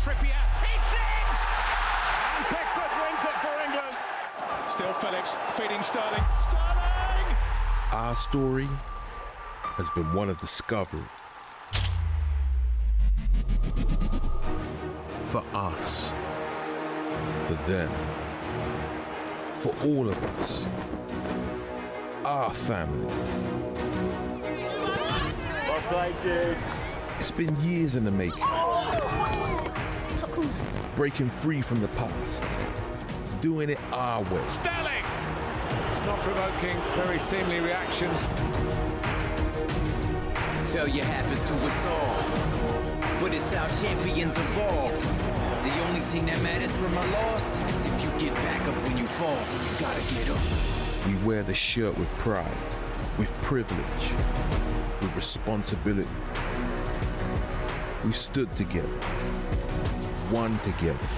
Trippier, it's in! And Pickford wins it for England. Still Phillips, feeding Sterling. Sterling! Our story has been one of discovery. For us, for them, for all of us, our family. Well played, Jude. It's been years in the making. Breaking free from the past, doing it our way. Sterling! It's not provoking very seemly reactions. Failure happens to us all, but it's how champions evolve. The only thing that matters from a loss is if you get back up when you fall. You gotta get up. We wear the shirt with pride, with privilege, with responsibility. We've stood together, won together,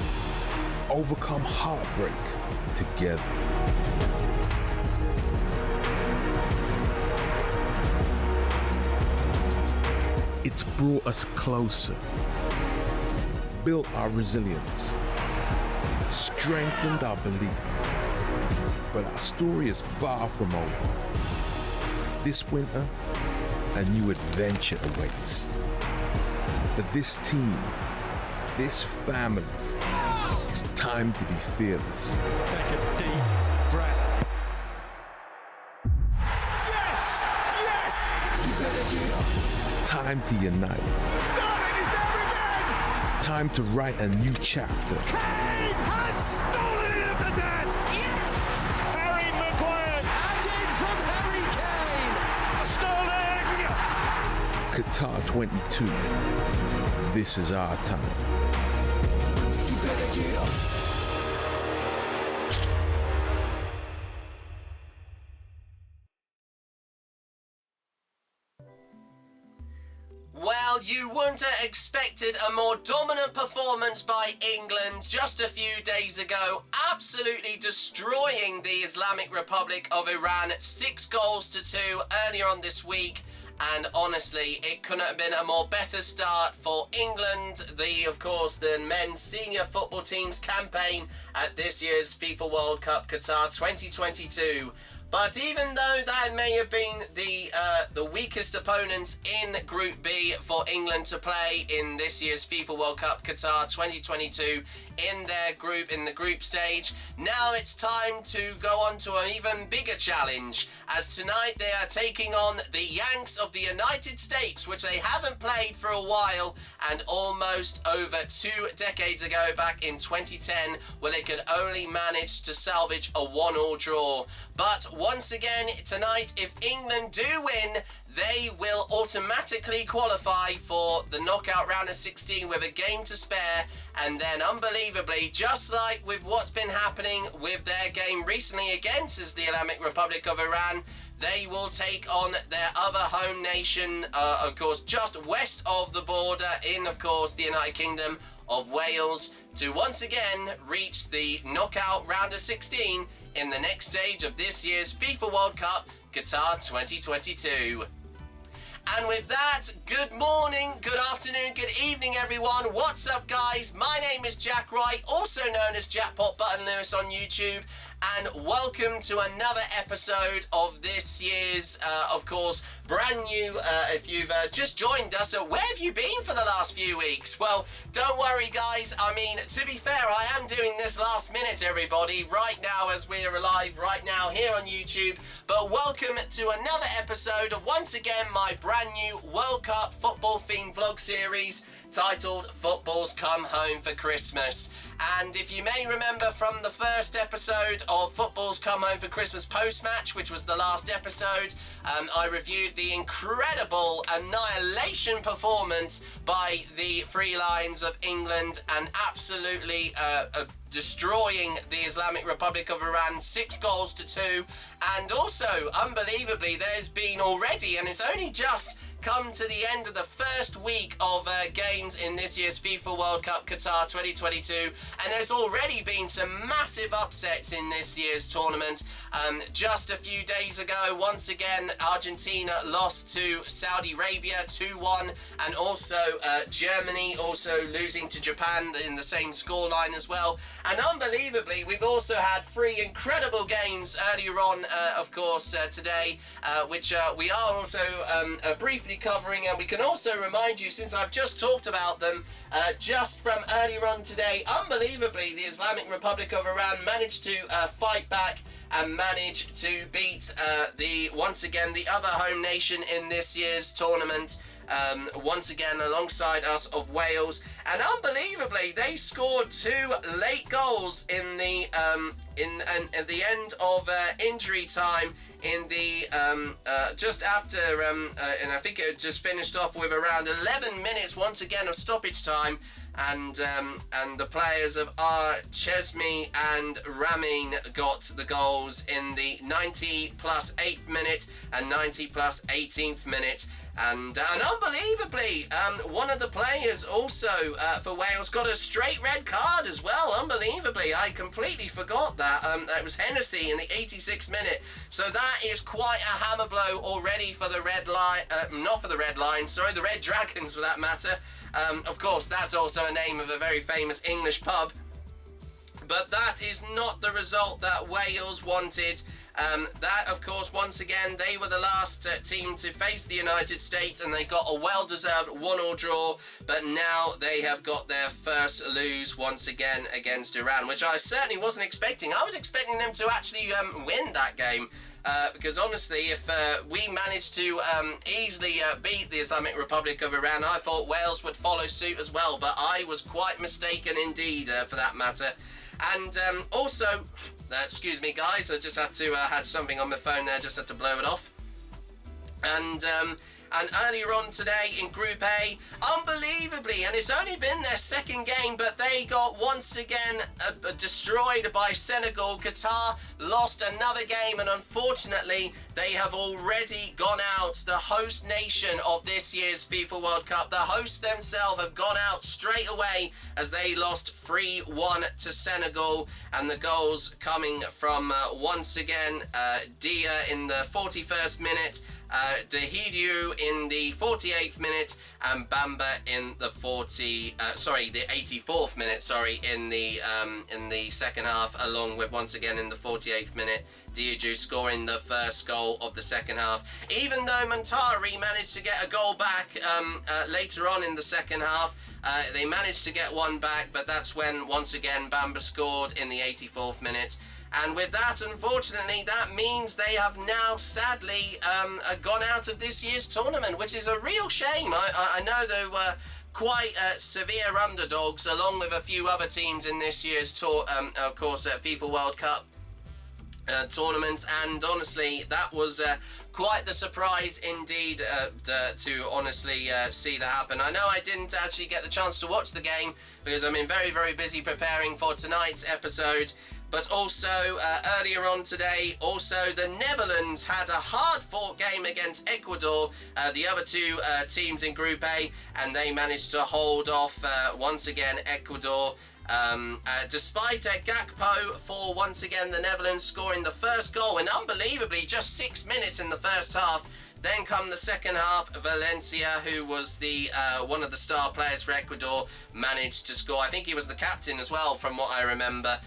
overcome heartbreak together. It's brought us closer, built our resilience, strengthened our belief. But our story is far from over. This winter, a new adventure awaits. For this team, this family, it's time to be fearless. Take a deep breath. Yes! Yes! You better get up. Time to unite. Sterling is there again! Time to write a new chapter. Kane has stolen it at the death! Yes! Harry Maguire! And in from Harry Kane! Sterling! Qatar 22. This is our time. You better get up. Well, you wouldn't have expected a more dominant performance by England just a few days ago, absolutely destroying the Islamic Republic of Iran 6-2 earlier on this week. And honestly, it couldn't have been a more better start for England, the men's senior football team's campaign at this year's FIFA World Cup Qatar 2022. But even though that may have been the weakest opponents in Group B for England to play in this year's FIFA World Cup Qatar 2022 in the group stage, now it's time to go on to an even bigger challenge, as tonight they are taking on the Yanks of the United States, which they haven't played for a while, and almost over 2 decades ago, back in 2010, where they could only manage to salvage a 1-1 draw. But once again tonight, if England do win, they will automatically qualify for the knockout round of 16 with a game to spare, and then unbelievably, just like with what's been happening with their game recently against the Islamic Republic of Iran, they will take on their other home nation, of course, just west of the border in, of course, the United Kingdom of Wales, to once again reach the knockout round of 16 in the next stage of this year's FIFA World Cup Qatar 2022. And with that, good morning, good afternoon, good evening everyone. What's up guys? My name is Jack Wright, also known as Jackpot Button Lewis on YouTube, and welcome to another episode of this year's, of course, brand new, if you've just joined us, where have you been for the last few weeks? Well, don't worry guys, I mean, to be fair, I am doing this last minute, everybody, right now as we're alive, right now here on YouTube, but welcome to another episode of, once again, my brand new World Cup football themed vlog series titled Football's Come Home for Christmas. And if you may remember from the first episode of Football's Come Home for Christmas post-match, which was the last episode, I reviewed the incredible annihilation performance by the Three Lions of England and absolutely destroying the Islamic Republic of Iran 6-2. And also, unbelievably, there's been already, and it's only just come to the end of the first week of games in this year's FIFA World Cup Qatar 2022, and there's already been some massive upsets in this year's tournament. Just a few days ago, once again, Argentina lost to Saudi Arabia 2-1, and also Germany also losing to Japan in the same scoreline as well. And unbelievably, we've also had 3 incredible games earlier on, of course, today, which we are also briefly covering, and we can also remind you, since I've just talked about them, just from earlier on today, unbelievably, the Islamic Republic of Iran managed to fight back and manage to beat once again the other home nation in this year's tournament, once again alongside us of Wales. And unbelievably, they scored 2 late goals in the at the end of injury time in the just after and I think it just finished off with around 11 minutes once again of stoppage time. And the players of Chesney and Ramin got the goals in the 90 plus 8th minute and 90 plus 18th minute. And unbelievably, one of the players also for Wales got a straight red card as well. Unbelievably, I completely forgot that. That was Hennessy in the 86th minute. So that is quite a hammer blow already for the Red Line. Not for the Red Line, sorry, the Red Dragons for that matter. Of course, that's also a name of a very famous English pub. But that is not the result that Wales wanted. That, of course, once again, they were the last team to face the United States, and they got a well-deserved 1-1 draw. But now they have got their first lose once again against Iran, which I certainly wasn't expecting. I was expecting them to actually win that game. Because honestly, if we managed to easily beat the Islamic Republic of Iran, I thought Wales would follow suit as well. But I was quite mistaken indeed, for that matter. And also, excuse me guys, I just had to had something on my phone there, just had to blow it off. And earlier on today in Group A, unbelievably, and it's only been their second game, but they got once again destroyed by Senegal. Qatar lost another game, and unfortunately, they have already gone out. The host nation of this year's FIFA World Cup, the hosts themselves, have gone out straight away as they lost 3-1 to Senegal, and the goals coming from, once again, Dia in the 41st minute, Dehidiu in the 48th minute, and Bamba in the 84th minute, in the second half, along with once again in the 48th minute, Dehidiu scoring the first goal of the second half. Even though Montari managed to get a goal back later on in the second half, they managed to get one back, but that's when once again Bamba scored in the 84th minute. And with that, unfortunately, that means they have now sadly gone out of this year's tournament, which is a real shame. I know they were quite severe underdogs, along with a few other teams in this year's FIFA World Cup tournament. And honestly, that was quite the surprise indeed to honestly see that happen. I know I didn't actually get the chance to watch the game because I've been very, very busy preparing for tonight's episode. But also, earlier on today, also the Netherlands had a hard-fought game against Ecuador, the other two teams in Group A, and they managed to hold off, once again, Ecuador. Despite Gakpo for, once again, the Netherlands scoring the first goal, and unbelievably, just 6 minutes in the first half. Then come the second half, Valencia, who was the one of the star players for Ecuador, managed to score. I think he was the captain as well, from what I remember.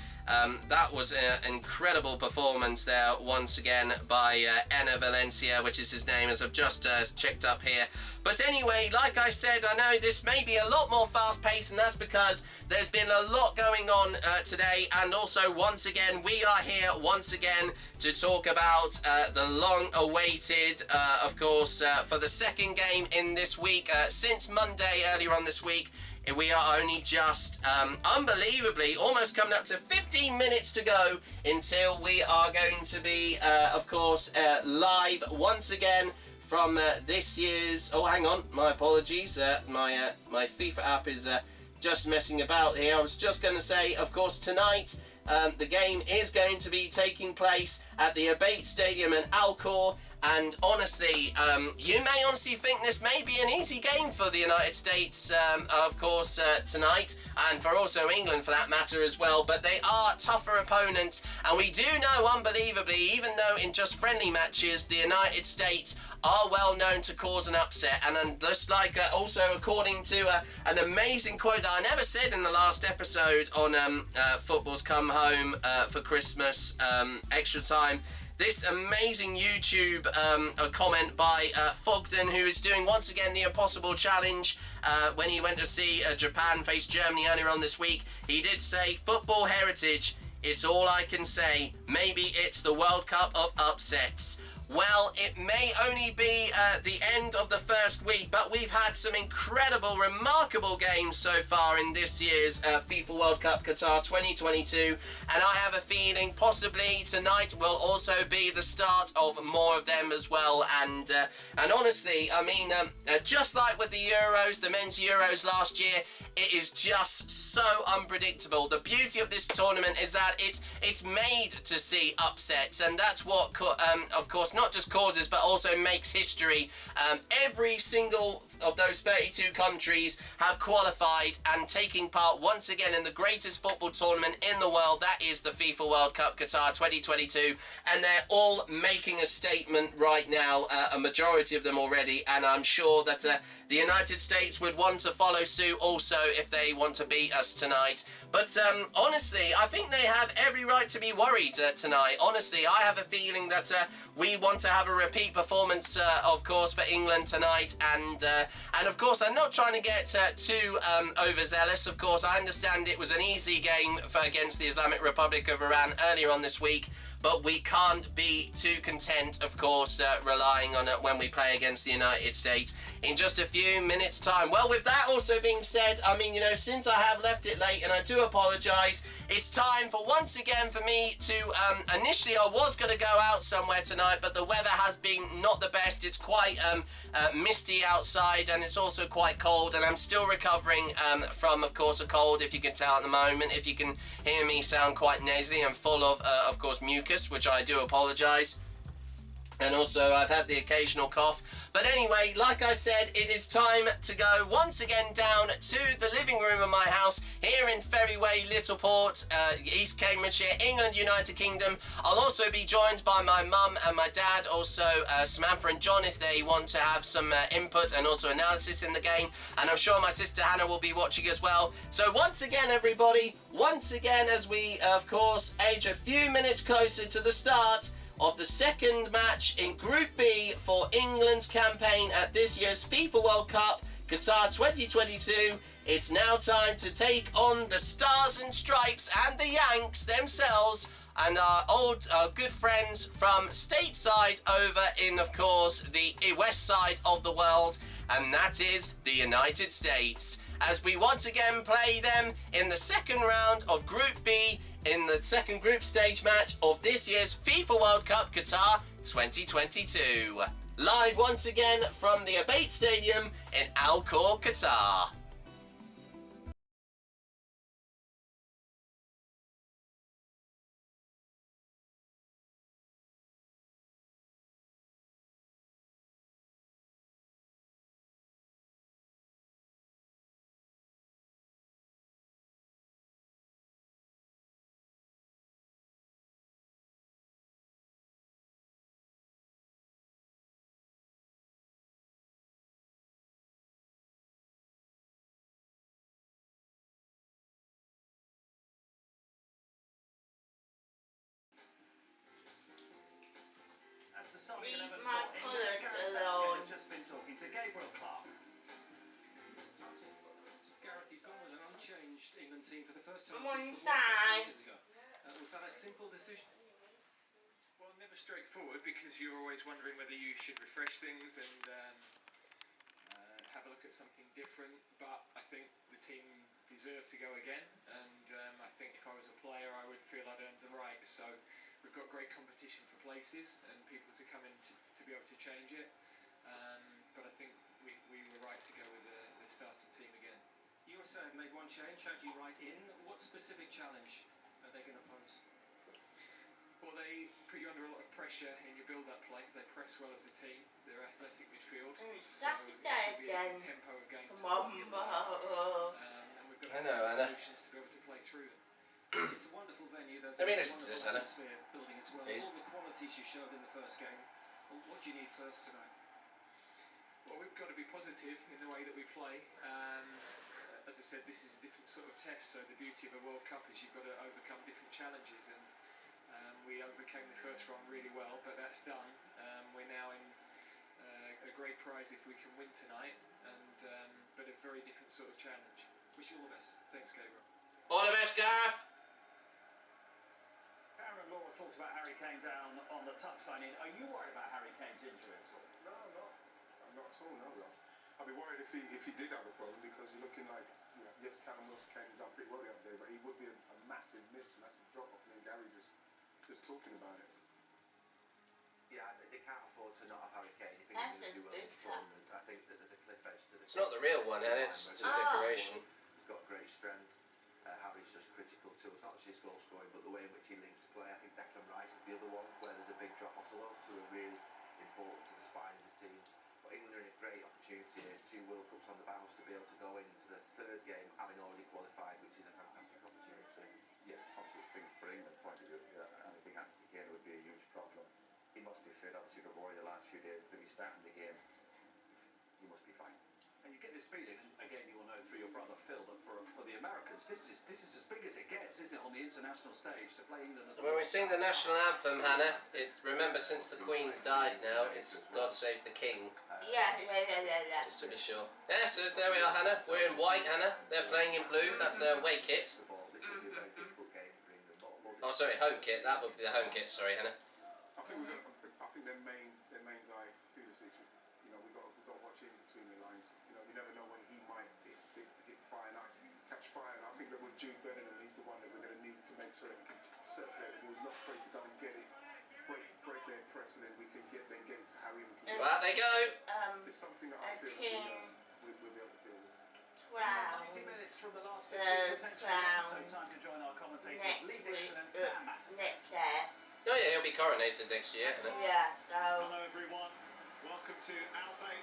That was an incredible performance there once again by Enner Valencia, which is his name, as I've just checked up here. But anyway, like I said, I know this may be a lot more fast-paced, and that's because there's been a lot going on today. And also, once again, we are here once again to talk about the long-awaited, of course, for the second game in this week. Since Monday, earlier on this week, we are only just, unbelievably, almost coming up to 15 minutes to go until we are going to be, of course, live once again from this year's... Oh, hang on, my apologies. My FIFA app is just messing about here. I was just going to say, of course, tonight... the game is going to be taking place at the Abate Stadium in Alcor, And honestly, you may honestly think this may be an easy game for the United States, of course, tonight, and for also England for that matter as well, but they are tougher opponents, and we do know, unbelievably, even though in just friendly matches, the United States are well known to cause an upset. And just like also according to an amazing quote that I never said in the last episode on Football's Come Home for Christmas Extra Time, this amazing YouTube comment by Fogden, who is doing once again the impossible challenge when he went to see Japan face Germany earlier on this week. He did say, football heritage, it's all I can say. Maybe it's the World Cup of upsets. Well, it may only be the end of the first week, but we've had some incredible, remarkable games so far in this year's FIFA World Cup Qatar 2022, and I have a feeling possibly tonight will also be the start of more of them as well. And honestly, I mean, just like with the Euros, the men's Euros last year, it is just so unpredictable. The beauty of this tournament is that it's made to see upsets, and that's what, of course, not just causes but also makes history. Every single of those 32 countries have qualified and taking part once again in the greatest football tournament in the world. That is the FIFA World Cup Qatar 2022, and they're all making a statement right now, a majority of them already, and I'm sure that the United States would want to follow suit also if they want to beat us tonight. But honestly, I think they have every right to be worried tonight. Honestly, I have a feeling that we want to have a repeat performance, of course, for England tonight. And of course, I'm not trying to get too overzealous. Of course, I understand it was an easy game against the Islamic Republic of Iran earlier on this week. But we can't be too content, of course, relying on it when we play against the United States in just a few minutes' time. Well, with that also being said, I mean, you know, since I have left it late, and I do apologise, it's time for once again for me to, initially I was going to go out somewhere tonight, but the weather has been not the best. It's quite misty outside, and it's also quite cold, and I'm still recovering from, of course, a cold, if you can tell at the moment. If you can hear me sound quite nasally, I'm full of course, mucus, which I do apologise. And also, I've had the occasional cough. But anyway, like I said, it is time to go once again down to the living room of my house here in Ferryway, Littleport, East Cambridgeshire, England, United Kingdom. I'll also be joined by my mum and my dad, also Samantha and John, if they want to have some input and also analysis in the game. And I'm sure my sister Hannah will be watching as well. So once again, everybody, once again, as we, of course, age a few minutes closer to the start of the second match in Group B for England's campaign at this year's FIFA World Cup Qatar 2022. It's now time to take on the Stars and Stripes and the Yanks themselves, and our good friends from stateside over in, of course, the west side of the world, and that is the United States, as we once again play them in the second round of Group B in the second group stage match of this year's FIFA World Cup Qatar 2022. Live once again from the Abate Stadium in Al Khor, Qatar. Leave my colours alone. Just been talking to Gabriel Clark. Gareth, you've gone with an unchanged England team for the first time. One side. Was that a simple decision? Well, never straightforward, because you're always wondering whether you should refresh things and have a look at something different. But I think the team deserved to go again, and I think if I was a player, I would feel I'd earned the right. So we've got great competition for places and people to come in to be able to change it. But I think we were right to go with the starting team again. USA made one change, Jack Wright in. What specific challenge are they going to pose? Well, they put you under a lot of pressure in your build-up play. They press well as a team. They're athletic midfield. And it's So it Saturday should be a again. tempo of game to Come on, begin with. Bo. And we've got I know, Anna. solutions to be able to play through them. It's a wonderful venue. There's Let me a listen to this, wonderful Anna. atmosphere building as well. Please. All the qualities you showed in the first game. Well, what do you need first tonight? Well, we've got to be positive in the way that we play. As I said, this is a different sort of test, so the beauty of a World Cup is you've got to overcome different challenges, and we overcame the first round really well, but that's done. We're now in a great prize if we can win tonight, and but a very different sort of challenge. Wish you all the best. Thanks, Gabriel. All the best, Gareth. Aaron Law talks about Harry Kane down on the touchline. Are you worried about Harry Kane's injury at all? No, I'm not. I'm not at all, no. I'd be worried if he did have a problem, because you're looking like, you know, yes, Callum Wilson-Kane has done pretty well the other day, but he would be a massive miss, massive drop-off. And then Gary just talking about it. Yeah, they can't afford to not have Harry Kane. You think That's he's going to do well a in big this tournament. I think that there's a cliff edge to the... It's not the real one, and it's just decoration. He's got great strength. Harry's just critical too. It's not just his goal scoring, but the way in which he links play. I think Declan Rice is the other one where there's a big drop-off. So those two are really important to the spine of the team. But England are in a great opportunity here. 2 World Cups on the bounce to be able to go into the 3rd game having already qualified, which is a fantastic opportunity. Yeah, obviously, I think for England's point of view, anything happens to Kane would be a huge problem. He must be fit, obviously, the worry the last few days, but if he's starting the game, he must be fine. And you get this feeling, and again you will know through your brother Phil, that for the Americans, this is as big as it gets, isn't it, on the international stage to play England? When we sing the national anthem, Hannah, it's, remember, since the Queen's died now, it's God Save the King. Yeah. Just to be sure. Yeah, so there we are, Hannah. We're in white, Hannah. They're playing in blue. That's their away kit. This will be a very difficult game for England. Oh, sorry, home kit. That would be the home kit. Sorry, Hannah. I think their main guy, Pulisic, you know, we've got to watch in between the lines. You know, you never know when he might hit fire and catch fire. And I think that with Jude Bellingham, he's the one that we're going to need to make sure that we can circulate the ball. He's not afraid to go and get it, break their press, and then we can get it to Harry. Right, they go. It's something that I feel we'll be able to deal with. 90 minutes from the last 6 so time to join our commentators, Lee Dixon and Sam Matthews. Next there. Oh yeah, he'll be coronated next year. Yeah, so... Hello everyone, welcome to Albay,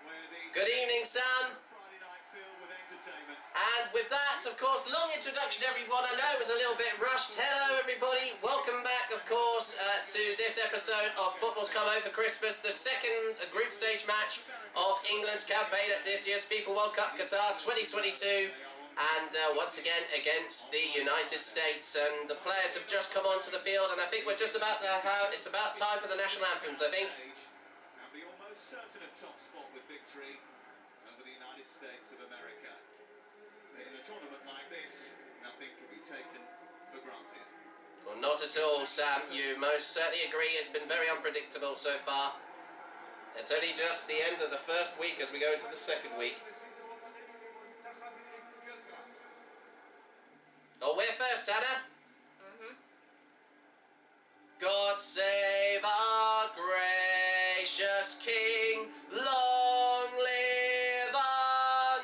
where the... Good evening, Sam. Friday night filled with entertainment. And with that, of course, long introduction, everyone. I know it was a little bit rushed. Hello, everybody. Welcome back, of course, to this episode of Football's Come Over Christmas, the second group stage match of England's campaign at this year's FIFA World Cup Qatar 2022. And once again against the United States, and the players have just come onto the field, and I think we're just about to have, it's about time for the national anthems, I think. And be almost certain of top spot with victory over the United States of America. In a tournament like this, nothing can be taken for granted. Well, not at all, Sam. You most certainly agree. It's been very unpredictable so far. It's only just the end of the first week as we go into the second week. Oh, we're first, Hannah. God save our gracious King. Long live our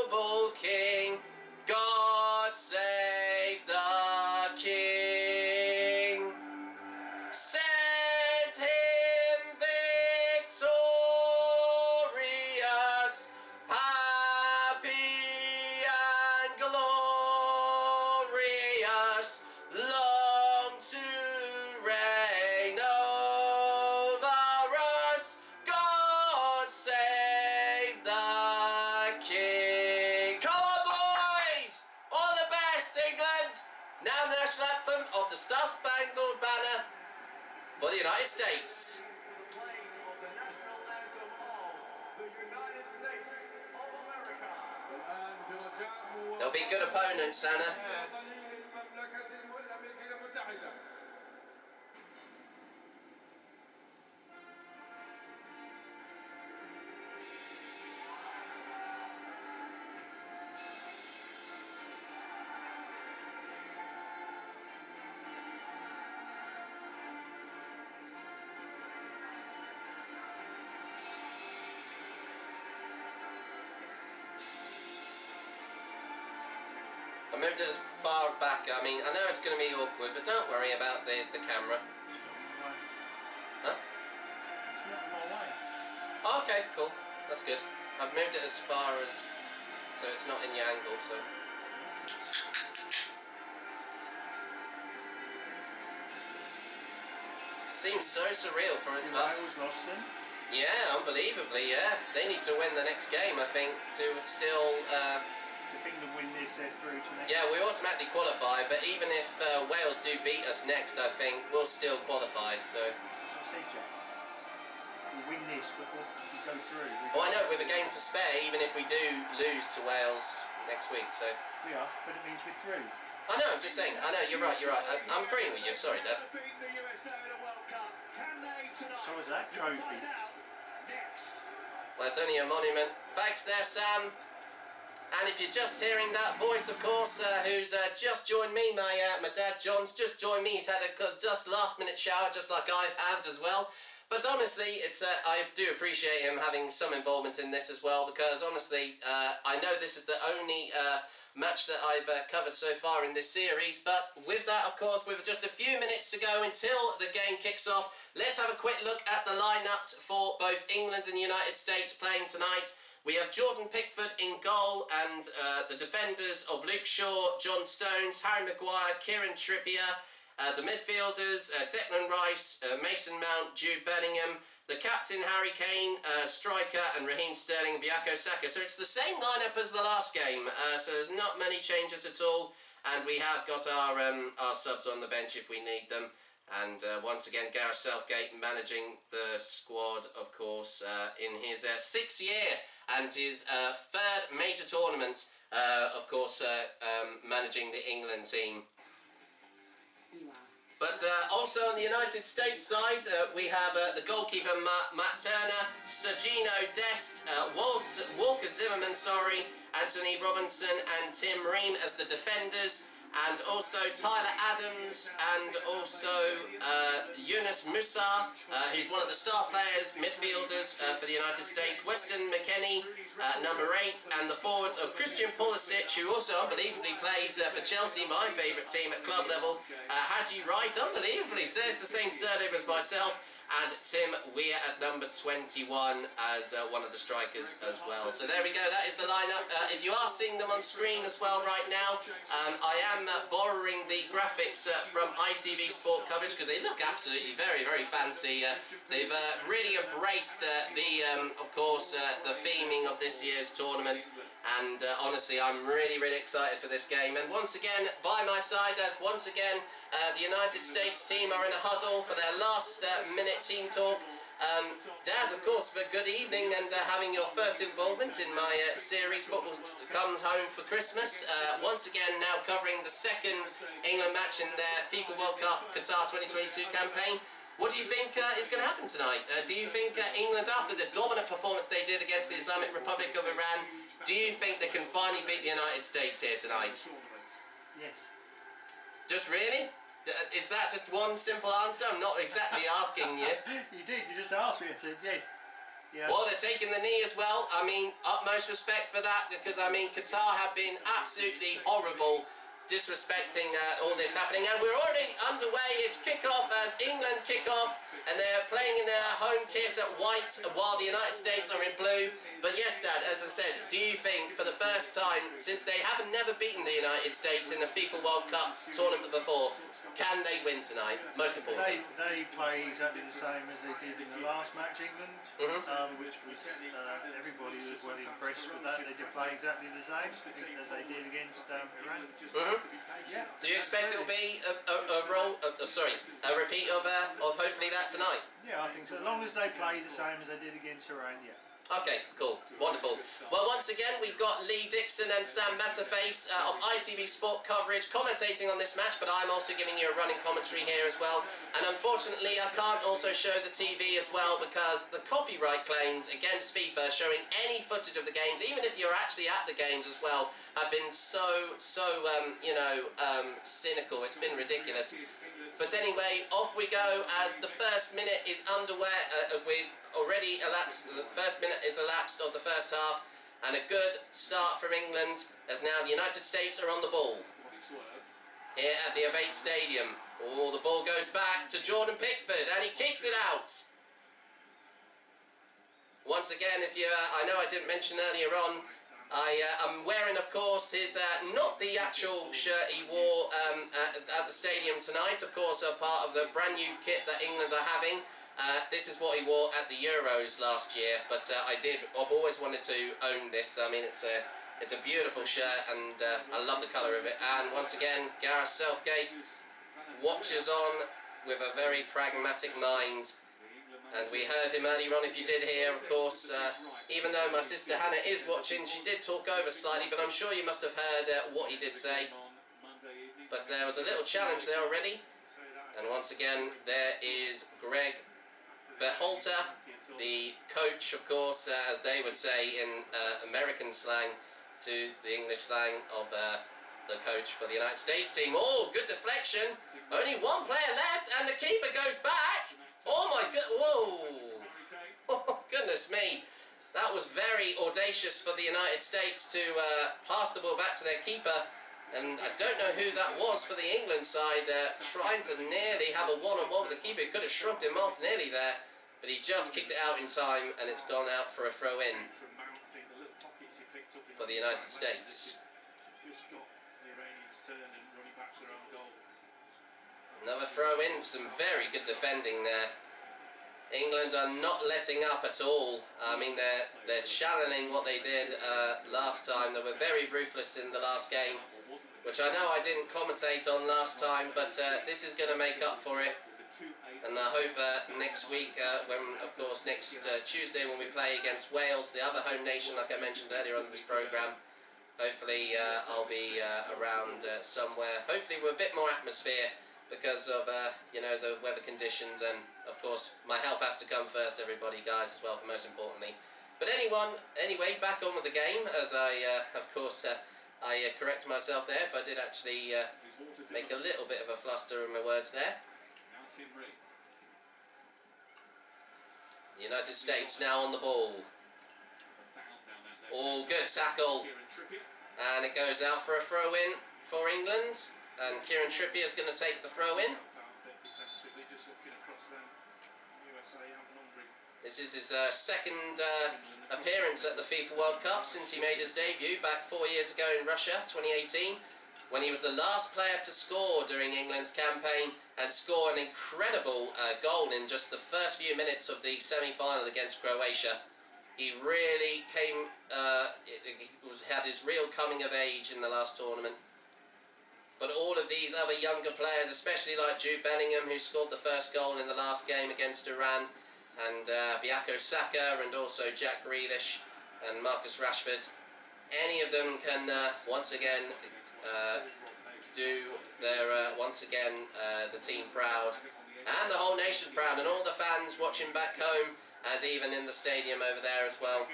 noble King. God save the King. Send him victorious, happy and glorious, long to reign over us. God save the King. Come on, boys! All the best, England! Now the national anthem of the Star-Spangled Banner for the United States. Playing of the national anthem of the United States of America. They'll be good opponents, Anna. moved it as far back. I mean, I know it's going to be awkward, but don't worry about the camera. Huh? It's not my way. Oh, okay, cool. That's good. I've moved it as far as, so it's not in the angle, so. Seems so surreal for us. Wales lost them. Yeah, unbelievably, yeah. They need to win the next game, I think, to still... If England win this, they're through to next. Yeah, we automatically qualify, but even if Wales do beat us next, I think we'll still qualify, so... That's what I said, Jack. We win this, but we'll go through. Oh, I know, with a game to spare, even if we do lose to Wales next week, so... We are, but it means we're through. I know, I'm just saying. I know, you're right, you're right. I'm agreeing with you, sorry, Dad. So is that trophy. Well, it's only a monument. Thanks there, Sam. And if you're just hearing that voice, of course, who's just joined me, my dad John's just joined me. He's had a just last-minute shower, just like I've had as well. But honestly, it's I do appreciate him having some involvement in this as well, because honestly, I know this is the only match that I've covered so far in this series. But with that, of course, with just a few minutes to go until the game kicks off, let's have a quick look at the lineups for both England and the United States playing tonight. We have Jordan Pickford in goal, and the defenders of Luke Shaw, John Stones, Harry Maguire, Kieran Trippier. The midfielders, Declan Rice, Mason Mount, Jude Bellingham. The captain, Harry Kane, striker, and Raheem Sterling and Bukayo Saka. So it's the same lineup as the last game, so there's not many changes at all. And we have got our subs on the bench if we need them. And once again, Gareth Southgate managing the squad, of course, in his 6th year and his 3rd major tournament, of course, managing the England team. But also on the United States side, we have the goalkeeper Matt Turner, Sergino Dest, Walker Zimmerman, Anthony Robinson and Tim Ream as the defenders, and also Tyler Adams and also Yunus Musa, who's one of the star players, midfielders for the United States, Weston McKennie, number 8, and the forwards of Christian Pulisic, who also unbelievably plays for Chelsea, my favourite team at club level, Jack Wright, unbelievably says the same surname as myself, and Tim Weir at number 21 as one of the strikers as well. So there we go, that is the lineup. If you are seeing them on screen as well right now, I am borrowing the graphics from ITV Sport coverage because they look absolutely very, very fancy. They've really embraced of course, the theming of this year's tournament. And honestly, I'm really, really excited for this game. And once again, by my side, as once again, the United States team are in a huddle for their last minute team talk. Dad, of course, for good evening and having your first involvement in my series, Football Comes Home for Christmas. Once again, now covering the 2nd England match in their FIFA World Cup Qatar 2022 campaign. What do you think is going to happen tonight? Do you think England, after the dominant performance they did against the Islamic Republic of Iran, do you think they can finally beat the United States here tonight? Yes. Just really? Is that just one simple answer? I'm not exactly asking you. You did, you just asked me, I said yes. Yeah. Well, they're taking the knee as well. I mean, utmost respect for that, because, I mean, Qatar have been absolutely horrible, disrespecting all this happening, and we're already underway. It's kick-off as England kick off, and they're playing in their home kit at white while the United States are in blue. But yes, Dad, as I said, do you think for the first time, since they haven't never beaten the United States in a FIFA World Cup tournament before, can they win tonight? Most importantly. They play exactly the same as they did in the last match, England, which was, everybody was well impressed with that. They did play exactly the same as they did against Iran. Yeah. Do you expect it will be a repeat of hopefully that tonight? Yeah, I think so. As long as they play the same as they did against Iran, yeah. Okay, cool, wonderful. Well, once again, we've got Lee Dixon and Sam Matterface of ITV Sport coverage commentating on this match, but I'm also giving you a running commentary here as well. And unfortunately, I can't also show the TV as well because the copyright claims against FIFA showing any footage of the games, even if you're actually at the games as well, have been so cynical. It's been ridiculous. But anyway, off we go as the first minute is underway. We've already elapsed, the first minute is elapsed of the first half. And a good start from England, as now the United States are on the ball. Here at the Avid Stadium. Oh, the ball goes back to Jordan Pickford, and he kicks it out. Once again, if you, I know I didn't mention earlier on, I'm wearing, of course, his, not the actual shirt he wore at the stadium tonight, of course, a part of the brand new kit that England are having. This is what he wore at the Euros last year, but I've always wanted to own this. I mean, it's a beautiful shirt, and I love the colour of it. And once again, Gareth Southgate watches on with a very pragmatic mind. And we heard him earlier on, if you did hear, of course, even though my sister Hannah is watching, she did talk over slightly, but I'm sure you must have heard what he did say. But there was a little challenge there already. And once again, there is Greg Berhalter, the coach, of course, as they would say in American slang to the English slang of the coach for the United States team. Oh, good deflection. Only one player left, and the keeper goes back. Oh my god, whoa! Oh, goodness me. That was very audacious for the United States to pass the ball back to their keeper. And I don't know who that was for the England side, trying to nearly have a one-on-one with the keeper. He could have shrugged him off nearly there, but he just kicked it out in time, and it's gone out for a throw-in for the United States. Another throw-in, some very good defending there. England are not letting up at all. I mean, they're channeling what they did last time. They were very ruthless in the last game, which I know I didn't commentate on last time, but this is going to make up for it. And I hope next week, when, of course, next Tuesday when we play against Wales, the other home nation, like I mentioned earlier on this programme, hopefully I'll be around somewhere, hopefully with a bit more atmosphere, because of, you know, the weather conditions, and, of course, my health has to come first, everybody, guys, as well, for most importantly. But anyway, back on with the game, as I, of course, I correct myself there if I did actually make a little bit of a fluster in my words there. The United States now on the ball. Oh, good tackle. And it goes out for a throw-in for England. And Kieran Trippier is going to take the throw-in. This is his second appearance at the FIFA World Cup since he made his debut back 4 years ago in Russia, 2018, when he was the last player to score during England's campaign and score an incredible goal in just the first few minutes of the semi-final against Croatia. He really came, had his real coming of age in the last tournament. But all of these other younger players, especially like Jude Bellingham, who scored the first goal in the last game against Iran, and Bukayo Saka, and also Jack Grealish and Marcus Rashford, any of them can once again do their the team proud, and the whole nation proud, and all the fans watching back home, and even in the stadium over there as well.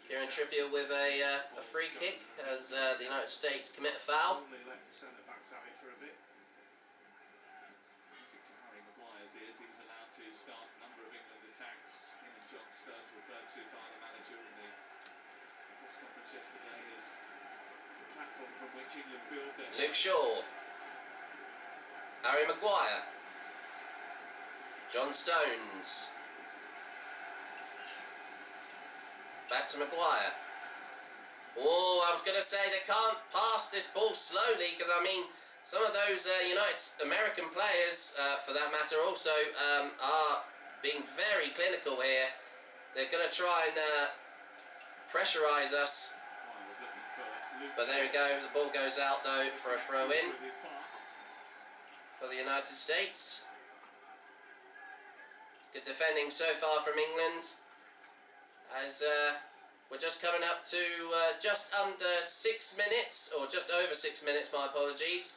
Kieran Trippier with a free kick as the United States commit a foul. Luke Shaw, Harry Maguire, John Stones. Back to Maguire. Oh, I was going to say they can't pass this ball slowly, because I mean, some of those American players, for that matter, also are being very clinical here. They're going to try and pressurise us. But there we go, the ball goes out though for a throw-in for the United States. Good defending so far from England, as we're just coming up to just under 6 minutes, or just over 6 minutes, my apologies,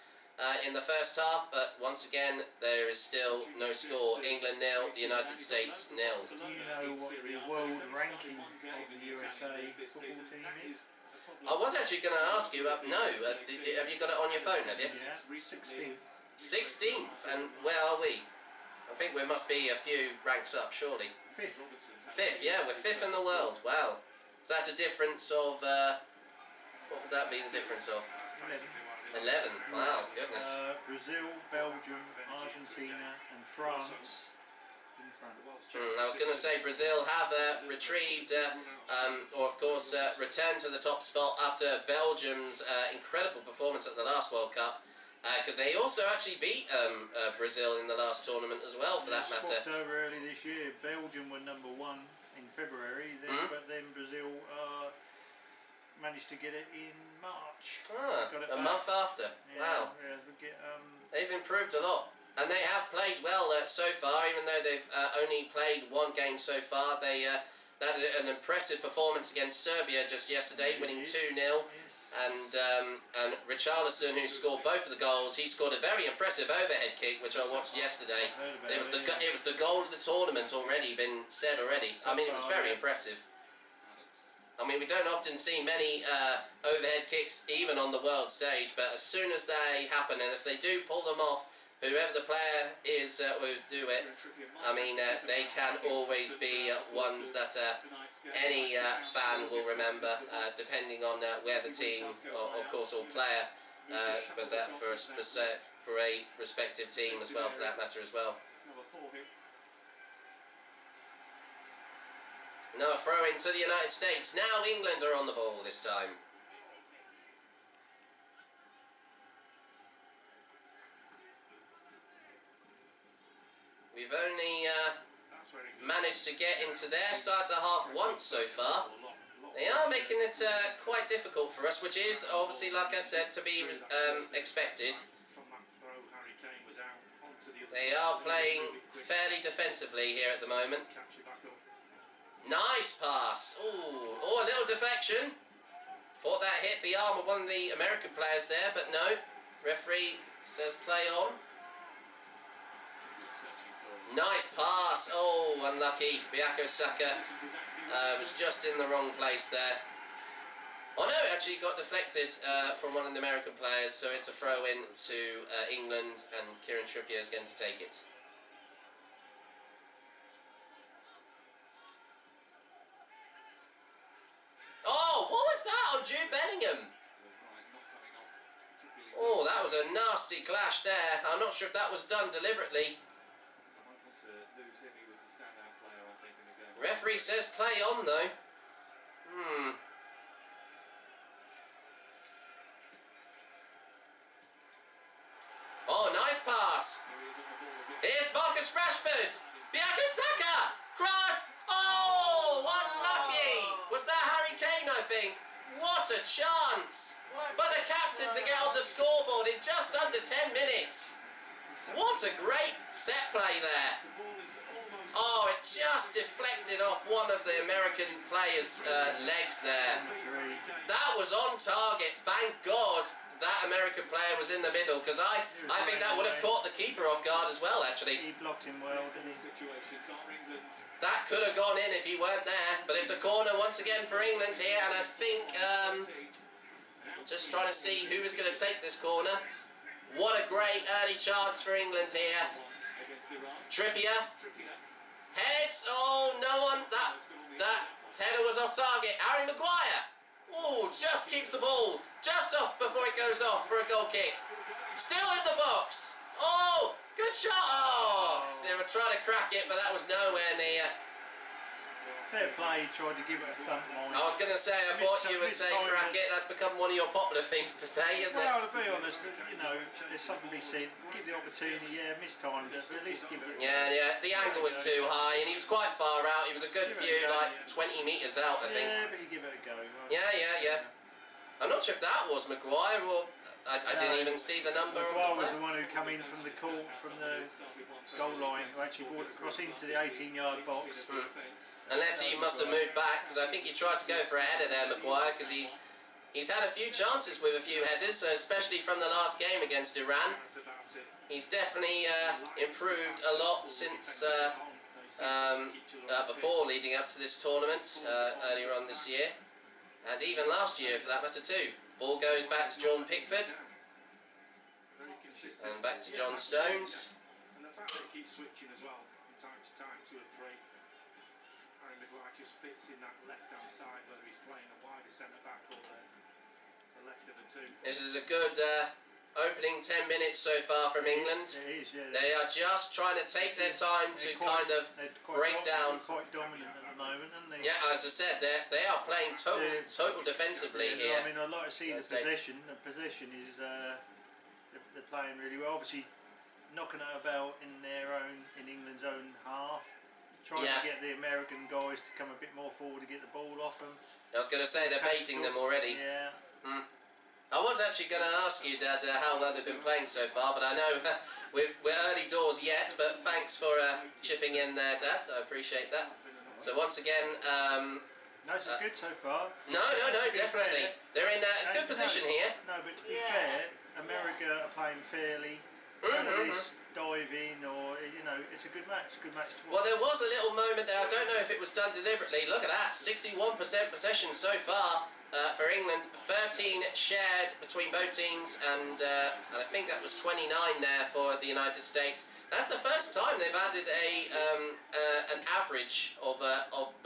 in the first half, but once again there is still no score. England 0, the United States 0. Do you know what the world ranking of the USA football team is? I was actually going to ask you, no, have you got it on your phone, have you? Yeah, 16th. 16th, and where are we? I think we must be a few ranks up, surely. Fifth. Fifth, yeah, we're fifth in the world. Wow. So that's a difference of, what would that be the difference of? 11. Wow, goodness. Brazil, Belgium, Argentina and France in front. I was going to say Brazil have retrieved, or of course returned to the top spot after Belgium's incredible performance at the last World Cup. Because they also actually beat Brazil in the last tournament as well, for that matter. Swapped over early this year. Belgium were number 1 in February, but then Brazil managed to get it in March. Got it a back. month after. Yeah, Wow. Yeah, They've improved a lot. And they have played well so far, even though they've only played 1 game so far. They had an impressive performance against Serbia just yesterday, winning 2-0. And Richarlison, who scored both of the goals, he scored a very impressive overhead kick, which I watched yesterday. It was the goal of the tournament already, been said already. I mean, it was very impressive. I mean, we don't often see many overhead kicks, even on the world stage, but as soon as they happen, and if they do pull them off, whoever the player is who do it, I mean, they can always be ones that any fan will remember, depending on where the team, or of course, or player, for a respective team as well, for that matter as well. Now a throw in to the United States. Now England are on the ball this time. We've only managed to get into their side of the half once so far. They are making it quite difficult for us, which is obviously, like I said, to be expected. They are playing fairly defensively here at the moment. Nice pass. Ooh, a little deflection. Thought that hit the arm of one of the American players there, but no. Referee says play on. Nice pass. Oh, unlucky. Bukayo Saka was just in the wrong place there. Oh no, actually got deflected from one of the American players, so it's a throw in to England, and Kieran Trippier is going to take it. Oh, what was that on Jude Bellingham? Oh, that was a nasty clash there. I'm not sure if that was done deliberately. Referee says play on though. Oh, nice pass. Here's Marcus Rashford. Bukayo Saka. Cross. Oh, unlucky. Was that Harry Kane, I think? What a chance for the captain to get on the scoreboard in just under 10 minutes. What a great set play there. Oh, it just deflected off one of the American players' legs there. That was on target. Thank God that American player was in the middle, because I think that would have caught the keeper off guard as well, actually. He blocked him well, didn't he? That could have gone in if he weren't there, but it's a corner once again for England here, and I think, just trying to see who is going to take this corner. What a great early chance for England here. Trippier. Heads. Oh, no one. That header was off target. Harry Maguire. Oh, just keeps the ball just off before it goes off for a goal kick. Still in the box. Oh, good shot. Oh, they were trying to crack it, but that was nowhere near. Fair play, he tried to give it a thump on. I was going to say, I thought you would say crack it. That's become one of your popular things to say, isn't it? Well, to be honest, you know, there's something to be said. Give the opportunity, yeah, mistimed it, but at least give it a go. Yeah, the angle was too high, and he was quite far out. He was a good few, like 20 metres out, I think. Yeah, but you give it a go. Right? Yeah. I'm not sure if that was Maguire or... I didn't even see the number. Maguire was the one who came in from the court, from the goal line, who actually brought it across into the 18-yard box. Unless he must have moved back, because I think he tried to go for a header there, Maguire, because he's had a few chances with a few headers, especially from the last game against Iran. He's definitely improved a lot since before leading up to this tournament earlier on this year, and even last year for that matter too. Ball goes back to John Pickford, and back to John Stones. fact that he keeps switching as well from time to time, 2 and 3. Harry Maguire just fits in that left-hand side, whether he's playing a wider centre-back or the left of the two. This is a good opening 10 minutes so far from England. It is, yeah. They are just trying to take their time to kind of break down. Quite dominant at the moment, aren't they? Yeah, as I said, they are playing total defensively here. I mean, I'd like to see the possession. The possession is they're playing really well. Obviously, knocking it about in England's own half. Trying to get the American guys to come a bit more forward to get the ball off them. I was going to say they're baiting them already. Yeah. I was actually going to ask you, Dad, how well they've been playing so far, but I know we're early doors yet. But thanks for chipping in there, Dad. I appreciate that. So once again, no, this is good so far. No, definitely. They're in a good position here. No, but to be fair, America are playing fairly. None of this dive in, or it's a good match. Good match to watch. Well, there was a little moment there. I don't know if it was done deliberately. Look at that, 61% possession so far for England. 13 shared between both teams, and I think that was 29 there for the United States. That's the first time they've added an average of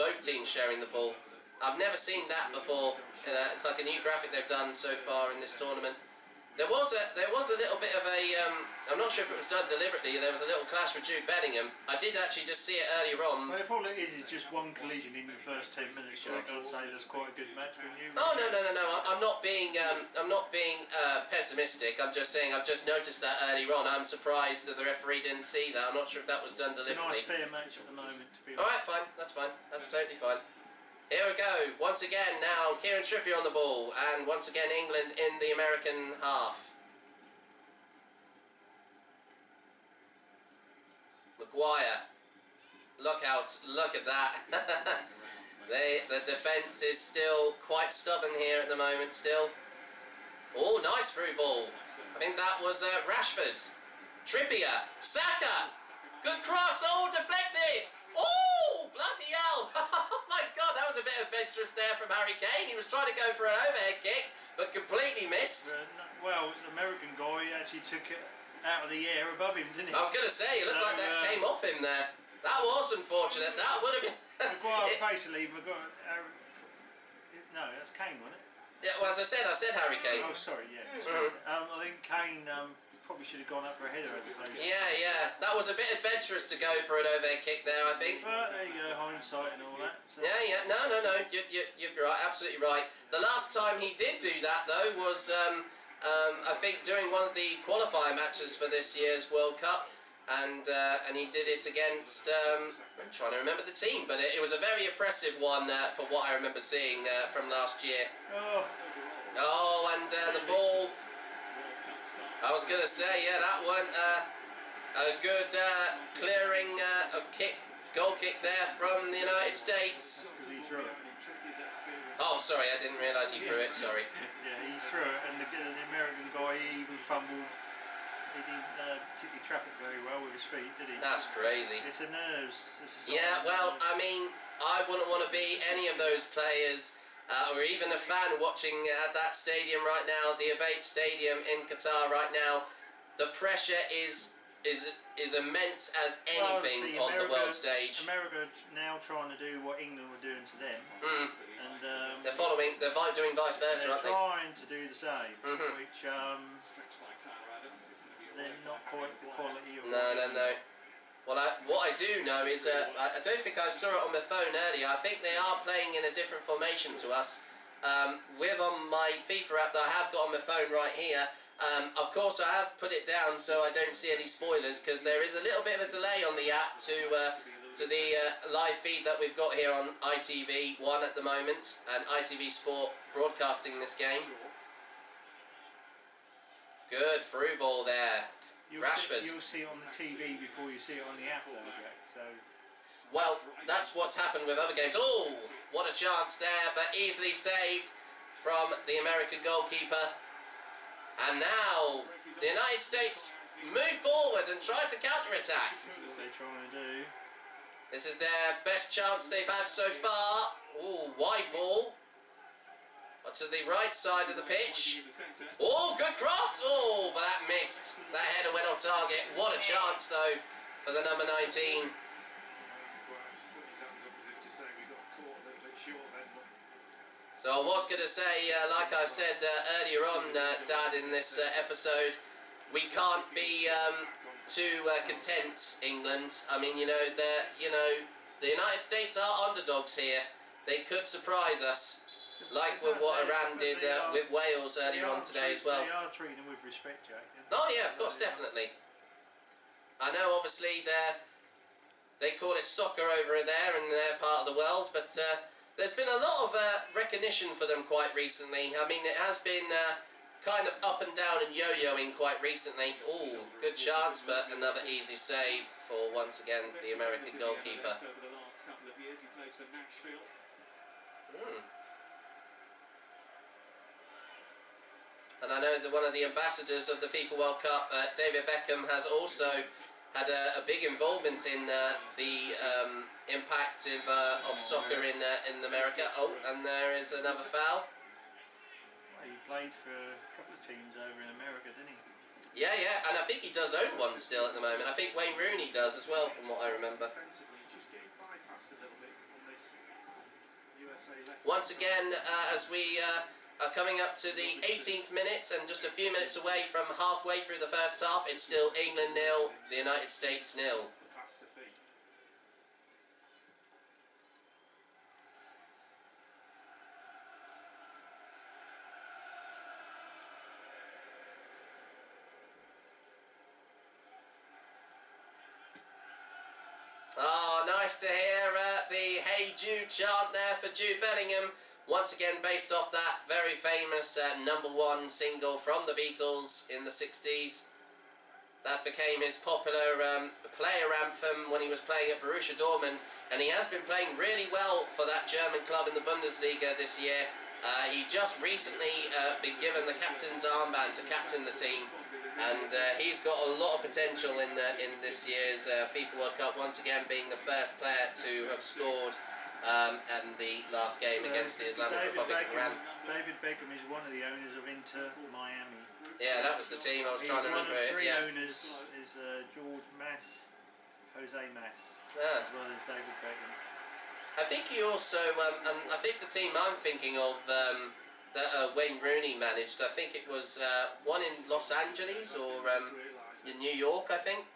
both teams sharing the ball. I've never seen that before. It's like a new graphic they've done so far in this tournament. There was a little bit of a I'm not sure if it was done deliberately. There was a little clash with Jude Bellingham. I did actually just see it earlier on. Well, if all it is just one collision in the first 10 minutes, Jack, I'd say that's quite a good match, wouldn't you? Oh no! I'm not being pessimistic. I'm just saying I've just noticed that earlier on. I'm surprised that the referee didn't see that. I'm not sure if that was done deliberately. It's a nice fair match at the moment, to be honest. All right, fine. That's fine. That's totally fine. Here we go, once again now, Kieran Trippier on the ball, and once again England in the American half. Maguire, look at that. The defence is still quite stubborn here at the moment still. Oh, nice through ball. I think that was Rashford's. Trippier, Saka, good cross, oh, deflected. Oh, bloody hell! Oh my God, that was a bit adventurous there from Harry Kane. He was trying to go for an overhead kick, but completely missed. Well, the American guy actually took it out of the air above him, didn't he? I was going to say, it looked like that came off him there. That was unfortunate. That would have been... Maguire, basically, no, that's Kane, wasn't it? Yeah, well, as I said Harry Kane. Oh, sorry, yeah. I think Kane... probably should have gone up for a header as opposed to... Yeah. That was a bit adventurous to go for an overhead kick there, I think. But there you go, hindsight and all that. So. Yeah. No. You're right, absolutely right. The last time he did do that, though, was, I think, during one of the qualifier matches for this year's World Cup. And he did it against... I'm trying to remember the team, but it was a very impressive one for what I remember seeing from last year. Oh, and the ball... I was going to say, yeah, that one, a good clearing goal kick there from the United States. He threw it. Oh, sorry, I didn't realise he threw it, sorry. Yeah, he threw it, and the American guy, he even fumbled. He didn't particularly trap it very well with his feet, did he? That's crazy. It's a nerves. Yeah, well, I mean, I wouldn't want to be any of those players... or even a fan watching at that stadium right now, the Avid Stadium in Qatar right now. The pressure is immense as anything on the world stage. America now trying to do what England were doing to them, and they're doing vice versa, aren't they? They're trying to do the same, which they're not quite the quality of. No. Well, what I do know is, I don't think I saw it on my phone earlier. I think they are playing in a different formation to us. With on my FIFA app that I have got on my phone right here, of course I have put it down so I don't see any spoilers, because there is a little bit of a delay on the app to the live feed that we've got here on ITV1 at the moment, and ITV Sport broadcasting this game. Good through ball there. Rashford. You'll see it on the TV before you see it on the app, though, Jack. So. Well, that's what's happened with other games. Oh, what a chance there, but easily saved from the American goalkeeper. And now the United States move forward and try to counter-attack. That's what they're trying to do. This is their best chance they've had so far. Ooh, wide ball. To the right side of the pitch. Oh, good cross. Oh, but that missed. That header went on target. What a chance, though. for the number 19. So I was going to say, like I said earlier on, Dad, in this episode, we can't be too content, England. I mean, the United States are underdogs here. They could surprise us, like with what Iran did with Wales earlier on today as well. They are treating them with respect, Jack. Oh yeah, of course, definitely. I know, obviously, they call it soccer over there in their part of the world, but there's been a lot of recognition for them quite recently. I mean, it has been kind of up and down and yo-yoing quite recently. Ooh, good chance, but another easy save for, once again, the American goalkeeper. And I know that one of the ambassadors of the FIFA World Cup, David Beckham, has also had a big involvement in the impact of soccer in America. Oh, and there is another foul. Well, he played for a couple of teams over in America, didn't he? Yeah, and I think he does own one still at the moment. I think Wayne Rooney does as well, from what I remember. Once again, as we are coming up to the 18th minute and just a few minutes away from halfway through the first half, it's still England 0, the United States 0. Oh, nice to hear the Hey Jude chant there for Jude Bellingham. Once again based off that very famous #1 single from the Beatles in the 60s. That became his popular player anthem when he was playing at Borussia Dortmund. And he has been playing really well for that German club in the Bundesliga this year. He just recently been given the captain's armband to captain the team. And he's got a lot of potential in this year's FIFA World Cup, once again being the first player to have scored in the last game against the Islamic Republic of Iran. David Beckham is one of the owners of Inter Miami. Yeah, that was the team I was trying to remember. One of three yeah. owners is George Mas, Jose Mas, Ah. as well as David Beckham. I think he also, and I think the team I'm thinking of that Wayne Rooney managed, I think it was one in Los Angeles or in New York, I think.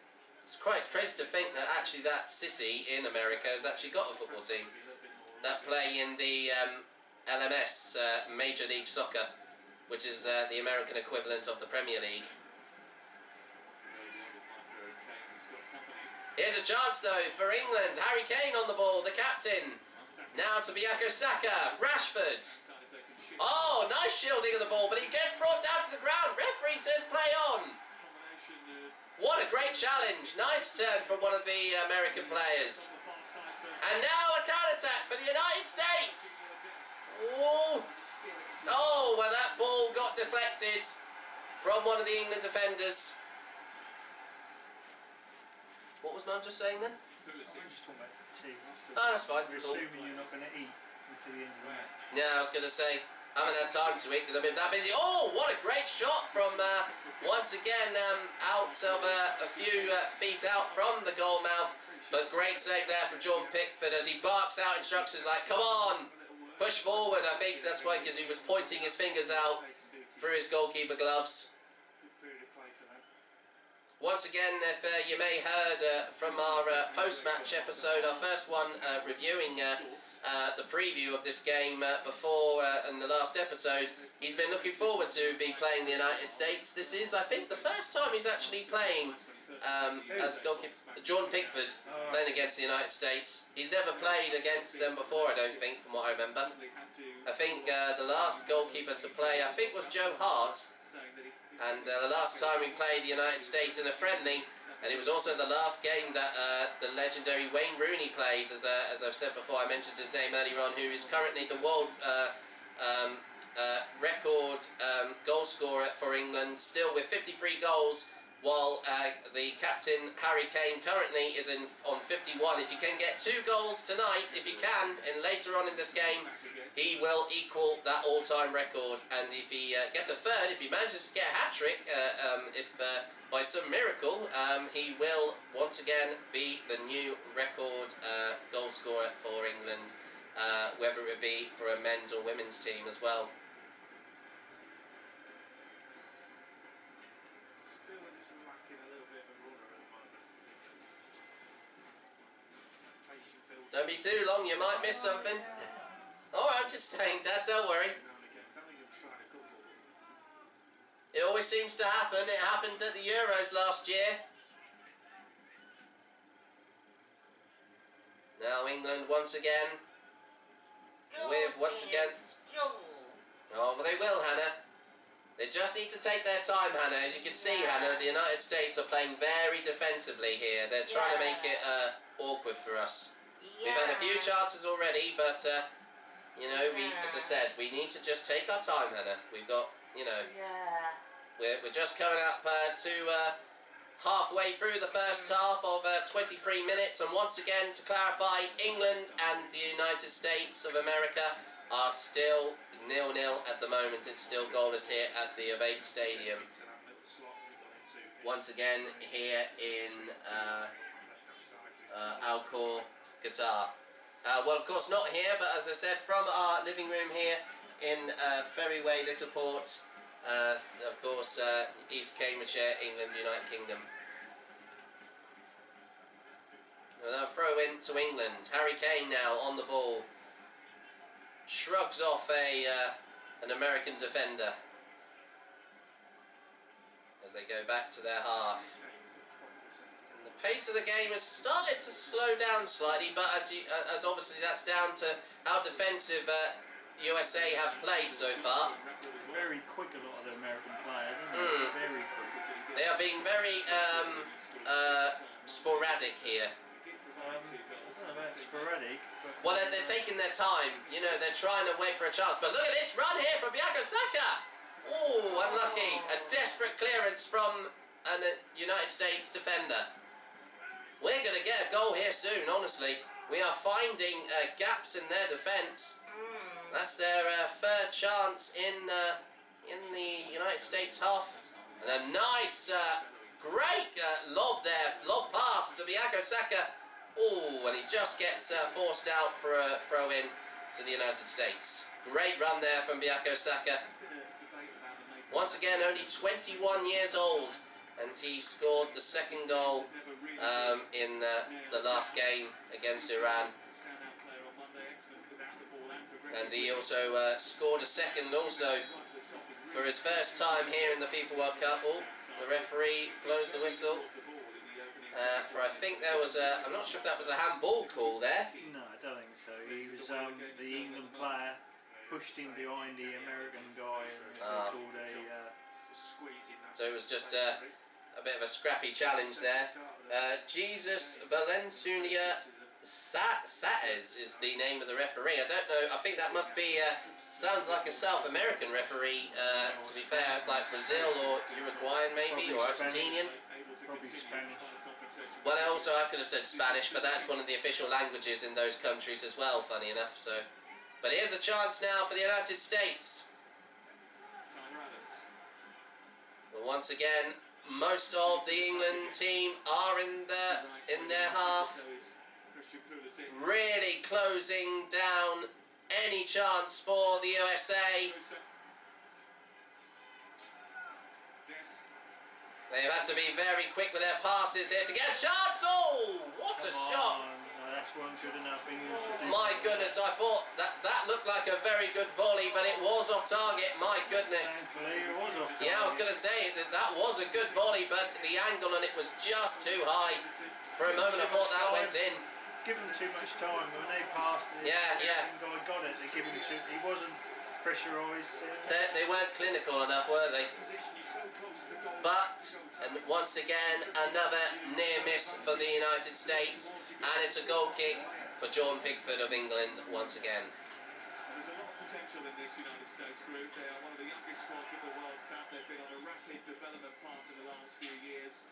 It's quite crazy to think that actually that city in America has actually got a football team that play in the LMS, Major League Soccer, which is the American equivalent of the Premier League. Here's a chance though for England. Harry Kane on the ball, the captain. Now to Bukayo Saka, Rashford. Oh, nice shielding of the ball, but he gets brought down to the ground. Referee says play on. What a great challenge. Nice turn from one of the American players. And now a counter-attack for the United States. Ooh. Oh, well, that ball got deflected from one of the England defenders. What was Mum just saying then? I'm just talking about tea. Oh, that's fine. We're Cool. assuming you're not going to eat until the end of the match. Yeah, I was going to say, I haven't had time to eat because I've been that busy. Oh, what a great shot from, once again, out of a few feet out from the goal mouth. But great save there from John Pickford as he barks out instructions like, come on, push forward. I think that's why, because he was pointing his fingers out through his goalkeeper gloves. Once again, if you may heard from our post-match episode, our first one reviewing the preview of this game before in the last episode, he's been looking forward to be playing the United States. This is, I think, the first time he's actually playing as goalkeeper. John Pickford playing against the United States. He's never played against them before, I don't think, from what I remember. I think the last goalkeeper to play, I think, was Joe Hart. And the last time we played the United States in a friendly, and it was also the last game that the legendary Wayne Rooney played, as I've said before, I mentioned his name earlier on, who is currently the world record goal scorer for England, still with 53 goals while the captain, Harry Kane, currently is on 51. If he can get 2 goals tonight, if he can, and later on in this game, he will equal that all-time record. And if he gets a third, if he manages to get a hat-trick, by some miracle, he will once again be the new record goal scorer for England, whether it be for a men's or women's team as well. Don't be too long, you might miss something. Oh, I'm just saying, Dad, don't worry. It always seems to happen. It happened at the Euros last year. Now England once again. Oh, well, they will, Hannah. They just need to take their time, Hannah. As you can see, Hannah, the United States are playing very defensively here. They're trying to make it awkward for us. We've had a few chances already, but, you know, as I said, we need to just take our time, Hannah. We've got, you know, we're just coming up to halfway through the first half of 23 minutes. And once again, to clarify, England and the United States of America are still 0-0 at the moment. It's still goalless here at the Avid Stadium. Once again, here in Al-Khor, Qatar. Well, of course, not here, but as I said, from our living room here in Ferryway, Littleport, of course, East Cambridgeshire, England, United Kingdom. And now throw in to England. Harry Kane now on the ball. Shrugs off an American defender as they go back to their half. And the pace of the game has started to slow down slightly, but as obviously that's down to how defensive USA have played so far. Very quick, a lot of the American players, aren't they? Very quick. They are being very sporadic here. I don't know about sporadic, but... Well, they're taking their time. You know, they're trying to wait for a chance. But look at this run here from Bukayo Saka! Oh, unlucky. A desperate clearance from a United States defender. We're going to get a goal here soon, honestly. We are finding gaps in their defence. That's their third chance in the United States half. And a nice, great lob there. Lob pass to Bukayo Saka. Oh, and he just gets forced out for a throw-in to the United States. Great run there from Bukayo Saka. Once again, only 21 years old, and he scored the second goal in the last game against Iran. And he also scored a second also for his first time here in the FIFA World Cup. Oh, the referee blows the whistle. For I think there was a, I'm not sure if that was a handball call there. No, I don't think so. He was the England player pushed him behind the American guy, and it's called a. So it was just a bit of a scrappy challenge there. Jesus Valencia Saez is the name of the referee. I don't know. I think that must be. Sounds like a South American referee. To be fair, like Brazil or Uruguayan maybe, or Argentinian. Probably Spanish. Well, also I could have said Spanish, but that's one of the official languages in those countries as well, funny enough. So, but here's a chance now for the United States. But once again, most of the England team are in their half, really closing down any chance for the USA. They've had to be very quick with their passes here to get a chance. Oh, what a shot! No, that's one good enough. My goodness, I thought that looked like a very good volley, but it was off target. My goodness. Thankfully, it was off target. Yeah, I was going to say that was a good volley, but the angle on it was just too high. For a moment, I thought that went in. Give him too much time when they passed it. Yeah. Guy got it. They give him too. He wasn't pressurised. They weren't clinical enough, were they? But, and once again, another near miss for the United States, and it's a goal kick for Jordan Pickford of England once again. there's a lot of potential in this United States group. They are one of the youngest squads in the World Cup. They've been on a rapid development path in the last few years.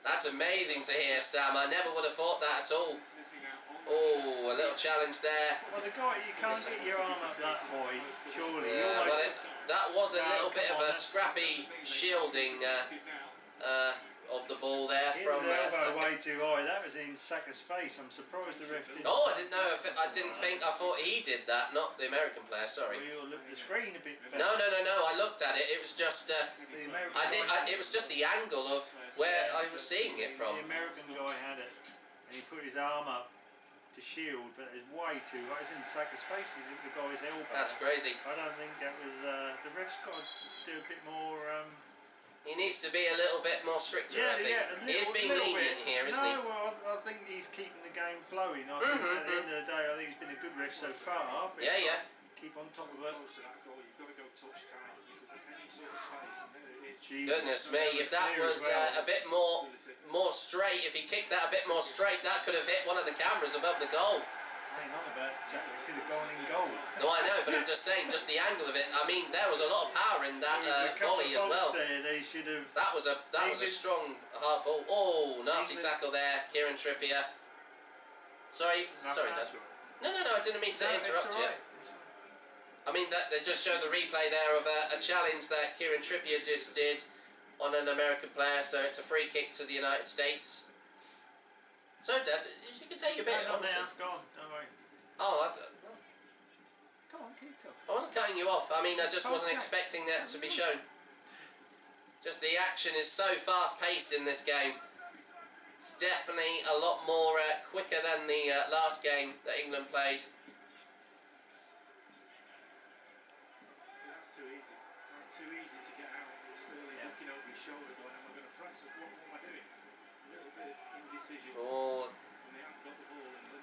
That's amazing to hear, Sam. I never would have thought that at all. Oh, a little challenge there. Well, the guy, you can't get your arm up that high, surely. Yeah, well, that was a little bit of a scrappy shielding of the ball there from elbow Saka. way too high. That was in Saka's face. I'm surprised the ref didn't. Oh, I didn't know. I thought he did that, not the American player. Sorry. Well, you looked at the screen a bit better. No. I looked at it. It was just. It was just the angle of where I was seeing it from. The American guy had it, and he put his arm up to shield, but it's way too high. It's in Saka's face. It's at the guy's elbow. That's crazy. I don't think that was. The ref's got to do a bit more. He needs to be a little bit more stricter, I think. He is being lenient here, isn't he? No, well, I think he's keeping the game flowing. I think at the end of the day, I think he's been a good ref so far. But Yeah. Keep on top of it. Goodness me, if that was a bit more straight, if he kicked that a bit more straight, that could have hit one of the cameras above the goal. Hang on about Jack, it could have gone in goal. No, I know, but I'm just saying, just the angle of it. I mean, there was a lot of power in that volley as well. They should have. That was a strong hard ball. Oh, nasty tackle there, Kieran Trippier. Sorry, Dad. No, I didn't mean to interrupt you. I mean, they just show the replay there of a challenge that Kieran Trippier just did on an American player, so it's a free kick to the United States. So, Dad, you can take your bit, honestly. Now it's gone, don't worry. Oh, I thought... Come on, keep talking. I wasn't cutting you off. I mean, I just wasn't expecting that to be shown. Just the action is so fast-paced in this game. It's definitely a lot more quicker than the last game that England played. That's too easy. That's too easy to get out. Sterling's looking over his shoulder going, am I going to press it? What am I doing? A little bit of indecision. Oh,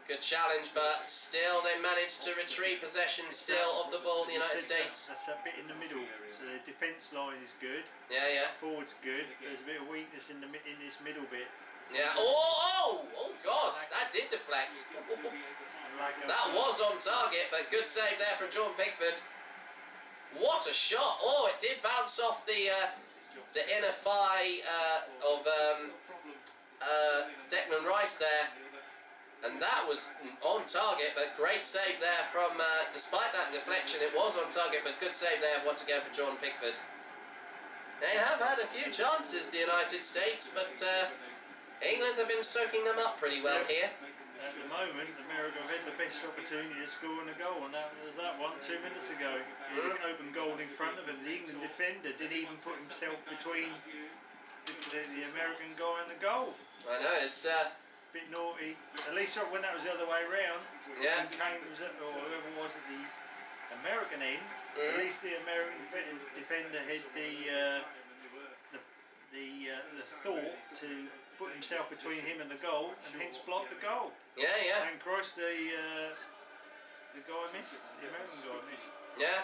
good challenge, but still they managed to retrieve possession still of the ball in the United States. That's a bit in the middle, so the defence line is good. Yeah. Forward's good. There's a bit of weakness in this middle bit. Yeah. Oh God, that did deflect. That was on target, but good save there from Jordan Pickford. What a shot! Oh, it did bounce off the inner thigh of Declan Rice there. And that was on target, but great save there from, despite that deflection, it was on target, but good save there once again for Jordan Pickford. They have had a few chances, the United States, but England have been soaking them up pretty well here. At the moment, America have had the best opportunity to score in a goal, and that was that one 2 minutes ago. He had an open goal in front of him. The England defender didn't even put himself between the American guy and the goal. I know, it's... bit naughty. At least when that was the other way round. Yeah. And Kane was at, or whoever was at the American end. At least the American defender had the thought to put himself between him and the goal, and hence block the goal. Yeah. And Christ, the guy missed. The American guy missed. Yeah.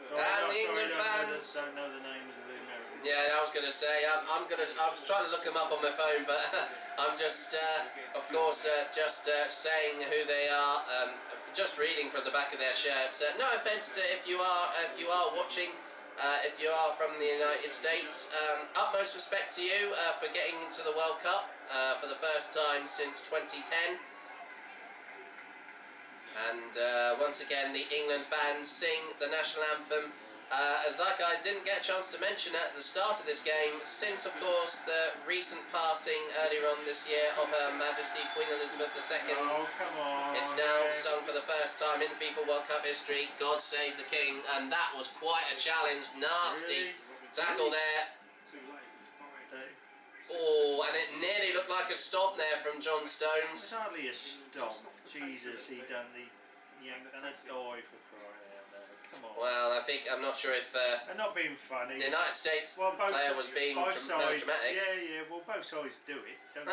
So and the England fans don't know the names of the Americans. Yeah, I was going to say I was trying to look them up on my phone, but I'm just of course saying who they are, just reading from the back of their shirts. No offence to if you are watching, if you are from the United States, utmost respect to you for getting into the World Cup for the first time since 2010. And once again, the England fans sing the national anthem. As like I didn't get a chance to mention at the start of this game, since of course the recent passing earlier on this year of Her Majesty Queen Elizabeth II, oh, come on, it's now sung for the first time in FIFA World Cup history, God Save the King, and that was quite a challenge. Nasty tackle there. Oh, and it nearly looked like a stop there from John Stones. It's hardly a stop. Jesus, he done a dive for crying out loud. Come on. Well, I'm not sure if they're not being funny. The United States player was being melodramatic. Yeah. Well, both sides do it. Yeah.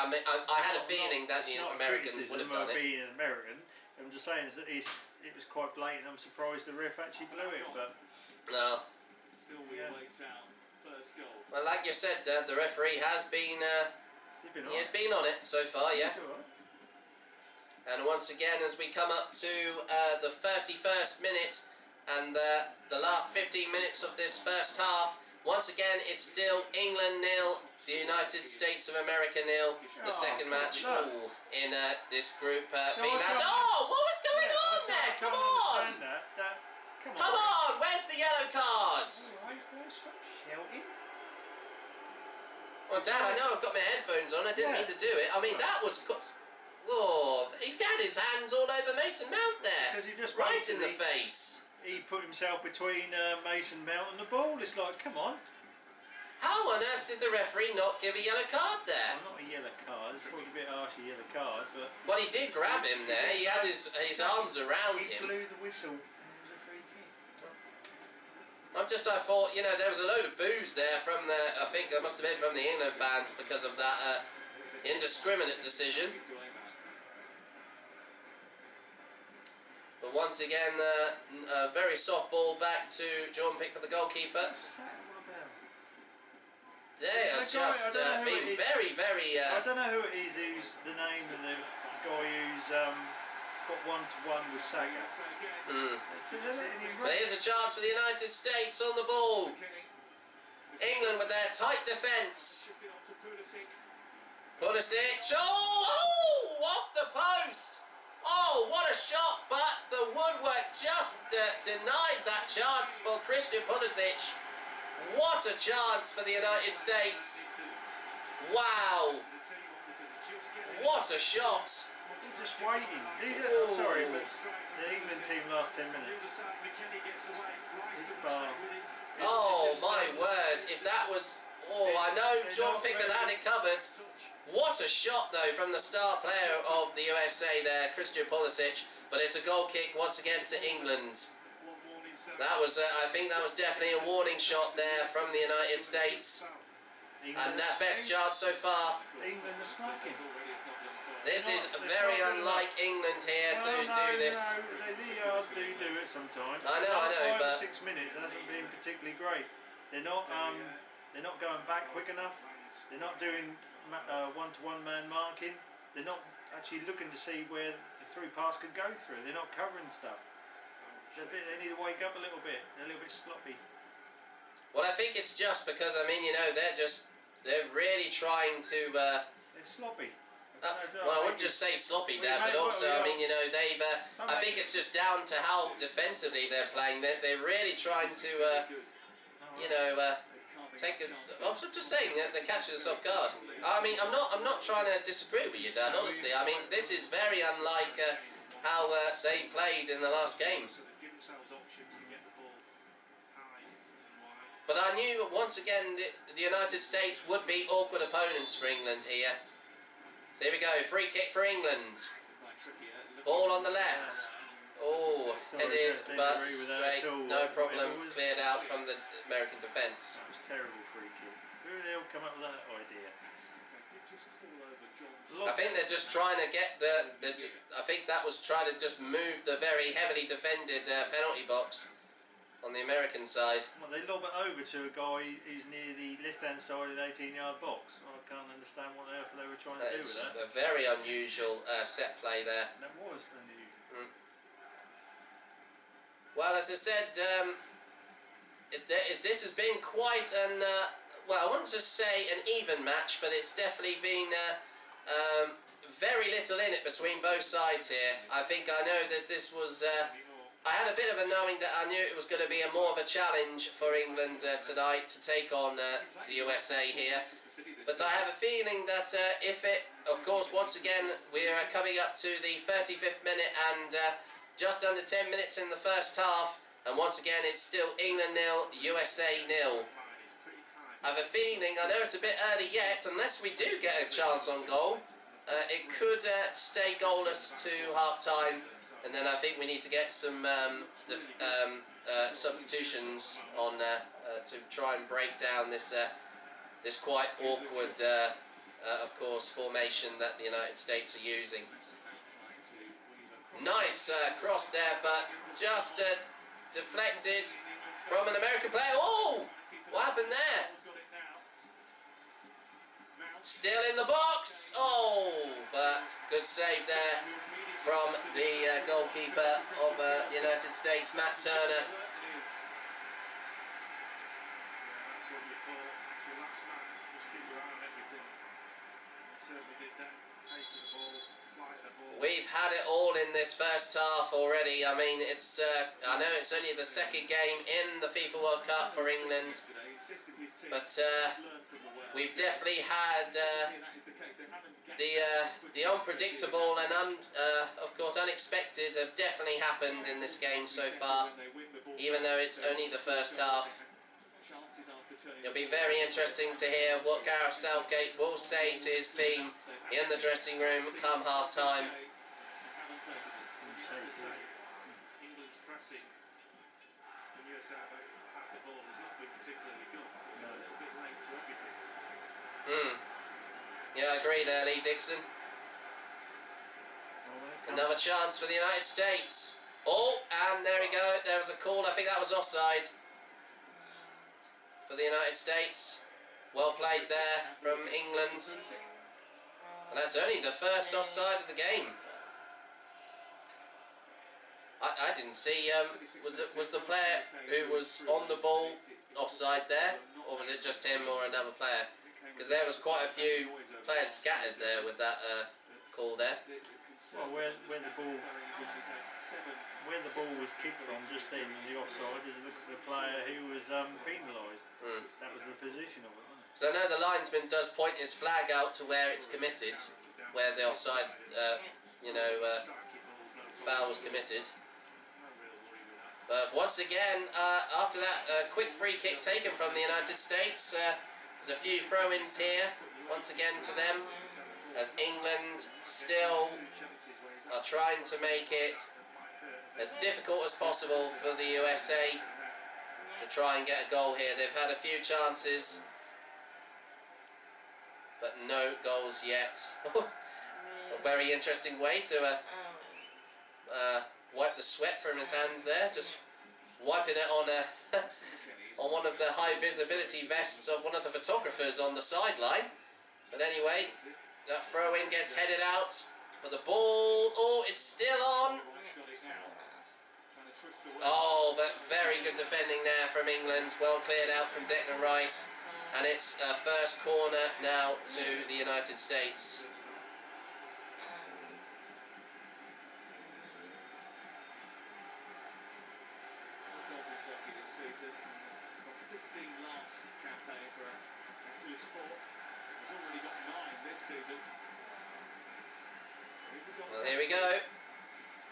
I mean, I had a feeling that the Americans would have done it. Being an American, I'm just saying that it was quite blatant. I'm surprised the ref actually blew it, but no. Still waits out first goal. Well, like you said, the referee has been. He has been on it so far, yeah. And once again, as we come up to the 31st minute and the last 15 minutes of this first half, once again it's still England 0, the United States of America 0. The second match in this Group B match. Oh, what was going on there? Come on! Come on! Where's the yellow cards? Alright, don't stop shouting. Well, Dad, I know I've got my headphones on. I didn't mean to do it. I mean, that was... Oh, he's got his hands all over Mason Mount there. Because he just right in the face. He put himself between Mason Mount and the ball. It's like, come on. How on earth did the referee not give a yellow card there? Well, not a yellow card. It's probably a bit harsh, a yellow card, but... Well, he did grab him there. He had his arms around him. He blew the whistle. I thought, you know, there was a load of boos there from the, I think that must have been from the England fans because of that indiscriminate decision. But once again, a very soft ball back to Jordan Pickford, the goalkeeper. They are just being very, very... I don't know who it is who's the name of the guy who's got one-to-one with Saka. But here's a chance for the United States on the ball. England with their tight defence. Pulisic. Oh, off the post. Oh, what a shot, but the woodwork just denied that chance for Christian Pulisic. What a chance for the United States. Wow. What a shot. They're just waiting. Sorry, but the England team last 10 minutes. Oh, my word. If that was... Oh, I know John Pickford had it covered. What a shot, though, from the star player of the USA there, Christian Pulisic. But it's a goal kick once again to England. That was, I think that was definitely a warning shot there from the United States. And that best chance so far. England are slacking. This is very unlike England here to do this. No, they do it sometimes. I know, but 5 or 6 minutes hasn't been particularly great. They're not going back quick enough. They're not doing one-to-one man marking. They're not actually looking to see where the through pass could go through. They're not covering stuff. They need to wake up a little bit. They're a little bit sloppy. Well, I think it's just because, I mean, you know, they're really trying to... they're sloppy. Well, I wouldn't just say sloppy, Dad, but also, I mean, you know, they've... I think it's just down to how defensively they're playing. They're really trying to, you know, take a... I'm just saying that they're catching us off guard. I mean, I'm not trying to disagree with you, Dad, honestly. I mean, this is very unlike how they played in the last game. But I knew, once again, the United States would be awkward opponents for England here. So here we go, free kick for England. Ball on the left. Oh, headed, but straight, no problem, cleared out from the American defence. That was terrible free kick. Who the hell come up with that idea? I think they're just trying to get I think that was trying to just move the very heavily defended penalty box on the American side. Well, they lob it over to a guy who's near the left-hand side of the 18-yard box. Well, I can't understand what on earth they were trying to do with that. It's a very unusual set play there. That was unusual. Well, as I said, this has been quite an, well, I wouldn't just say an even match, but it's definitely been very little in it between both sides here. I think I know that this was... I had a bit of a knowing that I knew it was going to be more of a challenge for England tonight to take on the USA here. But I have a feeling that if it, of course, once again, we're coming up to the 35th minute and just under 10 minutes in the first half. And once again, it's still England 0, USA 0. I have a feeling, I know it's a bit early yet, unless we do get a chance on goal, it could stay goalless to half-time. And then I think we need to get some substitutions on to try and break down this this quite awkward, of course, formation that the United States are using. Nice cross there, but just deflected from an American player. Oh! What happened there? Still in the box. Oh, but good save there from the goalkeeper of the United States, Matt Turner. That's what you thought. Your last man, just keep your eye on everything. He certainly did that. Pace of the ball, flight of the ball. We've had it all in this first half already. I mean, it's I know it's only the second game in the FIFA World Cup for England, but we've definitely had the unpredictable and of course unexpected have definitely happened in this game so far, even though it's only the first half. It'll be very interesting to hear what Gareth Southgate will say to his team in the dressing room come half time. England's pressing when USA have had the ball has not been particularly good. A little bit late to everything. Yeah, I agree there, Lee Dixon. Another chance for the United States. Oh, and there we go. There was a call. I think that was offside for the United States. Well played there from England. And that's only the first offside of the game. I didn't see, was the player who was on the ball offside there? Or was it just him or another player? Because there was quite a few players scattered there with that call there. Well, where the ball was kicked from just then in the offside is the player who was penalised. That was the position of it, wasn't it? So I know the linesman does point his flag out to where it's committed, where the offside, foul was committed. But once again, after that quick free kick taken from the United States, there's a few throw-ins here, once again to them, as England still are trying to make it as difficult as possible for the USA to try and get a goal here. They've had a few chances, but no goals yet. A very interesting way to wipe the sweat from his hands there, just wiping it on on one of the high visibility vests of one of the photographers on the sideline. But anyway, that throw-in gets headed out, but the ball, oh, it's still on. Oh, but very good defending there from England, well cleared out from Declan Rice, and it's a first corner now to the United States. Well, here we go.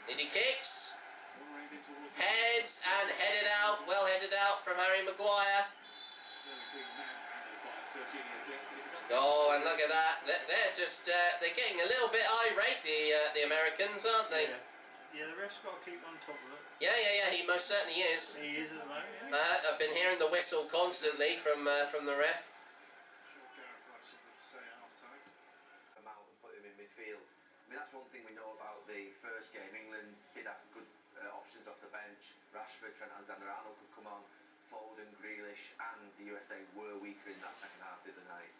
Niddy kicks, heads and headed out, well headed out from Harry Maguire. Oh, and look at that. They're just they're getting a little bit irate, the Americans, aren't they? Yeah, the ref's got to keep on top of it. Yeah, he most certainly is. He is at the moment, yeah. I've been hearing the whistle constantly from the ref. Come out and put him in midfield. I mean, that's one thing we know about the first game. England did have good options off the bench. Rashford, Trent Alexander-Arnold could come on. Foden, Grealish, and the USA were weaker in that second half the other night.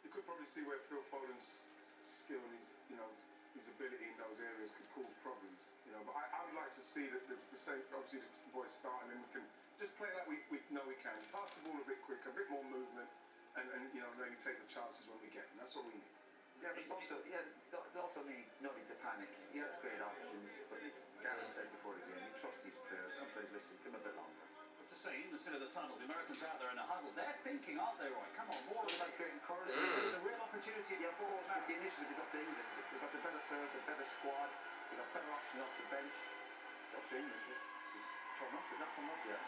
You could probably see where Phil Foden's skill and his ability in those areas could cause problems. But I would like to see that the same, obviously the boys starting and we can just play like we know we can. Pass the ball a bit quicker, a bit more movement, and maybe take the chances when we get them. That's what we need. Yeah, but there's also no need to panic. He has great options, but Gavin said before the game, he trusts these players. Sometimes listen, give them a bit longer. But to see in the center of the tunnel, the Americans out there in a huddle, they're thinking, aren't they, Roy? Come on, more about great encouragement. There's a real opportunity. Yeah, of course, but the initiative is up to England. They've got the better players, the better squad. They've got better options off the bench. It's up to England. Just turn up, but not turn up yet.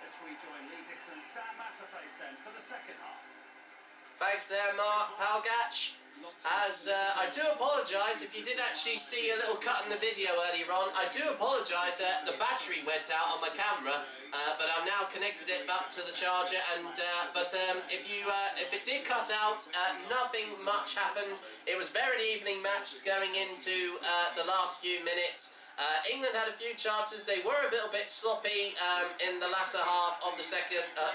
Let's rejoin Lee Dixon, Sam Matterface then for the second half. Thanks there, Mark Palgach. As I do apologise if you did actually see a little cut in the video earlier on. I do apologise that the battery went out on my camera, but I've now connected it back to the charger. And if it did cut out, nothing much happened. It was very evenly matched going into the last few minutes, England had a few chances. They were a little bit sloppy in the latter half of the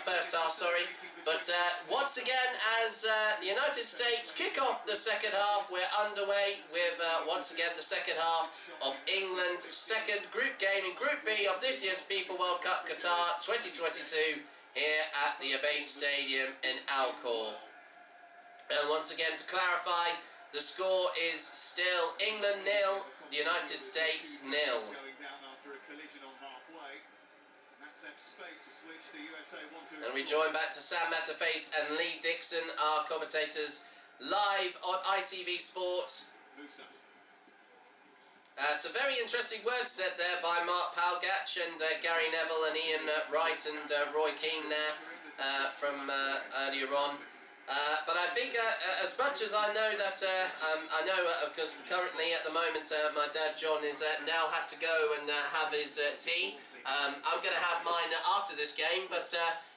first half, sorry. But once again, as the United States kick off the second half, we're underway with once again the second half of England's second group game in Group B of this year's FIFA World Cup Qatar 2022 here at the Avid Stadium in Alcor. And once again, to clarify, the score is still England 0, the United States 0. And we join back to Sam Matterface and Lee Dixon, our commentators, live on ITV Sports. Some very interesting words said there by Mark Palgach and Gary Neville and Ian Wright and Roy Keane there from earlier on. But I think as much as I know that, because currently at the moment my dad John is now had to go and have his tea. I'm going to have mine after this game, but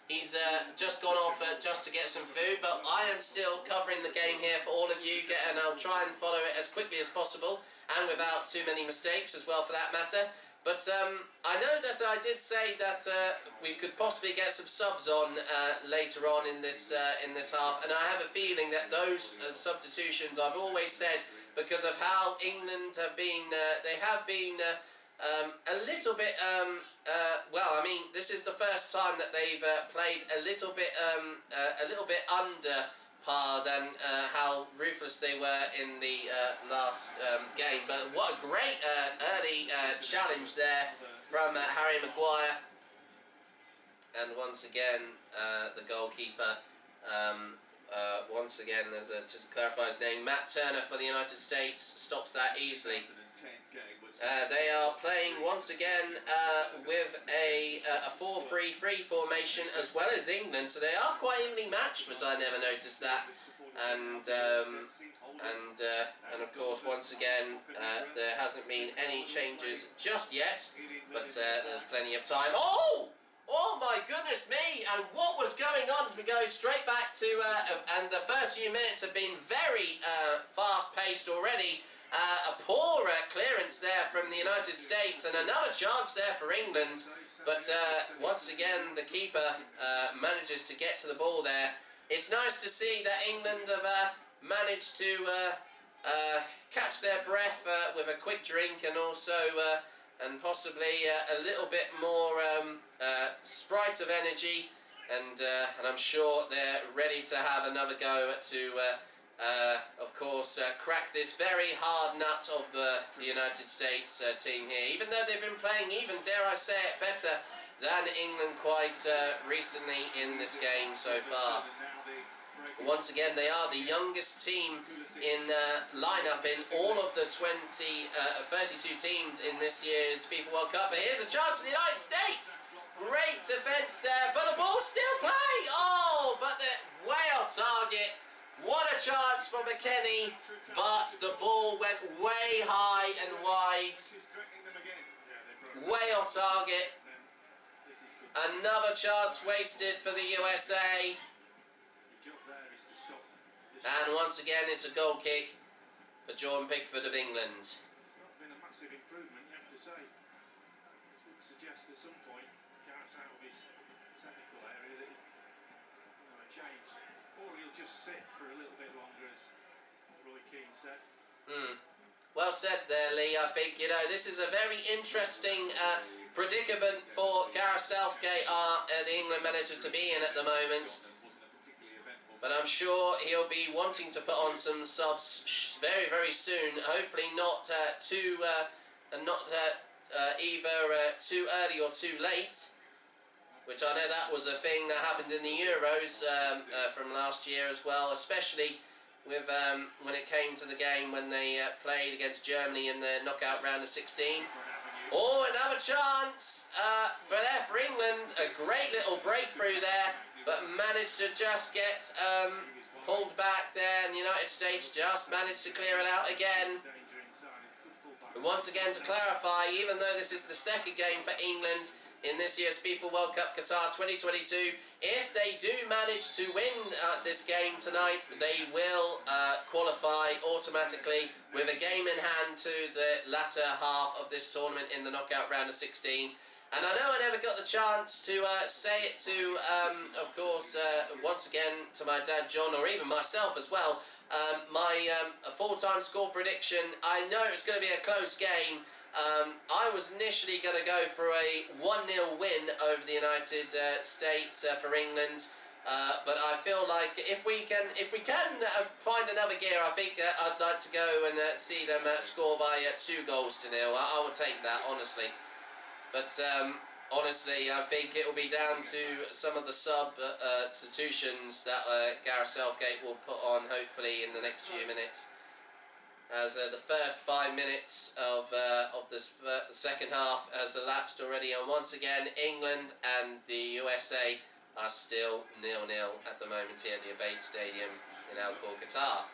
he's just gone off just to get some food. But I am still covering the game here for all of you, and I'll try and follow it as quickly as possible and without too many mistakes as well for that matter. But I know that I did say that we could possibly get some subs on later on in this half, and I have a feeling that those substitutions, I've always said, because of how England have been, they have been a little bit. Well, I mean, this is the first time that they've played a little bit under par than how ruthless they were in the last game. But what a great early challenge there from Harry Maguire. And once again, the goalkeeper, once again, to clarify his name, Matt Turner for the United States, stops that easily. They are playing once again with a 4-3-3 formation as well as England, so they are quite evenly matched, which I never noticed that. And of course, once again, there hasn't been any changes just yet, but there's plenty of time. Oh my goodness me! And what was going on as we go straight back to and the first few minutes have been very fast-paced already. A poor clearance there from the United States, and another chance there for England. But once again, the keeper manages to get to the ball there. It's nice to see that England have managed to catch their breath with a quick drink, and also and possibly a little bit more sprite of energy, and I'm sure they're ready to have another go to of course crack this very hard nut of the United States team here, even though they've been playing, even dare I say it, better than England quite recently in this game so far. Once again, they are the youngest team in lineup in all of the 32 teams in this year's FIFA World Cup. But here's a chance for the United States. Great defence there, but the ball still play. Oh, but they're way off target. What a chance for McKennie, but the ball went way high and wide. Way off target. Another chance wasted for the USA. And once again, it's a goal kick for Jordan Pickford of England. It's not been a massive improvement, you have to say. This would suggest at some point, Garrett's out of his technical area, that a change. Or he'll just sit for a little bit longer, as Roy Keane said. Well said there, Lee. I think, this is a very interesting predicament for Gareth Southgate, the England manager, to be in at the moment. But I'm sure he'll be wanting to put on some subs very, very soon. Hopefully not either too early or too late. Which I know that was a thing that happened in the Euros from last year as well, especially with when it came to the game when they played against Germany in the knockout round of 16. Oh, another chance for England. A great little breakthrough there, but managed to just get pulled back there, and the United States just managed to clear it out again. Once again, to clarify, even though this is the second game for England, in this year's FIFA World Cup Qatar 2022. If they do manage to win this game tonight, they will qualify automatically with a game in hand to the latter half of this tournament in the knockout round of 16. And I know I never got the chance to say it to, of course, once again to my dad John, or even myself as well, my full-time score prediction. I know it's going to be a close game. I was initially going to go for a 1-0 win over the United States for England, but I feel like if we can find another gear, I think I'd like to go and see them score by 2 goals to 0. I would take that, honestly. But honestly, I think it will be down to some of the substitutions that Gareth Southgate will put on, hopefully, in the next few minutes. As the first 5 minutes of the second half has elapsed already, and once again, England and the USA are still 0-0 at the moment here at the Avid Stadium in Al Khor, Qatar.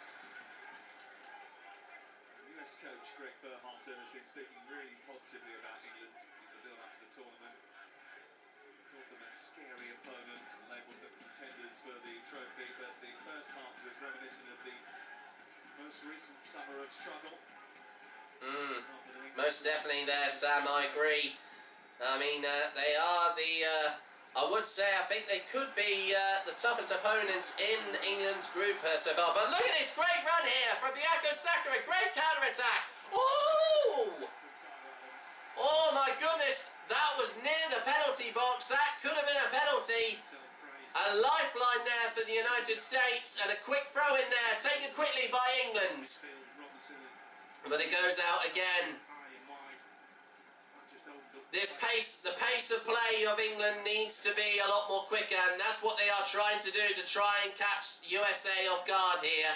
US coach Greg Berhalter has been speaking really positively about England in the build-up to the tournament. He called them a scary opponent and labelled them contenders for the trophy, but the first half was reminiscent of the most recent summer of struggle. Most definitely there, Sam, I agree. I mean, they are the, I would say, I think they could be the toughest opponents in England's group so far. But look at this great run here from Bukayo Saka, a great counter-attack. Ooh! Oh my goodness, that was near the penalty box. That could have been a penalty. A lifeline there for the United States, and a quick throw in there, taken quickly by England. But it goes out again. The pace of play of England needs to be a lot more quicker, and that's what they are trying to do to try and catch USA off guard here.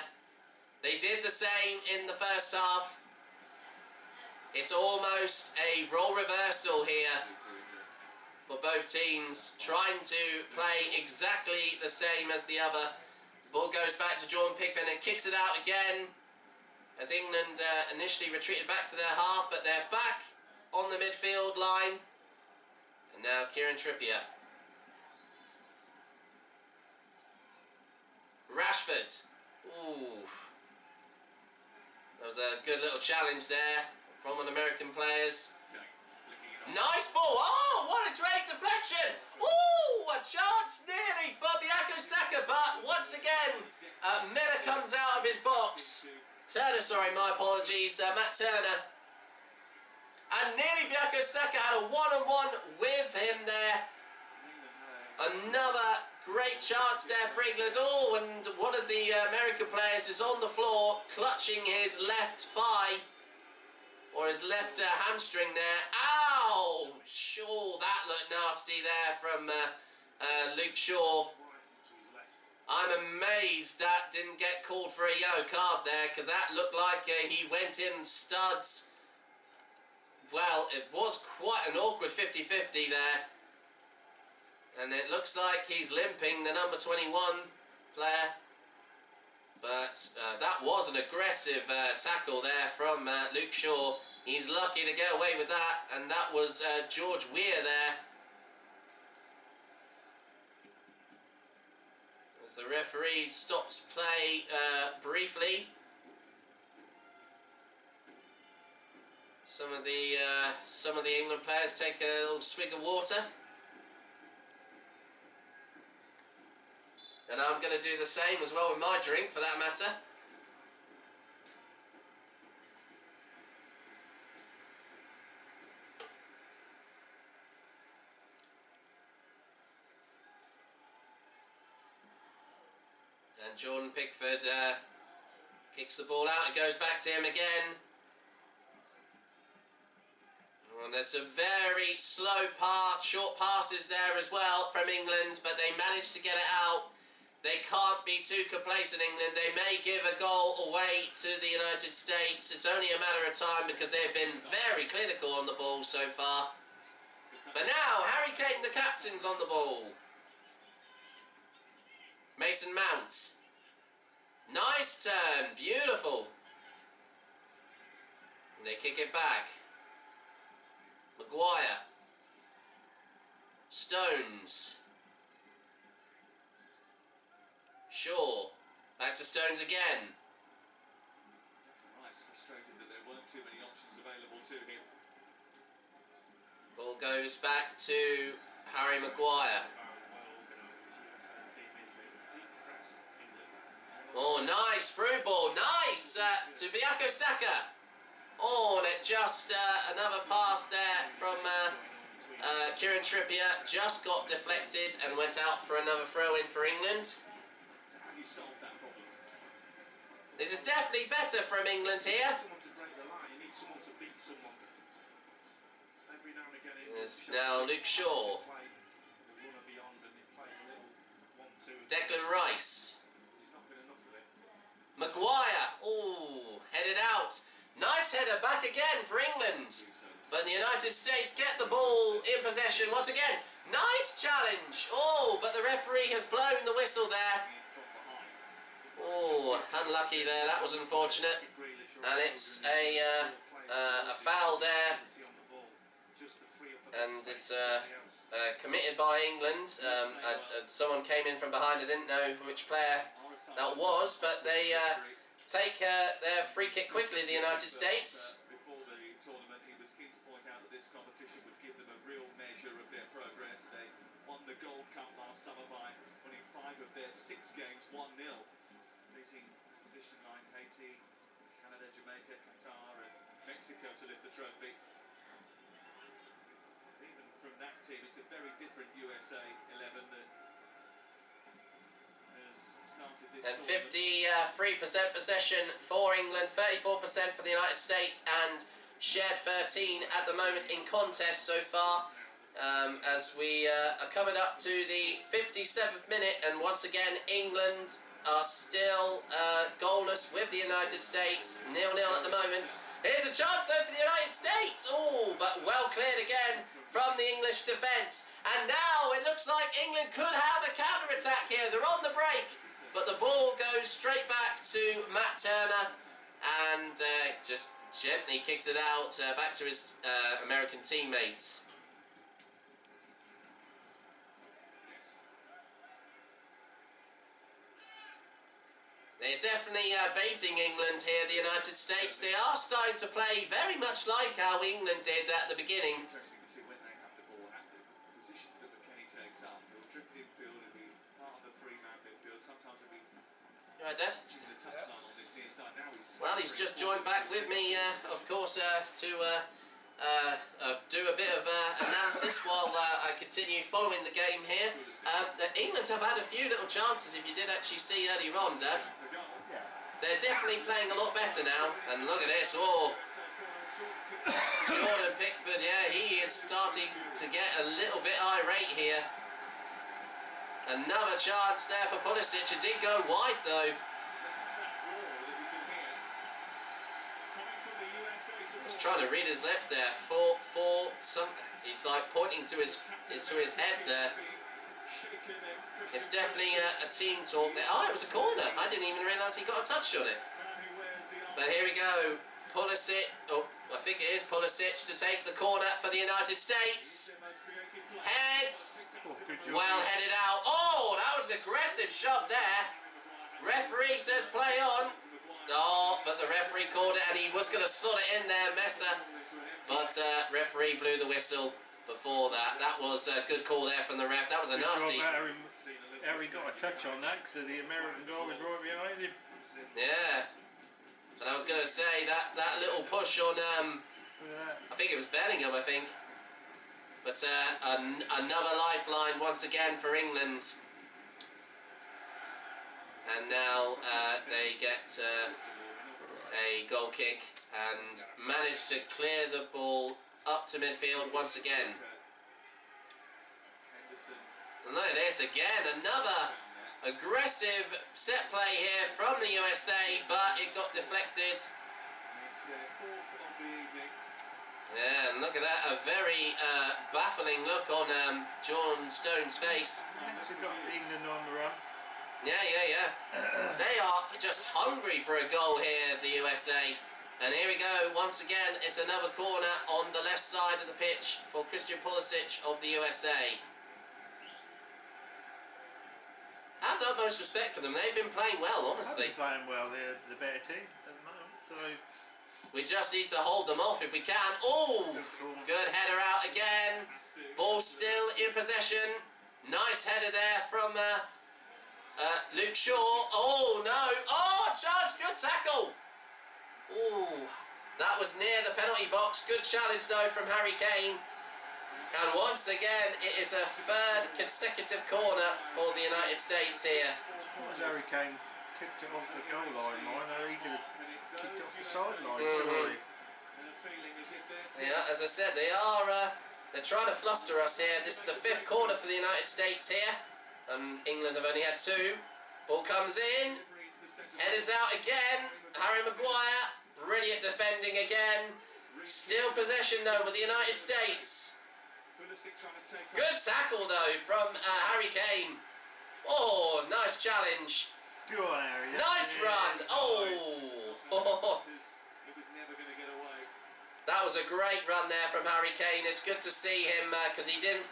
They did the same in the first half. It's almost a role reversal here for both teams, trying to play exactly the same as the other. Ball goes back to Jordan Pickford and kicks it out again, as England initially retreated back to their half, but they're back on the midfield line. And now Kieran Trippier. Rashford. Ooh. That was a good little challenge there from an American players. Nice ball! Oh, what a great deflection! Ooh, a chance nearly for Bukayo Saka, but once again, Miller comes out of his box. Turner, sorry, my apologies, Matt Turner. And nearly Bukayo Saka had a one-on-one with him there. Another great chance there for England. Oh, and one of the American players is on the floor, clutching his left thigh. Or his left hamstring there. Ouch! Oh, that looked nasty there from Luke Shaw. I'm amazed that didn't get called for a yellow card there, because that looked like he went in studs. Well, it was quite an awkward 50-50 there. And it looks like he's limping, the number 21 player. But that was an aggressive tackle there from Luke Shaw. He's lucky to get away with that, and that was George Weah there. As the referee stops play briefly. Some of the England players take a little swig of water. And I'm going to do the same as well with my drink, for that matter. And Jordan Pickford kicks the ball out. It goes back to him again. And there's some very slow short passes there as well from England, but they managed to get it out. They can't be too complacent, England. They may give a goal away to the United States. It's only a matter of time, because they've been very clinical on the ball so far. But now, Harry Kane, the captain's on the ball. Mason Mount. Nice turn. Beautiful. And they kick it back. Maguire. Stones. Shaw. Back to Stones again. Rice frustrated that there weren't too many options available to him. Ball goes back to Harry Maguire. Oh, nice through ball. Nice to Bukayo Saka. Oh, and it just another pass there from Kieran Trippier just got deflected and went out for another throw-in for England. So have you solved that problem? This is definitely better from England here. Someone to break the line. You need someone to beat someone. Every now and again, It's now Luke Shaw. Declan Rice. Maguire. Oh, headed out. Nice header back again for England. But the United States get the ball in possession once again. Nice challenge. Oh, but the referee has blown the whistle there. Oh, unlucky there. That was unfortunate. And it's a foul there. And it's committed by England. Someone came in from behind. I didn't know which player that was, but they take their free kick quickly, the United States. Before the tournament, he was keen to point out that this competition would give them a real measure of their progress. They won the Gold Cup last summer by winning 5 of their 6 games 1-0, beating position line Haiti, Canada, Jamaica, Qatar and Mexico to lift the trophy. Even from that team, it's a very different USA 11 that has started this And tournament. 53% possession for England, 34% for the United States, and shared 13 at the moment in contest so far. As we are coming up to the 57th minute, and once again England are still goalless with the United States, 0-0 at the moment. Here's a chance though for the United States. Oh, but well cleared again from the English defence. And now it looks like England could have a counter-attack here. They're on the break, but the ball goes straight back to Matt Turner and just gently kicks it out back to his American teammates. They're definitely baiting England here, the United States. They are starting to play very much like how England did at the beginning. Interesting to see when they have the ball at the positions that McKennie takes up. He'll drift infield and be part of the 3-man midfield. Sometimes he'll be You all right, Dad? touching the touchline on this near side. Now Well, he's just joined back with me, of course, to do a bit of analysis while I continue following the game here. England have had a few little chances, if you did actually see earlier on, Dad. They're definitely playing a lot better now. And look at this, oh. Jordan Pickford, yeah, he is starting to get a little bit irate here. Another chance there for Pulisic. It did go wide, though. He's trying to read his lips there. For some, he's like pointing to his head there. It's definitely a team talk there. Oh, it was a corner. I didn't even realise he got a touch on it. But here we go. Pulisic. Oh, I think it is Pulisic to take the corner for the United States. Heads. Well headed out. Oh, that was an aggressive shove there. Referee says play on. Oh, but the referee called it and he was going to slot it in there, Messer. But referee blew the whistle before that. That was a good call there from the ref. That was a nasty. Harry got a touch on that because the American goal was right behind him. Yeah. But I was going to say that little push on, I think it was Bellingham, I think. But another lifeline once again for England. And now they get a goal kick and manage to clear the ball up to midfield once again. And look at this again, another aggressive set play here from the USA, but it got deflected. Yeah, and look at that, a very baffling look on John Stone's face. Yanks have got England on the run. Yeah. They are just hungry for a goal here, the USA. And here we go, once again, it's another corner on the left side of the pitch for Christian Pulisic of the USA. utmost respect for them. They've been playing well, honestly. They're playing well. They're the better team at the moment. So we just need to hold them off if we can. Oh, good header out again. Ball still in possession. Nice header there from Luke Shaw. Oh no! Oh, charge! Good tackle. Oh, that was near the penalty box. Good challenge though from Harry Kane. And once again, it is a third consecutive corner for the United States here. as Harry Kane kicked it off the goal line, he could have kicked it off the sideline, surely. Yeah, as I said, they're trying to fluster us here. This is the 5th corner for the United States here, and England have only had 2. Ball comes in, headers out again. Harry Maguire, brilliant defending again. Still possession though with the United States. Good tackle though from Harry Kane. Oh, nice challenge. Go on, Harry. Nice run. Oh. That was a great run there from Harry Kane. It's good to see him because he didn't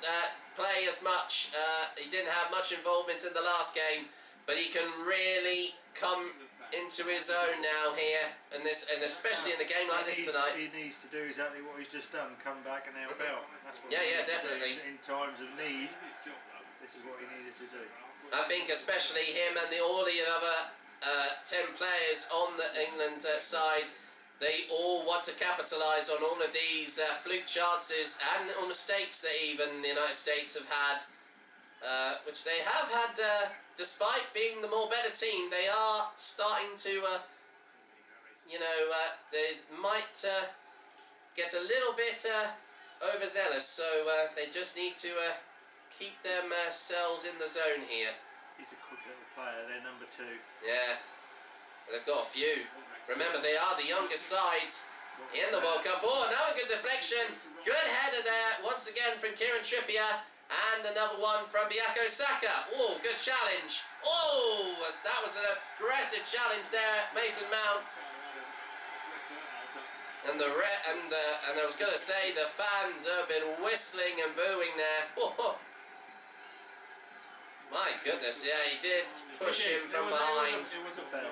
play as much. He didn't have much involvement in the last game, but he can really come into his own now here, and especially in a game like this tonight. He needs to do exactly what he's just done, come back and help out. That's what yeah, definitely. In times of need, this is what he needed to do. I think especially him and all the other 10 players on the England side, they all want to capitalise on all of these fluke chances and on mistakes that even the United States have had, which they have had. Despite being the more better team, they are starting to, they might get a little bit overzealous, so they just need to keep themselves in the zone here. He's a quick little player, they're number 2. Yeah, they've got a few. Remember, they are the youngest sides in the World Cup. Oh, now a good deflection. Good header there, once again from Kieran Trippier. And another one from Bukayo Saka. Oh, good challenge. Oh, that was an aggressive challenge there, Mason Mount. And I was going to say the fans have been whistling and booing there. Oh. My goodness, yeah, he did push him from behind. It was a foul.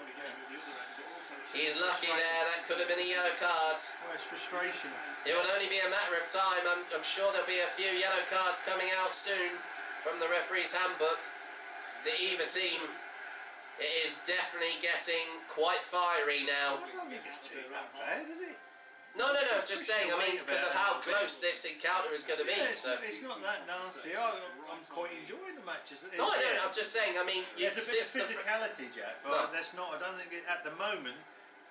He's lucky there. That could have been a yellow card. Well, it's frustration. It will only be a matter of time. I'm sure there'll be a few yellow cards coming out soon from the referee's handbook to either team. It is definitely getting quite fiery now. I don't think it's too that bad, is it? No, just saying, I mean, because of how close this encounter is going to be. Yeah, so it's not that nasty. I'm quite enjoying the matches. No, I know, I'm just saying, I mean... There's a bit of physicality, Jack, but that's not, I don't think, at the moment,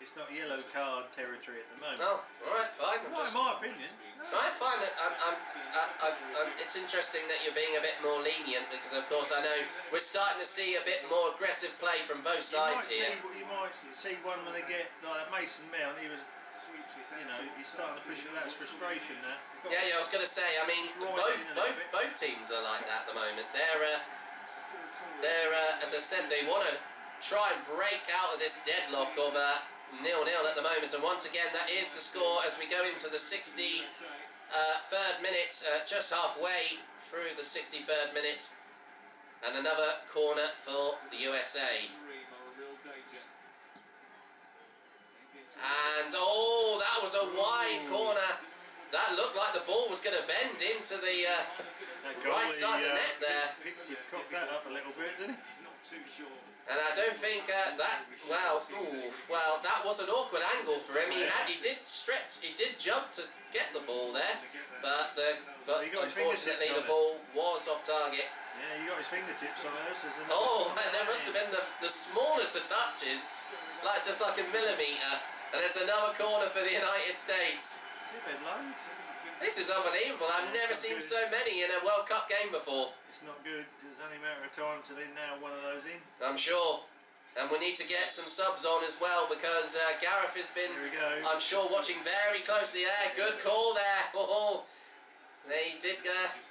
it's not yellow card territory at the moment. Oh, alright, fine. In my opinion. I find it. It's interesting that you're being a bit more lenient because, of course, I know we're starting to see a bit more aggressive play from both sides here. You might see one when they get like Mason Mount. He was, he's starting to push it. That's frustration there. Yeah. I was going to say. I mean, both teams are like that at the moment. They're as I said, they want to try and break out of this deadlock of 0-0 at the moment, and once again that is the score as we go into the 63rd minute, just halfway through the 63rd minute, and another corner for the USA. And that was a wide corner. That looked like the ball was going to bend into the right side of the net there. Pickford cocked that up a little bit, didn't he? And I don't think that was an awkward angle for him. He did jump to get the ball there, but unfortunately the ball was off target. Yeah, he got his fingertips on us. There must have been the smallest of touches, just like a millimetre. And there's another corner for the United States. This is unbelievable. I've never seen so many in a World Cup game before. It's not good. It's only a matter of time till they nail one of those in. I'm sure. And we need to get some subs on as well because Gareth has been, I'm sure, watching very closely there. Good call there. They did,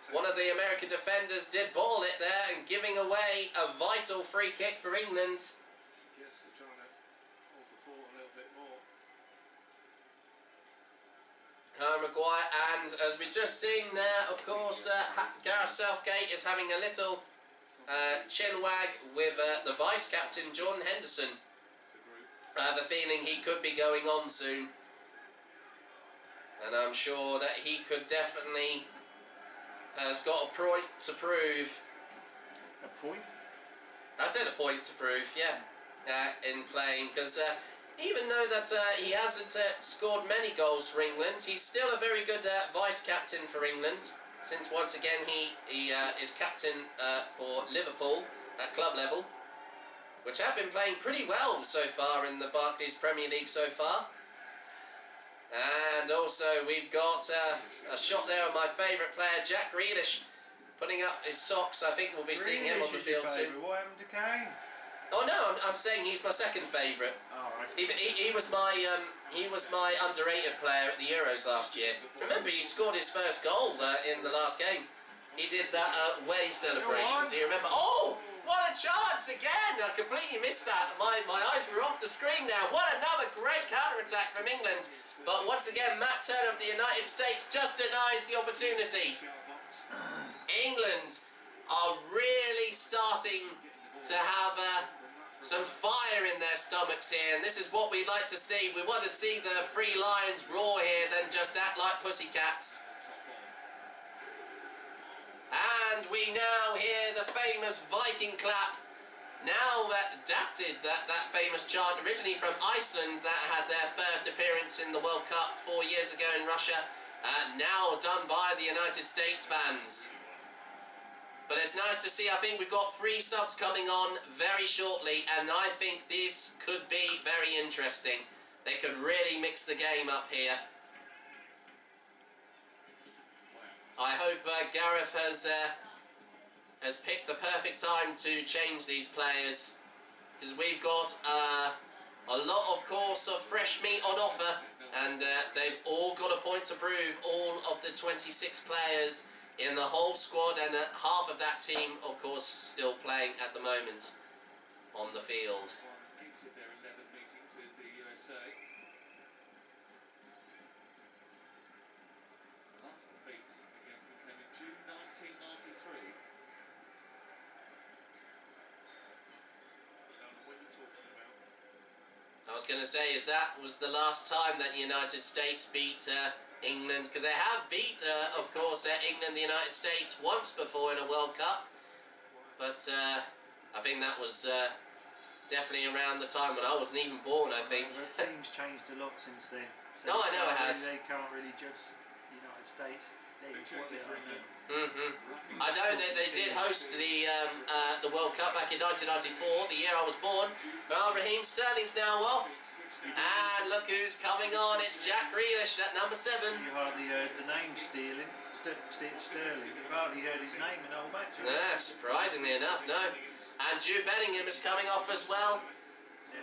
one of the American defenders did ball it there and giving away a vital free kick for England. Maguire, and as we just seen there, of course, Gareth Southgate is having a little chinwag with the vice-captain, Jordan Henderson. I have a feeling he could be going on soon. And I'm sure that he could definitely has got a point to prove. A point? I said a point to prove, yeah, in playing, because even though that he hasn't scored many goals for England, he's still a very good vice-captain for England, since once again he is captain for Liverpool at club level, which have been playing pretty well so far in the Barclays Premier League so far. And also we've got a shot there of my favourite player, Jack Wright, putting up his socks. I think we'll be seeing him on the field soon. What happened to Kane? Oh no, I'm saying he's my second favourite. Oh, right. He was my underrated player at the Euros last year. Remember, he scored his first goal in the last game. He did that away celebration. Do you remember? Oh, what a chance again! I completely missed that. My eyes were off the screen there. What another great counter-attack from England. But once again, Matt Turner of the United States just denies the opportunity. England are really starting to have some fire in their stomachs here, and this is what we like to see. We want to see the Three Lions roar here, then just act like pussycats. And we now hear the famous Viking clap. Now that adapted, that famous chant originally from Iceland that had their first appearance in the World Cup 4 years ago in Russia, now done by the United States fans. But it's nice to see. I think we've got 3 subs coming on very shortly, and I think this could be very interesting. They could really mix the game up here. I hope Gareth has picked the perfect time to change these players, because we've got a lot, of course, of fresh meat on offer, and they've all got a point to prove, all of the 26 players in the whole squad, and half of that team, of course, still playing at the moment on the field. Their 11 meetings with the USA. Last defeat against them came in June 1993. What are you talking about? I was going to say, that was the last time that the United States beat England, because they have beat, of course, England, the United States once before in a World Cup, but I think that was definitely around the time when I wasn't even born, I think. The team's changed a lot since then. So No, I know it has. They can't really judge the United States. They're what they are now. I know that they did host the World Cup back in 1994, the year I was born. Well, Raheem Sterling's now off. And look who's coming on, it's Jack Grealish at number 7. You hardly heard the name Sterling. You've hardly heard his name in all matches. Yeah, surprisingly enough, no. And Jude Bellingham is coming off as well. Yeah.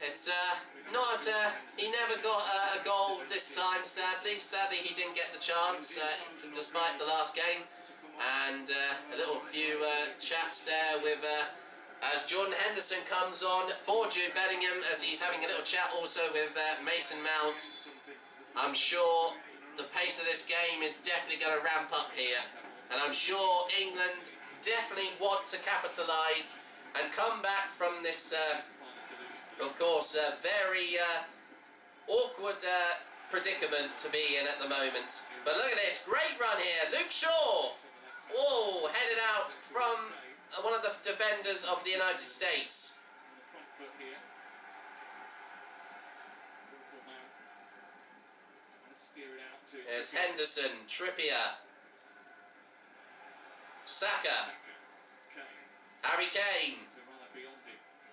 It's not, he never got a goal this time, sadly. Sadly, he didn't get the chance, despite the last game. And a little few chats there with... as Jordan Henderson comes on for Jude Bellingham, as he's having a little chat also with Mason Mount. I'm sure the pace of this game is definitely going to ramp up here. And I'm sure England definitely want to capitalise and come back from this, of course, very awkward predicament to be in at the moment. But look at this, great run here, Luke Shaw. Oh, headed out from... one of the defenders of the United States. There's Henderson, Trippier, Saka, Harry Kane.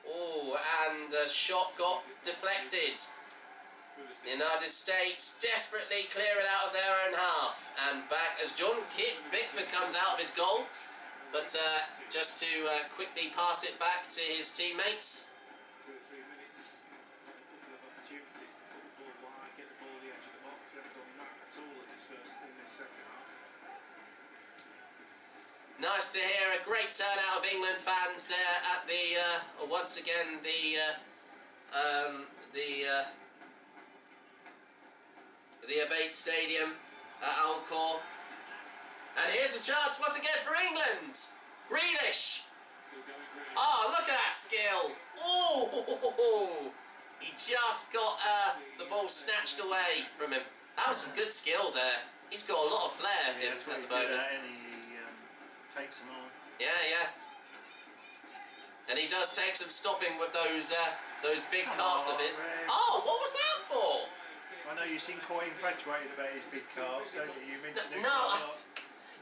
Oh, and a shot got deflected. The United States desperately clear it out of their own half. And back as John Pickford comes out of his goal. But just to quickly pass it back to his teammates. 2 or 3 minutes. A couple of opportunities to put the ball wide, get the ball at the edge of the box. We haven't done that at all in this second half. Nice to hear a great turnout of England fans there at the once again the Abate Stadium at Alcor. And here's a chance once again for England. Grealish! Oh, look at that skill! Oh, he just got the ball snatched away from him. That was some good skill there. He's got a lot of flair Yeah, that's what at he the moment. did, and he takes them on. Yeah, yeah. And he does take some stopping with those big calves of his. Ray. Oh, what was that for? I know you seem quite infatuated about his big calves, don't you? You mentioned it No, quite a lot.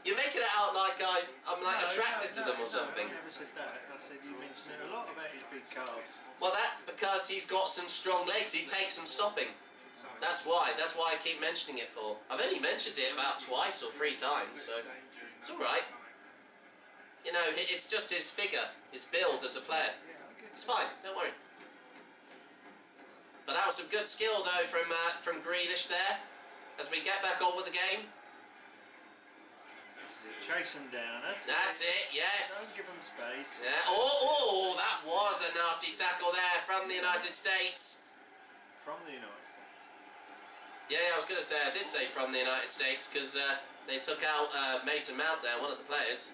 you're making it out like I'm like attracted to them or something. I never said that. I said you mentioned it a lot about his big calves. Well, that's because he's got some strong legs. He takes some stopping. That's why. That's why I keep mentioning it for. I've only mentioned it about twice or 3 times, so it's all right. You know, it's just his figure, his build as a player. It's fine. Don't worry. But that was some good skill though from Grealish there. As we get back on with the game. Chase him down. That's it. Yes. Don't give him space. Yeah. Oh, that was a nasty tackle there from the United States. From the United States. Yeah, I was going to say, I did say from the United States because they took out Mason Mount there, one of the players.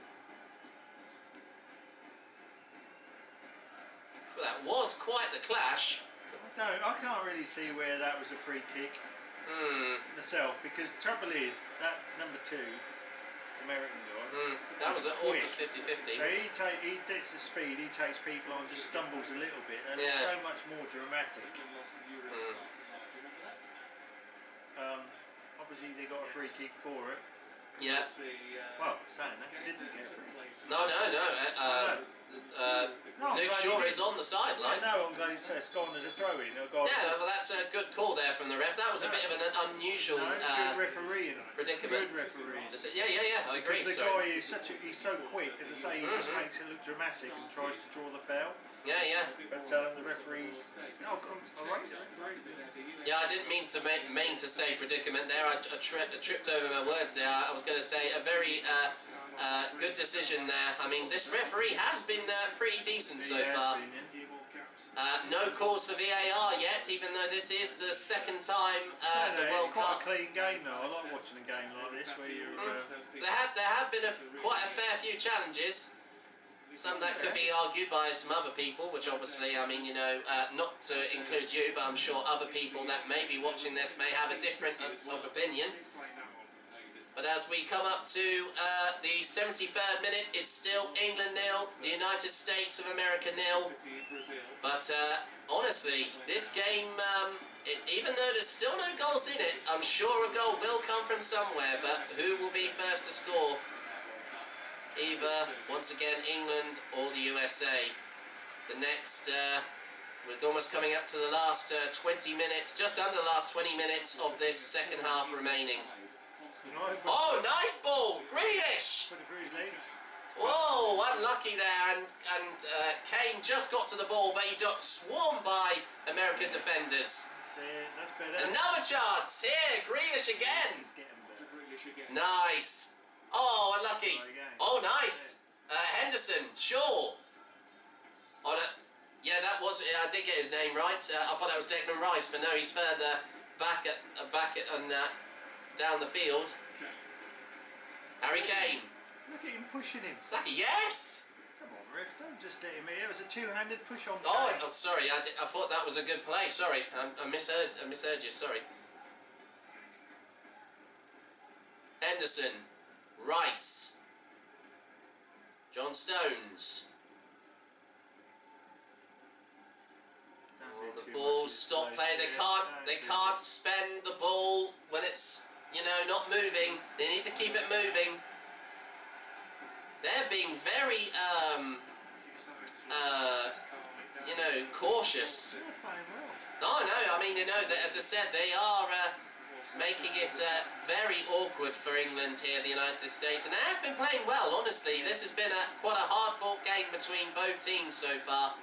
Well, that was quite the clash. I can't really see where that was a free kick myself, because the trouble is that number 2, American guy, that was an quick. awkward 50-50. So he gets the speed, he takes people on, just stumbles a little bit, and it's so much more dramatic. Obviously they got a free kick for it. Yeah. Well, saying that, did we get a free kick? No. Luke Shaw is on the sideline. I know, I'm glad it's gone as a throw-in. Yeah, well, that's a good call there from the ref. That was a bit of an unusual good refereeing. predicament. Good refereeing. Yeah, I agree. Because the guy is he's so quick, as I say, he just makes it look dramatic and tries to draw the foul. Yeah. But the referees, I rate the referee. Yeah, I didn't mean to say predicament there. I tripped over my words there. I was going to say a very good decision there. I mean, this referee has been pretty decent so far. No calls for VAR yet, even though this is the second time the World Cup. It's quite a clean game though. I like watching a game like this where you're. There have been quite a fair few challenges. Some that could be argued by some other people, which obviously, I mean, you know, not to include you, but I'm sure other people that may be watching this may have a different of opinion. But as we come up to the 73rd minute, it's still England 0, the United States of America 0. But honestly, this game, even though there's still no goals in it, I'm sure a goal will come from somewhere, but who will be first to score? Either, once again, England or the USA. The next, we're almost coming up to the last 20 minutes, just under the last 20 minutes of this second half remaining. Oh, nice ball! Grealish! Put it through his legs. Whoa, unlucky there, and Kane just got to the ball, but he got swarmed by American defenders. That's better. Another chance! Here, Grealish again! Nice! Oh, unlucky. Oh, nice. Henderson, sure. Yeah, that was. I did get his name right. I thought that was Declan Rice, but no, he's further back and down the field. Harry Kane. Look at him pushing him. Yes. Come on, ref, don't just let him. It was a two-handed push on. Oh, I'm sorry. I thought that was a good play. Sorry, I misheard you. Sorry. Henderson. Rice, John Stones. The ball, stop play. They can't spend the ball when it's, you know, not moving. They need to keep it moving. They're being very you know, cautious. No, I mean, you know, that as I said, they are making it very awkward for England here, the United States, and they have been playing well, honestly. This has been quite a hard-fought game between both teams so far,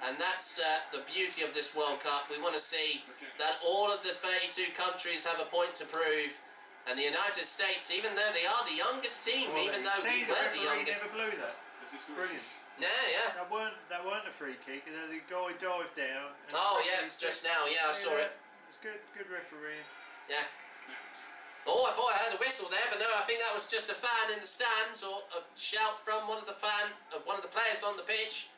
and that's the beauty of this World Cup. We want to see that all of the 32 countries have a point to prove, and the United States, even though they are the youngest team, even though we were the youngest... Never blew that. Brilliant. Yeah. That weren't a free kick. The guy dived down. Oh yeah, just now. Yeah, I saw it. It's good refereeing. Yeah. Oh, I thought I heard a whistle there, but no, I think that was just a fan in the stands, or a shout from one of the players on the pitch.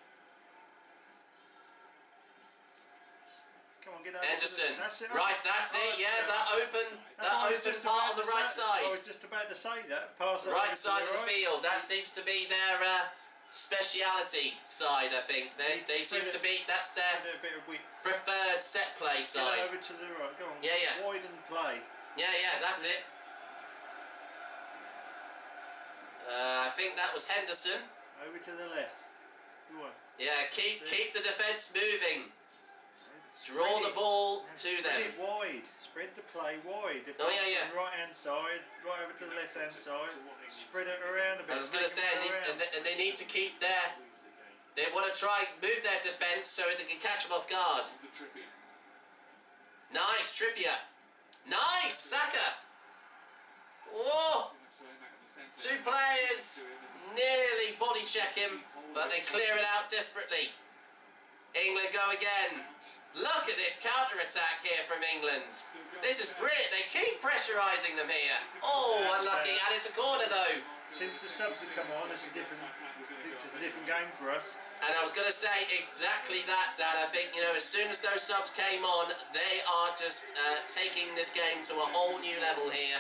Come on, get over Henderson. That's it. Right, that's it. Yeah, that open part on the right side. I was just about to say that. Pass Right side of the field. That seems to be their speciality side, I think. They seem to be, that's their preferred set play side. Get over to the right. Go on. Yeah, yeah. Wide and play. Yeah, that's it. I think that was Henderson. Over to the left. Go on. Yeah, keep the defence moving. Draw the ball to them. Spread it wide. Spread the play wide. Oh, yeah. Right hand side, right over to the left hand side. Spread it around a bit. I was going to say, and they need to keep their. They want to try move their defence so they can catch them off guard. Nice, Trippier. Nice, Saka. Whoa! Two players nearly body check him, but they clear it out desperately. England go again. Look at this counter-attack here from England. This is brilliant. They keep pressurising them here. Oh, unlucky. And it's a corner though. Since the subs have come on, it's a different game for us. And I was going to say exactly that, Dan. I think, as soon as those subs came on, they are just taking this game to a whole new level here.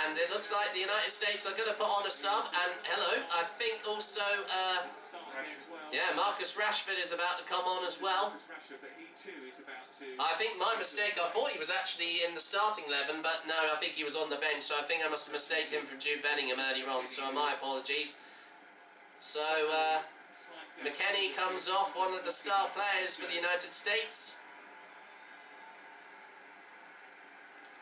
And it looks like the United States are going to put on a sub. And hello, I think also, Marcus Rashford is about to come on as well. I think my mistake, I thought he was actually in the starting 11, but no, I think he was on the bench. So I think I must have mistaken him from Jude Bellingham earlier on. So my apologies. So McKennie comes off, one of the star players for the United States.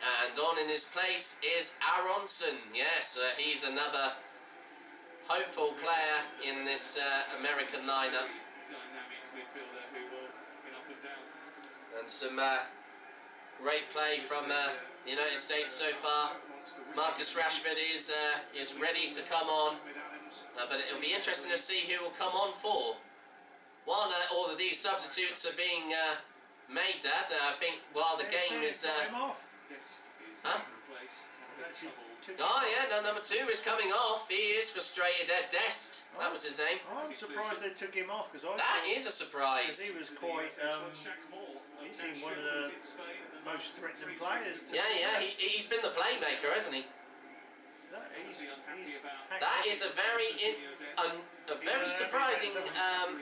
And on in his place is Aronson. Yes, he's another hopeful player in this American lineup. And some great play from the United States so far. Marcus Rashford is ready to come on, but it'll be interesting to see who will come on for. While all of these substitutes are being made, Dad, I think while the game is... Huh? Oh yeah, no, number 2 is coming off. He is frustrated at Dest. That was his name. I'm surprised they took him off because that is a surprise. He was quite. He seemed one of the most threatening players. Yeah. He's been the playmaker, hasn't he? That is a very surprising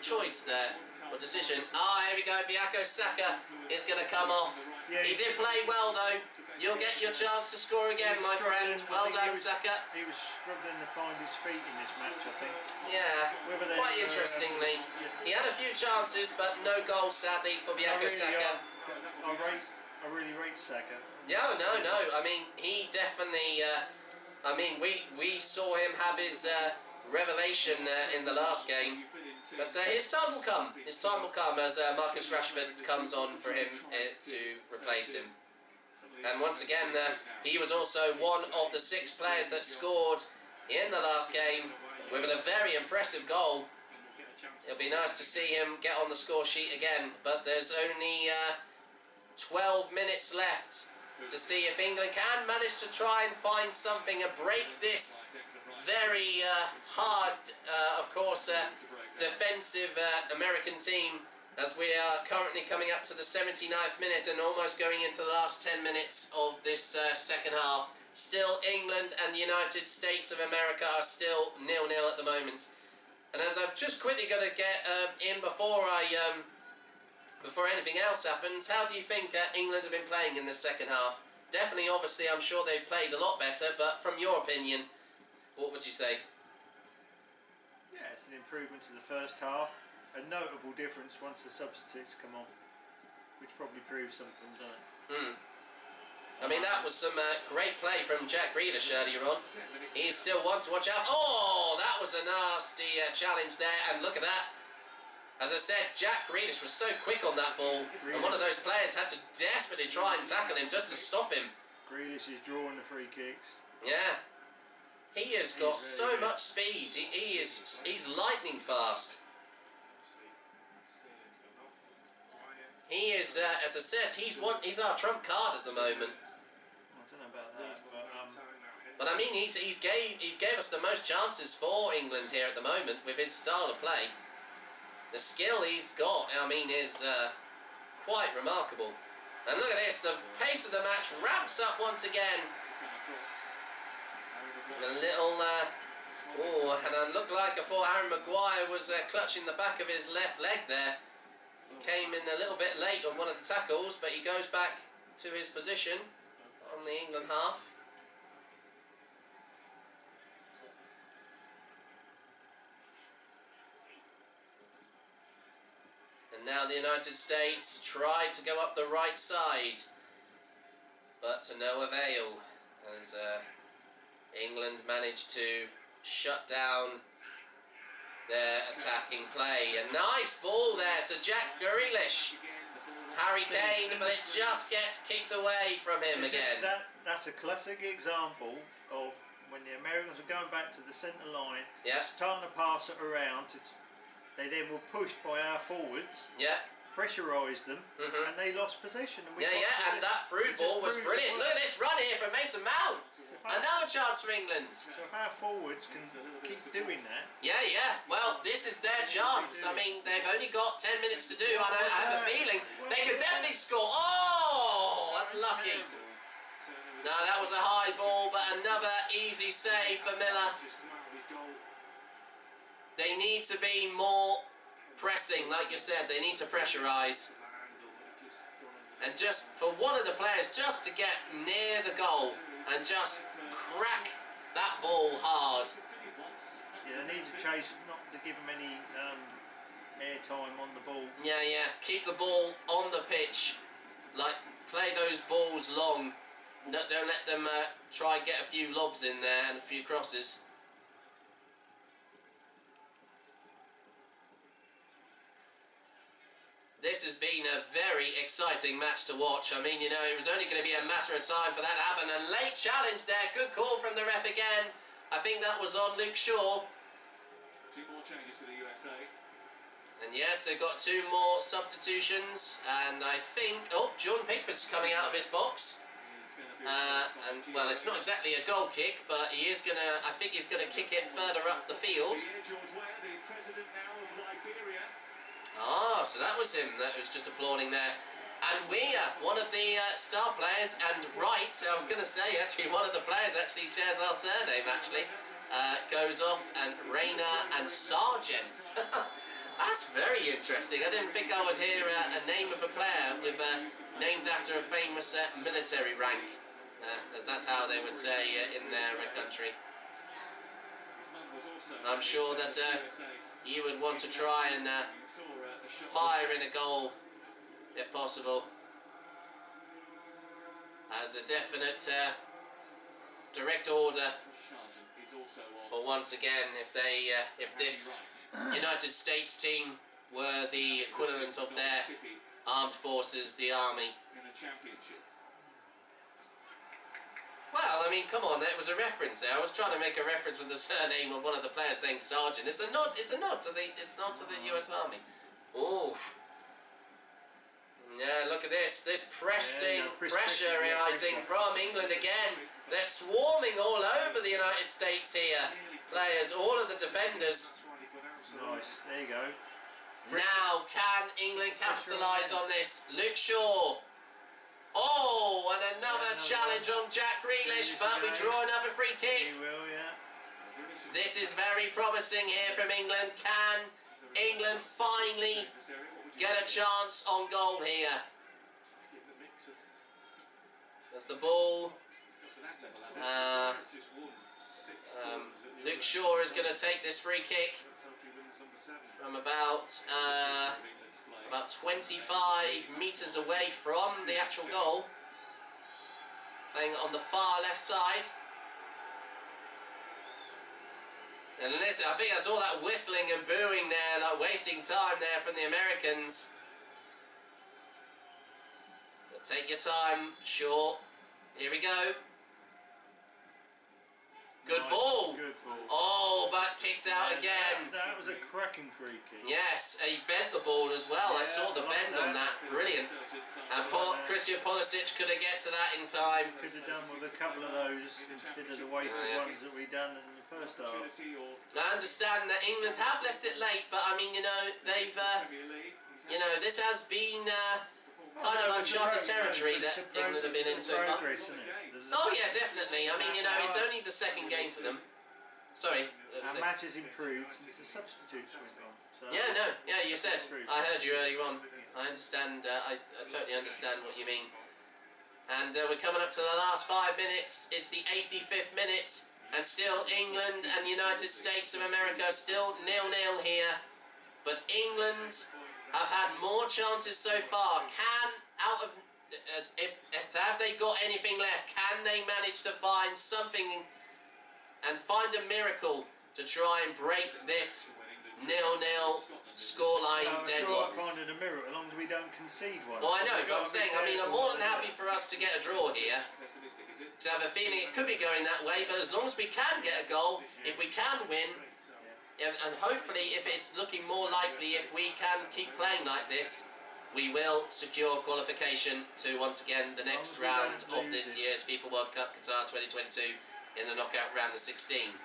choice there, or decision. Here we go. Bukayo Saka is going to come off. Yeah, he did play well though. You'll get your chance to score again, my friend. Well done, Saka. He was struggling to find his feet in this match, I think. Yeah, quite interestingly. He had a few chances, but no goals, sadly, for Bukayo Saka. I really rate Saka. No. I mean, he definitely... we saw him have his revelation in the last game. But his time will come. His time will come as Marcus Rashford comes on for him to replace him. And once again, he was also one of the 6 players that scored in the last game with a very impressive goal. It'll be nice to see him get on the score sheet again. But there's only 12 minutes left to see if England can manage to try and find something and break this very hard, of course, defensive American team, as we are currently coming up to the 79th minute and almost going into the last 10 minutes of this second half. Still, England and the United States of America are still 0-0 at the moment. And as I'm just quickly going to get in before anything else happens, how do you think England have been playing in the second half? Definitely, obviously, I'm sure they've played a lot better, but from your opinion, what would you say? Yeah, it's an improvement to the first half. A notable difference once the substitutes come on, which probably proves something, doesn't it? I mean, that was some great play from Jack Wright earlier on. He's still one to watch out. Oh, that was a nasty challenge there, and look at that. As I said, Jack Wright was so quick on that ball, and one of those players had to desperately try and tackle him just to stop him. Grealish is drawing the free kicks. Yeah. He has got so much speed. He's lightning fast. He is, as I said, he's our trump card at the moment. I don't know But I mean, he's gave us the most chances for England here at the moment with his style of play. The skill he's got, I mean, is quite remarkable. And look at this, the pace of the match ramps up once again. And a little, and it looked like I thought Aaron Maguire was clutching the back of his left leg there. He came in a little bit late on one of the tackles, but he goes back to his position on the England half. And now the United States try to go up the right side, but to no avail, as England managed to shut down their attacking play. A nice ball there to Jack Grealish. Harry Kane, but it just gets kicked away from him again. That's a classic example of when the Americans were going back to the centre line, yeah, starting to pass it around. They then were pushed by our forwards. Yeah. Pressurised them, and they lost possession. And and that through ball was brilliant. Look at this run here from Mason Mount. Another chance for England. So if our forwards can keep doing that. Yeah. Well, this is their chance. I mean, they've only got 10 minutes to do. I have a feeling they could definitely score. Oh, unlucky. No, that was a high ball, but another easy save for Miller. They need to be more pressing, like you said. They need to pressurise. And just for one of the players just to get near the goal and just crack that ball hard. Yeah, they need to chase, not to give them any airtime on the ball. Yeah. Keep the ball on the pitch. Like, play those balls long. No, don't let them try and get a few lobs in there and a few crosses. This has been a very exciting match to watch. I mean, you know, it was only going to be a matter of time for that to happen. A late challenge there. Good call from the ref again. I think that was on Luke Shaw. 2 more changes for the USA. And yes, they've got 2 more substitutions. And I think... Oh, Jordan Pickford's coming out of his box. And, well, it's not exactly a goal kick, but he is going to... I think he's going to kick it further up the field. The president now of Liberia. Ah, so that was him that was just applauding there. And Weir, one of the star players, and Wright, I was going to say, actually, one of the players actually shares our surname, actually, goes off, and Rayner and Sargent. That's very interesting. I didn't think I would hear a name of a player with named after a famous military rank, as that's how they would say in their country. I'm sure that you would want to try and fire in a goal, if possible, as a definite direct order for once again, if this United States team were the equivalent of their armed forces, the army. Well, I mean, come on, there was a reference there. I was trying to make a reference with the surname of one of the players saying Sergeant. It's a nod to the US Army. Oh. Yeah, look at this. This pressurising from England again. They're swarming all over the United States here. Players, all of the defenders. Nice, there you go. Now, can England capitalise on this? Luke Shaw. Oh, and another challenge on Jack Grealish, but we draw another free kick. He will, yeah. This is very promising here from England. Can England finally get a chance on goal here? There's the ball. Luke Shaw is going to take this free kick from about 25 metres away from the actual goal. Playing it on the far left side. And listen, I think that's all that whistling and booing there, that wasting time there from the Americans. But take your time, Shaw. Here we go. Good ball. Good ball. Oh, but kicked out again. That was a cracking free kick. Yes, he bent the ball as well. I saw the bend on that. Brilliant. And Christian Pulisic couldn't get to that in time. Could have done with a couple of those instead of the wasted ones that we done in the first half. I understand that England have left it late, but I mean, you know, they've, you know, this has been kind of uncharted territory that England have been in so far. Oh yeah, definitely. I mean, you know, it's only the second game for them. Sorry. Our match has improved since the substitutes went on. So yeah, no, yeah, you said. I heard you earlier on. I understand. I totally understand what you mean. And we're coming up to the last 5 minutes. It's the 85th minute, and still England and the United States of America still 0-0 here. But England have had more chances so far. Have they got anything left? Can they manage to find something and find a miracle to try and break this 0-0 scoreline deadlock? Finding a miracle as long as we don't concede one. Well, I know, but I'm saying, I mean, I'm more than happy for us to get a draw here. Because I have a feeling it could be going that way, but as long as we can get a goal, if we can win, and hopefully if it's looking more likely if we can keep playing like this, we will secure qualification to, once again, the next round of this year's FIFA World Cup Qatar 2022 in the knockout round of 16.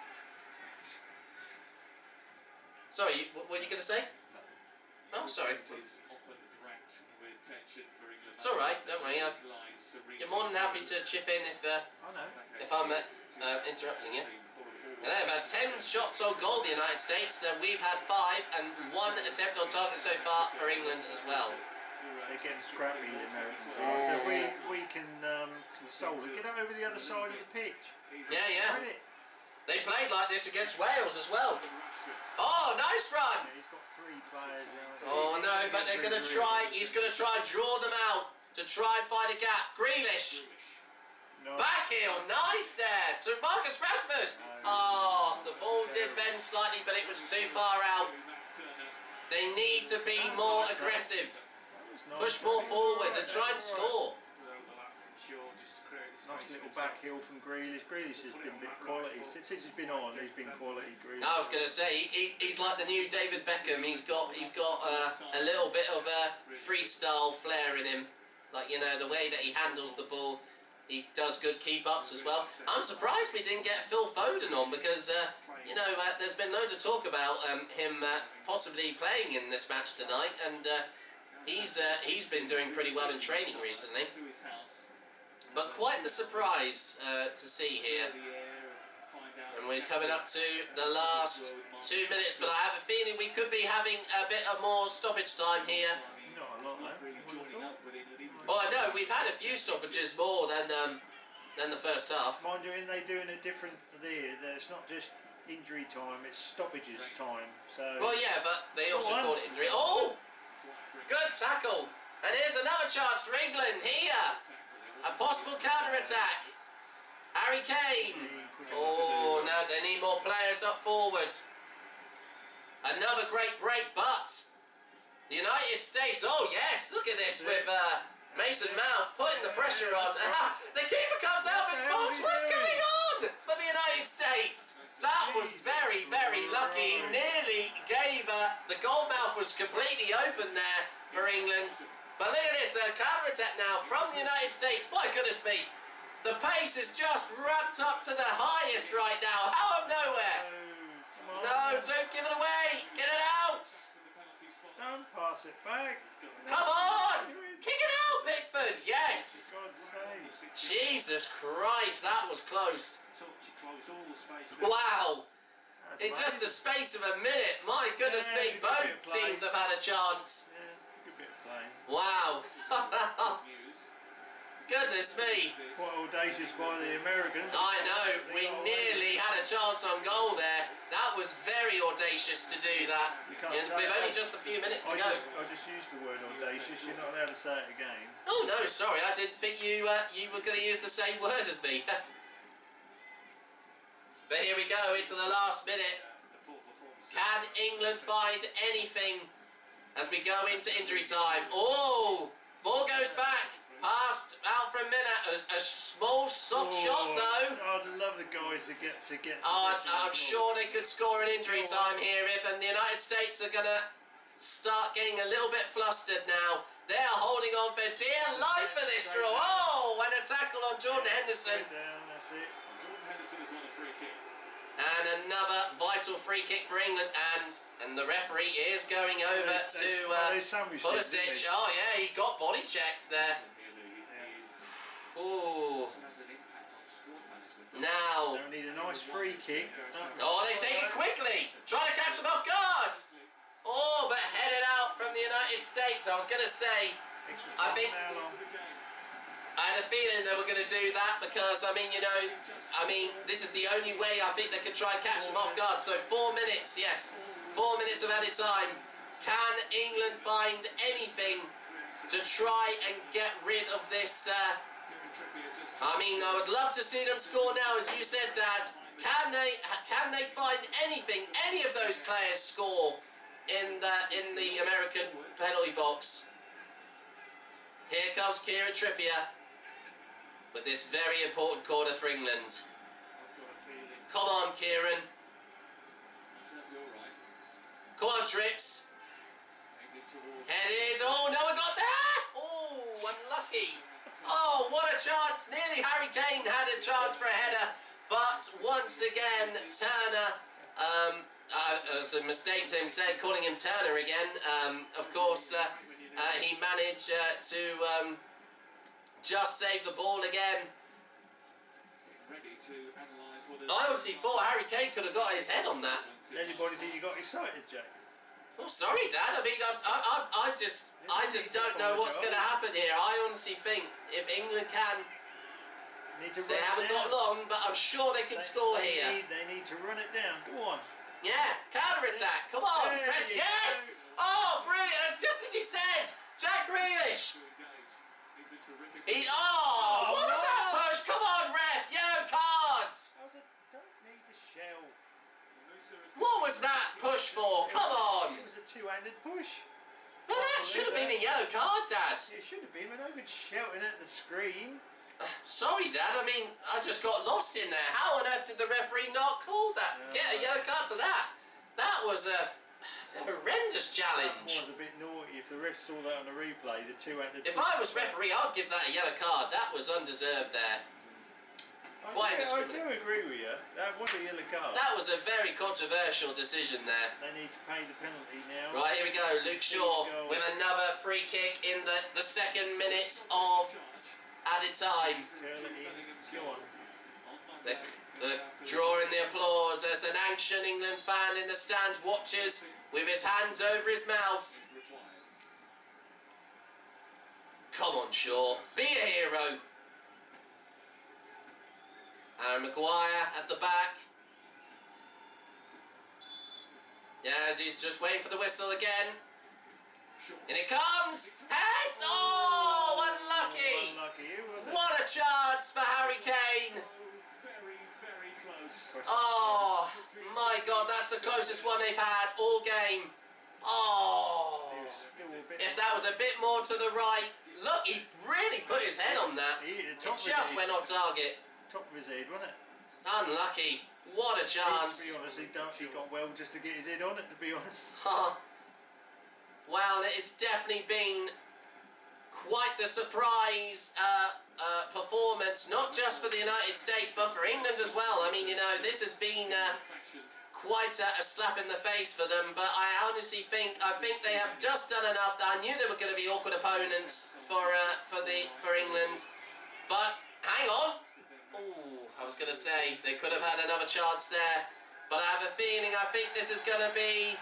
Sorry, what were you going to say? Nothing. Oh, sorry. It's alright, don't worry. You're more than happy to chip in if I'm interrupting you. And they've had 10 shots on goal, the United States. We've had 5 and 1 attempt on target so far for England as well. They're getting scrappy, the Americans are. So we can console it. Get over the other side of the pitch. Yeah, yeah. They played like this against Wales as well. Oh, nice run! Yeah, he's got 3 players there. Oh no, but they're going to try, he's going to try and draw them out to try and find a gap. Grealish! No. Back heel, nice there to Marcus Rashford! Oh, the ball did bend slightly, but it was too far out. They need to be more aggressive. Push more forward and try and score. Nice little back heel from Grealish. Grealish has been a bit quality. Since he's been on, he's been quality, Grealish. I was going to say, he's like the new David Beckham. He's got a little bit of a freestyle flair in him. Like, you know, the way that he handles the ball. He does good keep-ups as well. I'm surprised we didn't get Phil Foden on because, you know, there's been loads of talk about him possibly playing in this match tonight. And he's been doing pretty well in training recently. But quite the surprise to see here. And we're coming up to the last 2 minutes, but I have a feeling we could be having a bit of more stoppage time here. Not a lot, though. Oh, I know, we've had a few stoppages more than the first half. Mind you, they doing a different there. It's not just injury time, it's stoppages time. So. Well, yeah, but they also call it injury. Oh! Good tackle! And here's another chance for England here! A possible counter-attack. Harry Kane. Oh, no, they need more players up forward. Another great break, but the United States, oh yes, look at this with Mason Mount putting the pressure on. The keeper comes out with Sparks. What's going on for the United States? That was very, very lucky. Nearly gave the goal mouth was completely open there for England. But look at this, a counter-attack now from the United States. My goodness me. The pace is just ramped up to the highest right now. Out of nowhere. No, don't give it away. Get it out. Don't pass it back. Come on. Kick it out, Pickford. Yes. Jesus Christ, that was close. Wow. In just the space of a minute. My goodness me, both teams have had a chance. Wow. Goodness me. Quite audacious by the Americans. I know. We nearly had a chance on goal there. That was very audacious to do that. With only just a few minutes to go. I just used the word audacious. You're not allowed to say it again. Oh no, sorry. I didn't think you were going to use the same word as me. But here we go into the last minute. Can England find anything as we go into injury time? Oh, ball goes back. Passed out for a minute. A small, soft shot, though. Oh, the lovely the guys to get. Oh, I'm sure they could score in injury time here if, and the United States are going to start getting a little bit flustered now. They are holding on for dear life for this draw. Oh, and a tackle on Jordan Henderson. Down, that's it. Jordan Henderson has won a free kick. And another vital free kick for England, and the referee is going over to Pulisic. Oh yeah, he got body checked there. Ooh. Now. They need a nice free kick. Oh, they take it quickly. Trying to catch them off guard. Oh, but headed out from the United States. I was going to say, I think I had a feeling they were going to do that because, I mean, you know, this is the only way I think they could try and catch them off guard. So 4 minutes, yes, 4 minutes of added time. Can England find anything to try and get rid of this? I mean, I would love to see them score now, as you said, Dad. Can they find anything? Any of those players score in the American penalty box? Here comes Kieran Trippier with this very important corner for England. Come on, Kieran. Come on, Trips. Headed. Oh, no one got there. Oh, unlucky. Oh, what a chance. Nearly Harry Kane had a chance for a header. But once again, Turner, it was a mistake to him saying, calling him Turner again. Of course, he managed to just save the ball again. I honestly thought Harry Kane could have got his head on that. Anybody think you got excited, Jack? Oh, sorry, Dad. I mean, I just don't know what's going to happen here. I honestly think if England can, they haven't got long, but I'm sure they can score here. They need to run it down. Go on. Yeah, counter-attack. Come on. Press, yes. Oh, brilliant. That's just as you said. Jack Grealish. What was that push? Come on, ref. Yellow cards. Don't need to shell. What was that push for? Come on. It was a two-handed push. Well, that should have been a yellow card, Dad. It should have been, but no good shouting at the screen. Sorry, Dad. I mean, I just got lost in there. How on earth did the referee not call that? Get a yellow card for that. That was a horrendous challenge. That was a bit naughty. If the ref saw that on the replay, the two-handed. If I was referee, I'd give that a yellow card. That was undeserved there. I do agree with you. That was a yellow card. That was a very controversial decision there. They need to pay the penalty now. Right, here we go. Luke Shaw with another free kick in the second minute of added time. Go on. The drawing the applause. There's an Ancient England fan in the stands, watches with his hands over his mouth. Come on, Shaw. Be a hero. Aaron Maguire at the back. Yeah, he's just waiting for the whistle again. And it comes! Heads! Oh, unlucky! What a chance for Harry Kane! Oh, my God, that's the closest one they've had all game. Oh, if that was a bit more to the right. Look, he really put his head on that. It just went on target. Top of his head, wasn't it? Unlucky. What a chance. To be honest, he got well just to get his head on it, to be honest. Well, it's definitely been quite the surprise performance, not just for the United States, but for England as well. I mean, you know, this has been quite a slap in the face for them, but I honestly think they have just done enough. I knew they were going to be awkward opponents for England, but hang on. Ooh, I was going to say they could have had another chance there, but I have a feeling I think this is going to be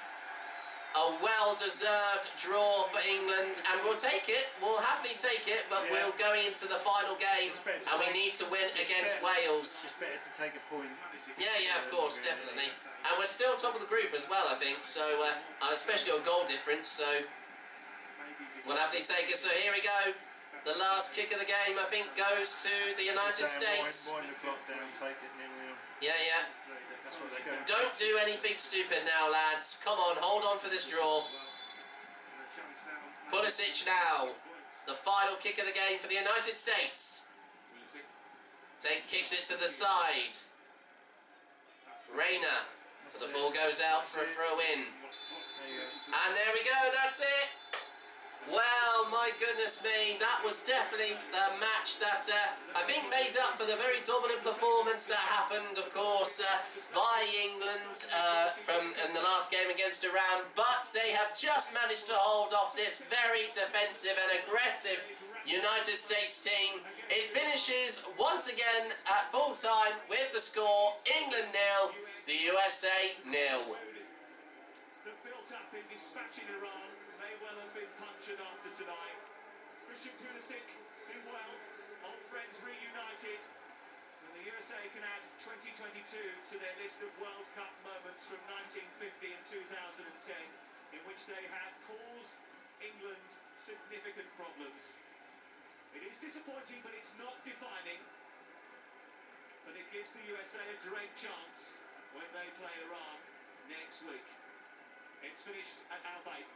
a well-deserved draw for England, and we'll take it. We'll happily take it, but we'll go into the final game, and we need to win against Wales. It's better to take a point. Yeah, of course, definitely. And we're still top of the group as well, I think, so especially on goal difference, so we'll happily take it. So here we go. The last kick of the game, I think, goes to the United States. Wind the clock down, take it, and then we'll... Yeah. That's what they're going to Don't do anything stupid now, lads. Come on, hold on for this draw. Pulisic now. The final kick of the game for the United States. Kicks it to the side. Reina. The ball goes out for a throw-in. And there we go, that's it. Well, my goodness me, that was definitely the match that I think made up for the very dominant performance that happened, of course, by England in the last game against Iran. But they have just managed to hold off this very defensive and aggressive United States team. It finishes once again at full time with the score England 0, the USA 0. The built-up in dispatching Iran may well have been punctured after tonight. Christian Pulisic did well, old friends reunited, and the USA can add 2022 to their list of World Cup moments from 1950 and 2010, in which they have caused England significant problems. It is disappointing, but it's not defining. But it gives the USA a great chance when they play Iran next week. It's finished at Al-Bayt.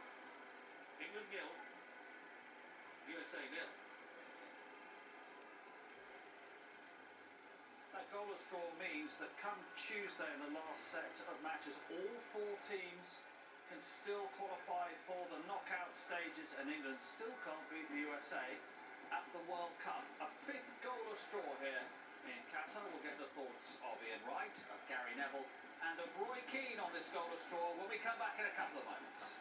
England 0, USA 0. That goalless draw means that come Tuesday in the last set of matches, all four teams can still qualify for the knockout stages, and England still can't beat the USA at the World Cup. A fifth goalless draw here in Qatar. We'll get the thoughts of Ian Wright, of Gary Neville, and of Roy Keane on this goalless draw when we come back in a couple of moments.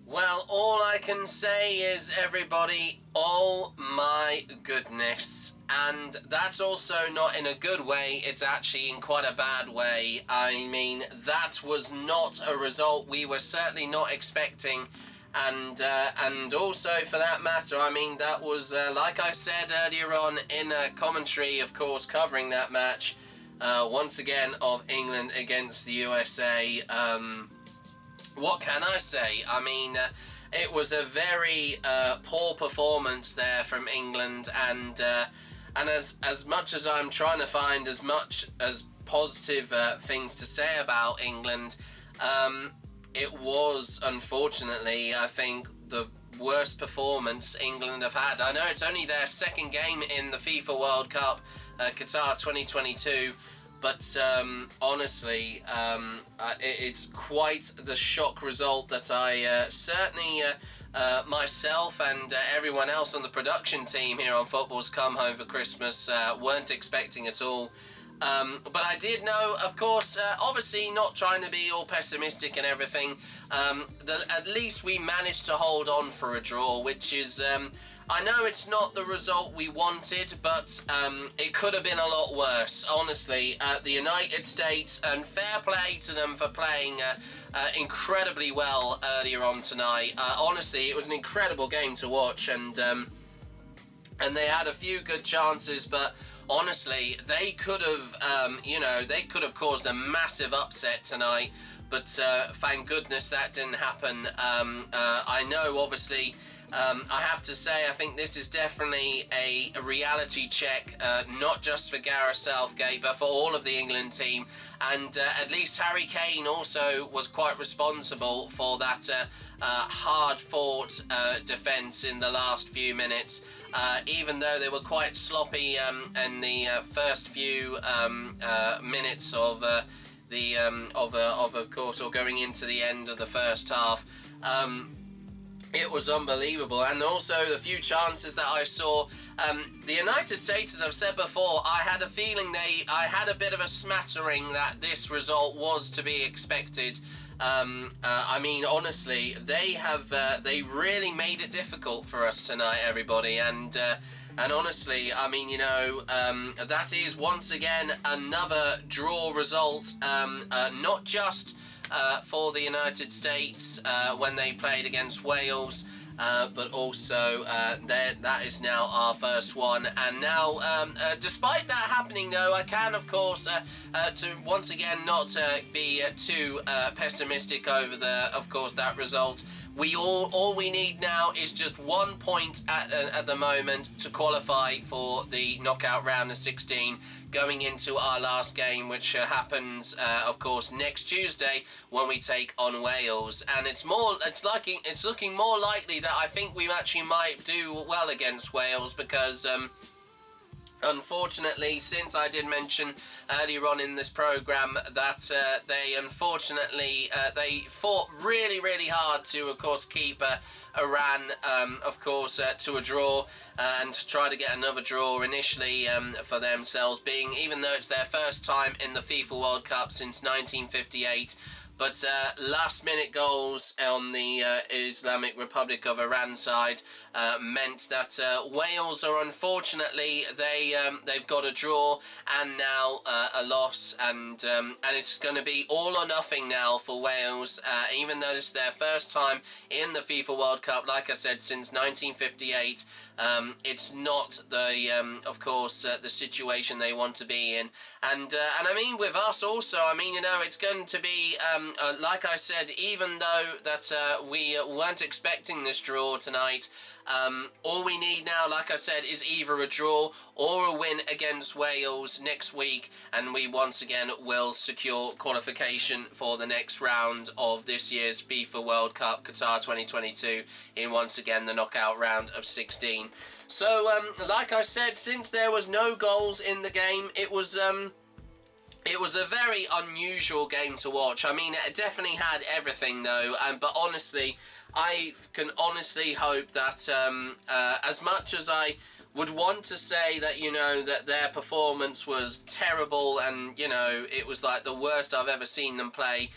Well, all I can say is, everybody, oh my goodness. And that's also not in a good way, it's actually in quite a bad way. I mean, that was not a result we were certainly not expecting. And also, for that matter, I mean, that was, like I said earlier on in a commentary, of course, covering that match, once again, of England against the USA. What can I say? I mean, it was a very poor performance there from England, and as much as I'm trying to find as much as positive things to say about England, it was, unfortunately, I think, the worst performance England have had. I know it's only their second game in the FIFA World Cup, Qatar 2022, but honestly, it's quite the shock result that I certainly myself and everyone else on the production team here on Football's Come Home for Christmas weren't expecting at all. But I did know, of course, obviously not trying to be all pessimistic and everything, that at least we managed to hold on for a draw, which is, I know it's not the result we wanted, but it could have been a lot worse, honestly. The United States, and fair play to them for playing incredibly well earlier on tonight. Honestly, it was an incredible game to watch, and they had a few good chances, but honestly, they could have, they could have caused a massive upset tonight, but thank goodness that didn't happen. I know, obviously, I have to say, I think this is definitely a reality check, not just for Gareth Southgate, but for all of the England team. And at least Harry Kane also was quite responsible for that hard-fought defence in the last few minutes. Even though they were quite sloppy in the first few minutes of course, or going into the end of the first half. It was unbelievable, and also the few chances that I saw. The United States, as I've said before, I had a feeling I had a bit of a smattering that this result was to be expected. I mean, honestly, they really made it difficult for us tonight, everybody, and honestly, I mean, that is once again another draw result, not just for the United States when they played against Wales, but also that is now our first one. And now, despite that happening, though, I can, of course, to once again not be too pessimistic over of course, that result. all we need now is just 1 point at the moment to qualify for the knockout round of 16, going into our last game, which happens, of course, next Tuesday when we take on Wales. And it's looking more likely that I think we actually might do well against Wales, because unfortunately, since I did mention earlier on in this programme that they unfortunately they fought really hard to, of course, keep Iran, of course, to a draw, and to try to get another draw initially for themselves, being, even though it's their first time in the FIFA World Cup since 1958. But last-minute goals on the Islamic Republic of Iran side meant that Wales are, unfortunately, they've got a draw and now a loss, and it's going to be all or nothing now for Wales, even though this is their first time in the FIFA World Cup, like I said, since 1958. It's not the, of course, the situation they want to be in, and I mean, with us also, I mean, you know, it's going to be, like I said, even though that we weren't expecting this draw tonight, all we need now, like I said, is either a draw or a win against Wales next week, and we once again will secure qualification for the next round of this year's FIFA World Cup Qatar 2022 in, once again, the knockout round of 16. So, like I said, since there was no goals in the game, it was a very unusual game to watch. I mean, it definitely had everything, though, but honestly, I can honestly hope that as much as I would want to say that, you know, that their performance was terrible and, you know, it was like the worst I've ever seen them play,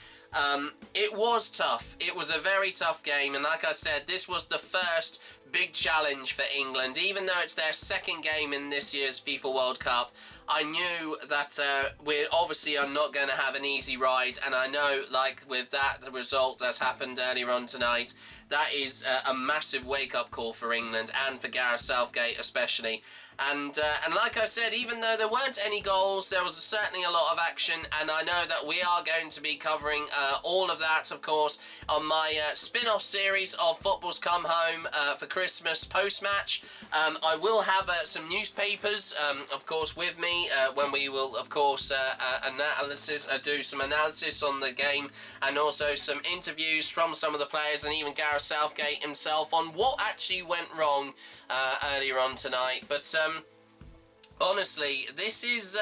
it was tough. It was a very tough game, and like I said, this was the first big challenge for England. Even though it's their second game in this year's FIFA World Cup, I knew that we obviously are not going to have an easy ride, and I know, like with that result that's happened earlier on tonight, that is a massive wake-up call for England and for Gareth Southgate especially. And like I said, even though there weren't any goals, there was certainly a lot of action, and I know that we are going to be covering all of that, of course, on my spin-off series of Football's Come Home for Christmas post-match. I will have some newspapers, of course, with me when we will, of course, do some analysis on the game, and also some interviews from some of the players and even Gareth Southgate himself on what actually went wrong earlier on tonight. But honestly, this is,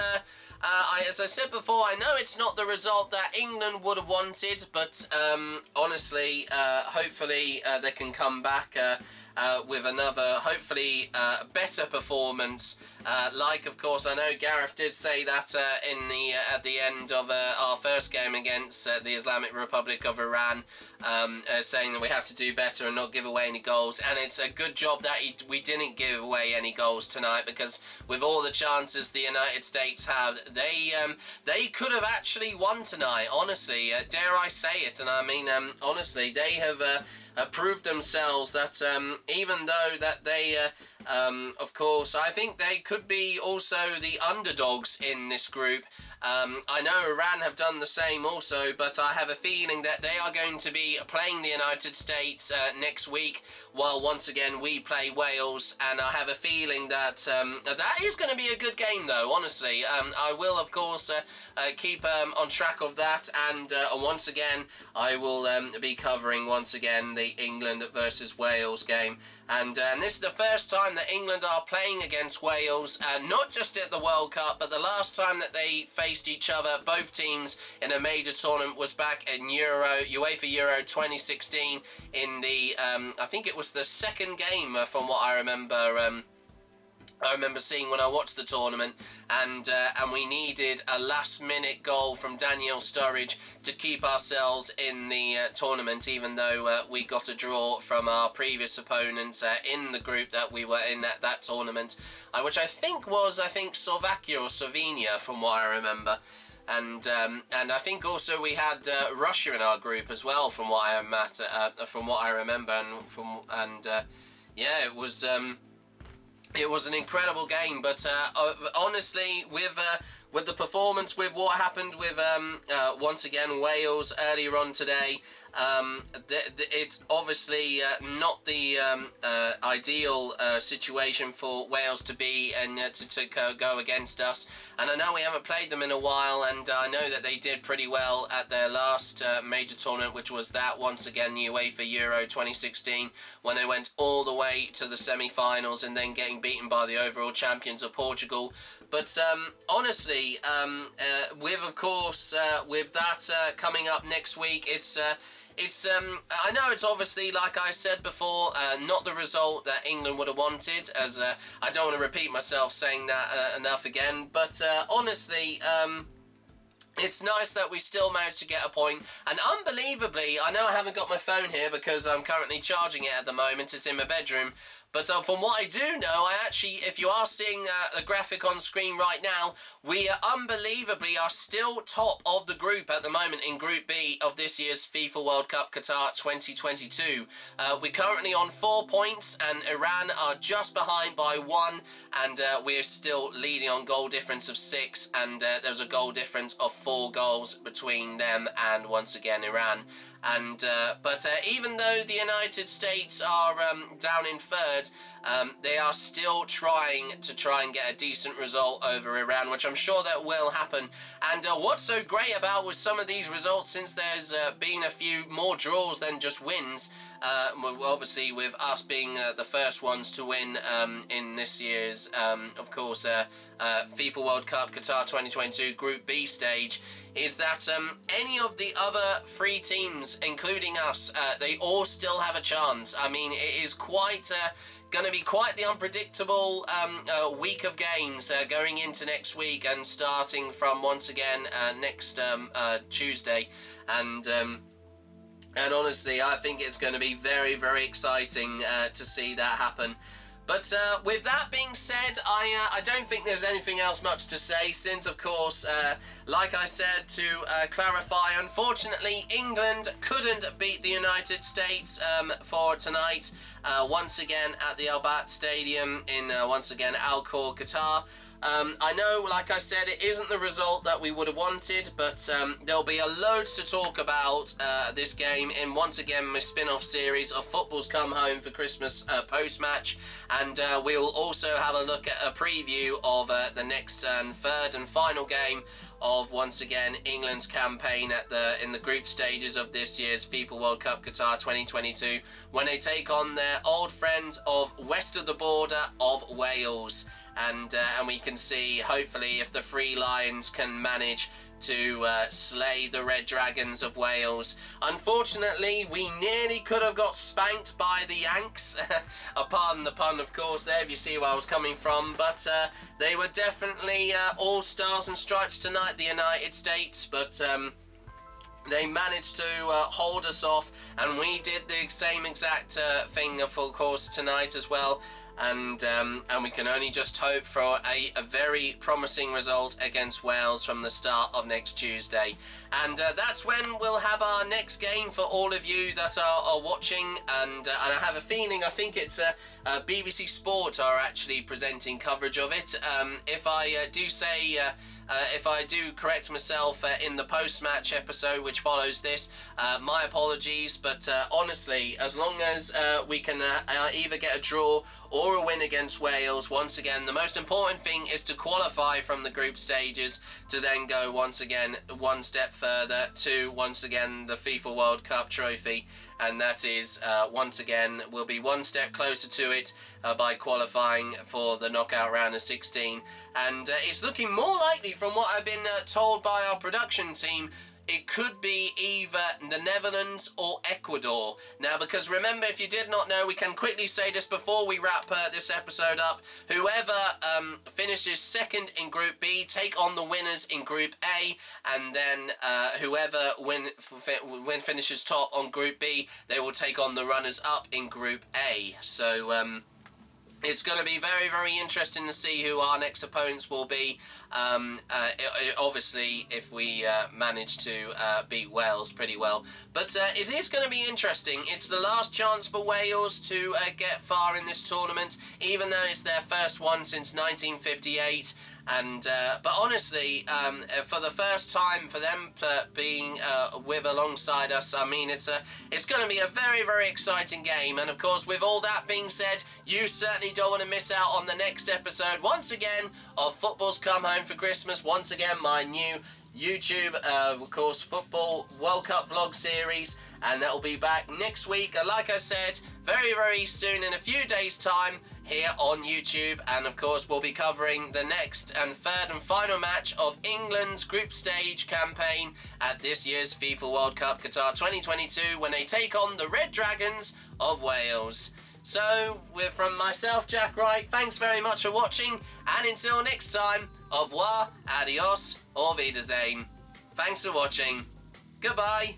as I said before, I know it's not the result that England would have wanted, but honestly, hopefully they can come back with another, hopefully, better performance. Like, of course, I know Gareth did say that at the end of our first game against the Islamic Republic of Iran, saying that we have to do better and not give away any goals. And it's a good job that we didn't give away any goals tonight, because with all the chances the United States have, they could have actually won tonight. Honestly, dare I say it? And I mean, honestly, they have proved themselves that even though that they, of course, I think they could be also the underdogs in this group. I know Iran have done the same also, but I have a feeling that they are going to be playing the United States next week, while once again we play Wales, and I have a feeling that that is going to be a good game, though, honestly. I will, of course, keep on track of that, and once again I will be covering once again the England versus Wales game. And this is the first time that England are playing against Wales, not just at the World Cup, but the last time that they faced each other, both teams, in a major tournament was back in UEFA Euro 2016 in the, I think it was the second game from what I remember. I remember seeing when I watched the tournament, and we needed a last-minute goal from Daniel Sturridge to keep ourselves in the tournament, even though we got a draw from our previous opponents in the group that we were in at that tournament, which I think was, Slovakia or Slovenia, from what I remember. And I think also we had Russia in our group as well, from what I remember, yeah, it was. It was an incredible game, but honestly, with with the performance, with what happened with once again Wales earlier on today. It's obviously not the ideal situation for Wales to be and to go against us. And I know we haven't played them in a while, and I know that they did pretty well at their last major tournament, which was that, once again, the UEFA Euro 2016, when they went all the way to the semi-finals and then getting beaten by the overall champions of Portugal. But honestly, with, of course, with that coming up next week, it's I know it's obviously, like I said before, not the result that England would have wanted, as I don't want to repeat myself saying that enough again, but honestly, it's nice that we still managed to get a point, and unbelievably, I know I haven't got my phone here because I'm currently charging it at the moment, it's in my bedroom, but from what I do know, I actually, if you are seeing the graphic on screen right now, we unbelievably are still top of the group at the moment in Group B of this year's FIFA World Cup Qatar 2022. We're currently on 4 points, and Iran are just behind by 1, and we're still leading on goal difference of 6, and there's a goal difference of 4 goals between them and, once again, Iran. And but even though the United States are down in 3rd, they are still trying and get a decent result over Iran, which I'm sure that will happen. And what's so great about with some of these results, since there's been a few more draws than just wins, obviously with us being the first ones to win in this year's, of course, FIFA World Cup Qatar 2022 Group B stage, is that any of the other 3 teams, including us, they all still have a chance. I mean, it is quite going to be quite the unpredictable week of games going into next week and starting from, once again, next Tuesday. And honestly, I think it's going to be very, very exciting to see that happen. But with that being said, I don't think there's anything else much to say, since, of course, like I said, to clarify, unfortunately, England couldn't beat the United States for tonight, once again at the Al Bayt Stadium in, once again, Al Khor, Qatar. I know, like I said, it isn't the result that we would have wanted, but there'll be a load to talk about this game in, once again, my spin-off series of Football's Come Home for Christmas post-match, and we'll also have a look at a preview of the next and 3rd and final game of, once again, England's campaign in the group stages of this year's FIFA World Cup Qatar 2022, when they take on their old friends of west of the border of Wales. And we can see, hopefully, if the Three Lions can manage to slay the Red Dragons of Wales. Unfortunately, we nearly could have got spanked by the Yanks. Pardon the pun, of course, there, if you see where I was coming from. But they were definitely all stars and stripes tonight, the United States. But they managed to hold us off, and we did the same exact thing, of course, tonight as well. And we can only just hope for a very promising result against Wales from the start of next Tuesday. And that's when we'll have our next game for all of you that are watching. And I have a feeling, I think it's BBC Sport are actually presenting coverage of it. If I do say... if I do correct myself in the post-match episode which follows this, my apologies, but honestly, as long as we can either get a draw or a win against Wales, once again, the most important thing is to qualify from the group stages to then go, once again, one step further to, once again, the FIFA World Cup trophy. And that is, once again, we'll be one step closer to it by qualifying for the knockout round of 16. And it's looking more likely, from what I've been told by our production team, it could be either the Netherlands or Ecuador. Now, because remember, if you did not know, we can quickly say this before we wrap this episode up. Whoever finishes second in Group B take on the winners in Group A, and then whoever finishes top on Group B, they will take on the runners-up in Group A. So, it's going to be very, very interesting to see who our next opponents will be. Obviously, if we manage to beat Wales pretty well. But it is going to be interesting. It's the last chance for Wales to get far in this tournament, even though it's their first one since 1958. And but honestly, for the first time for them being with alongside us, I mean, it's going to be a very, very exciting game. And of course, with all that being said, you certainly don't want to miss out on the next episode once again of Football's Come Home for Christmas. Once again, my new YouTube, of course, Football World Cup vlog series, and that will be back next week. Like I said, very, very soon, in a few days' time, here on YouTube. And of course, we'll be covering the next and third and final match of England's group stage campaign at this year's FIFA World Cup Qatar 2022, when they take on the Red Dragons of Wales. So, from myself, Jack Wright, thanks very much for watching, and until next time, au revoir, adios, or wiedersehen. Thanks for watching. Goodbye.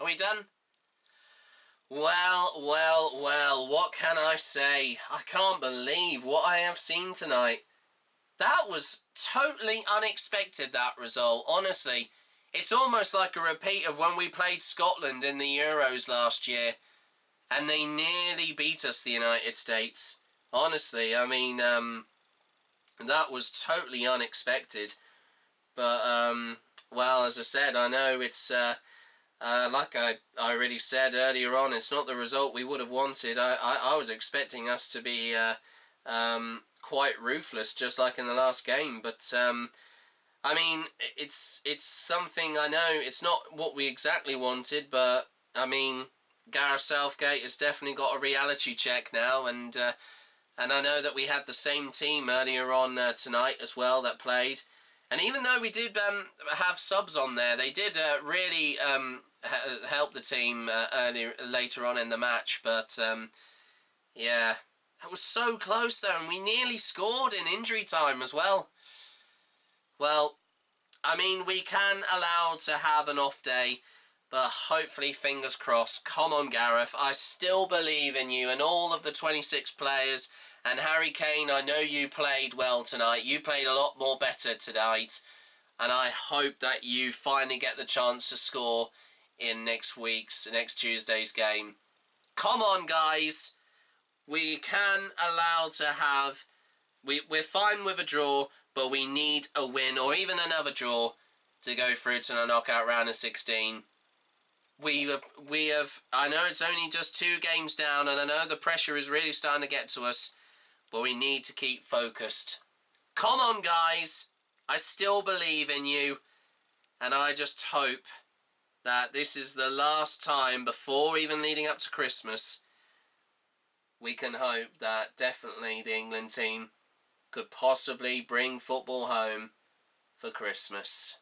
Are we done? Well, well, well, what can I say? I can't believe what I have seen tonight. That was totally unexpected, that result, honestly. It's almost like a repeat of when we played Scotland in the Euros last year, and they nearly beat us, the United States. Honestly, I mean, that was totally unexpected. But, well, as I said, I know it's... like I already said earlier on, it's not the result we would have wanted. I was expecting us to be quite ruthless, just like in the last game. But I mean, it's something, I know it's not what we exactly wanted, but I mean, Gareth Southgate has definitely got a reality check now, and I know that we had the same team earlier on tonight as well that played. And even though we did have subs on there, they did really help the team later on in the match. But yeah, it was so close though, and we nearly scored in injury time as well. Well, I mean, we can allow to have an off day, but hopefully, fingers crossed. Come on, Gareth, I still believe in you and all of the 26 players. And Harry Kane, I know you played well tonight. You played a lot more better tonight. And I hope that you finally get the chance to score in next Tuesday's game. Come on, guys. We can allow to have... We're fine with a draw, but we need a win or even another draw to go through to the knockout round of 16. We have... I know it's only just 2 games down, and I know the pressure is really starting to get to us. But we need to keep focused. Come on, guys. I still believe in you. And I just hope that this is the last time, before even leading up to Christmas, we can hope that definitely the England team could possibly bring football home for Christmas.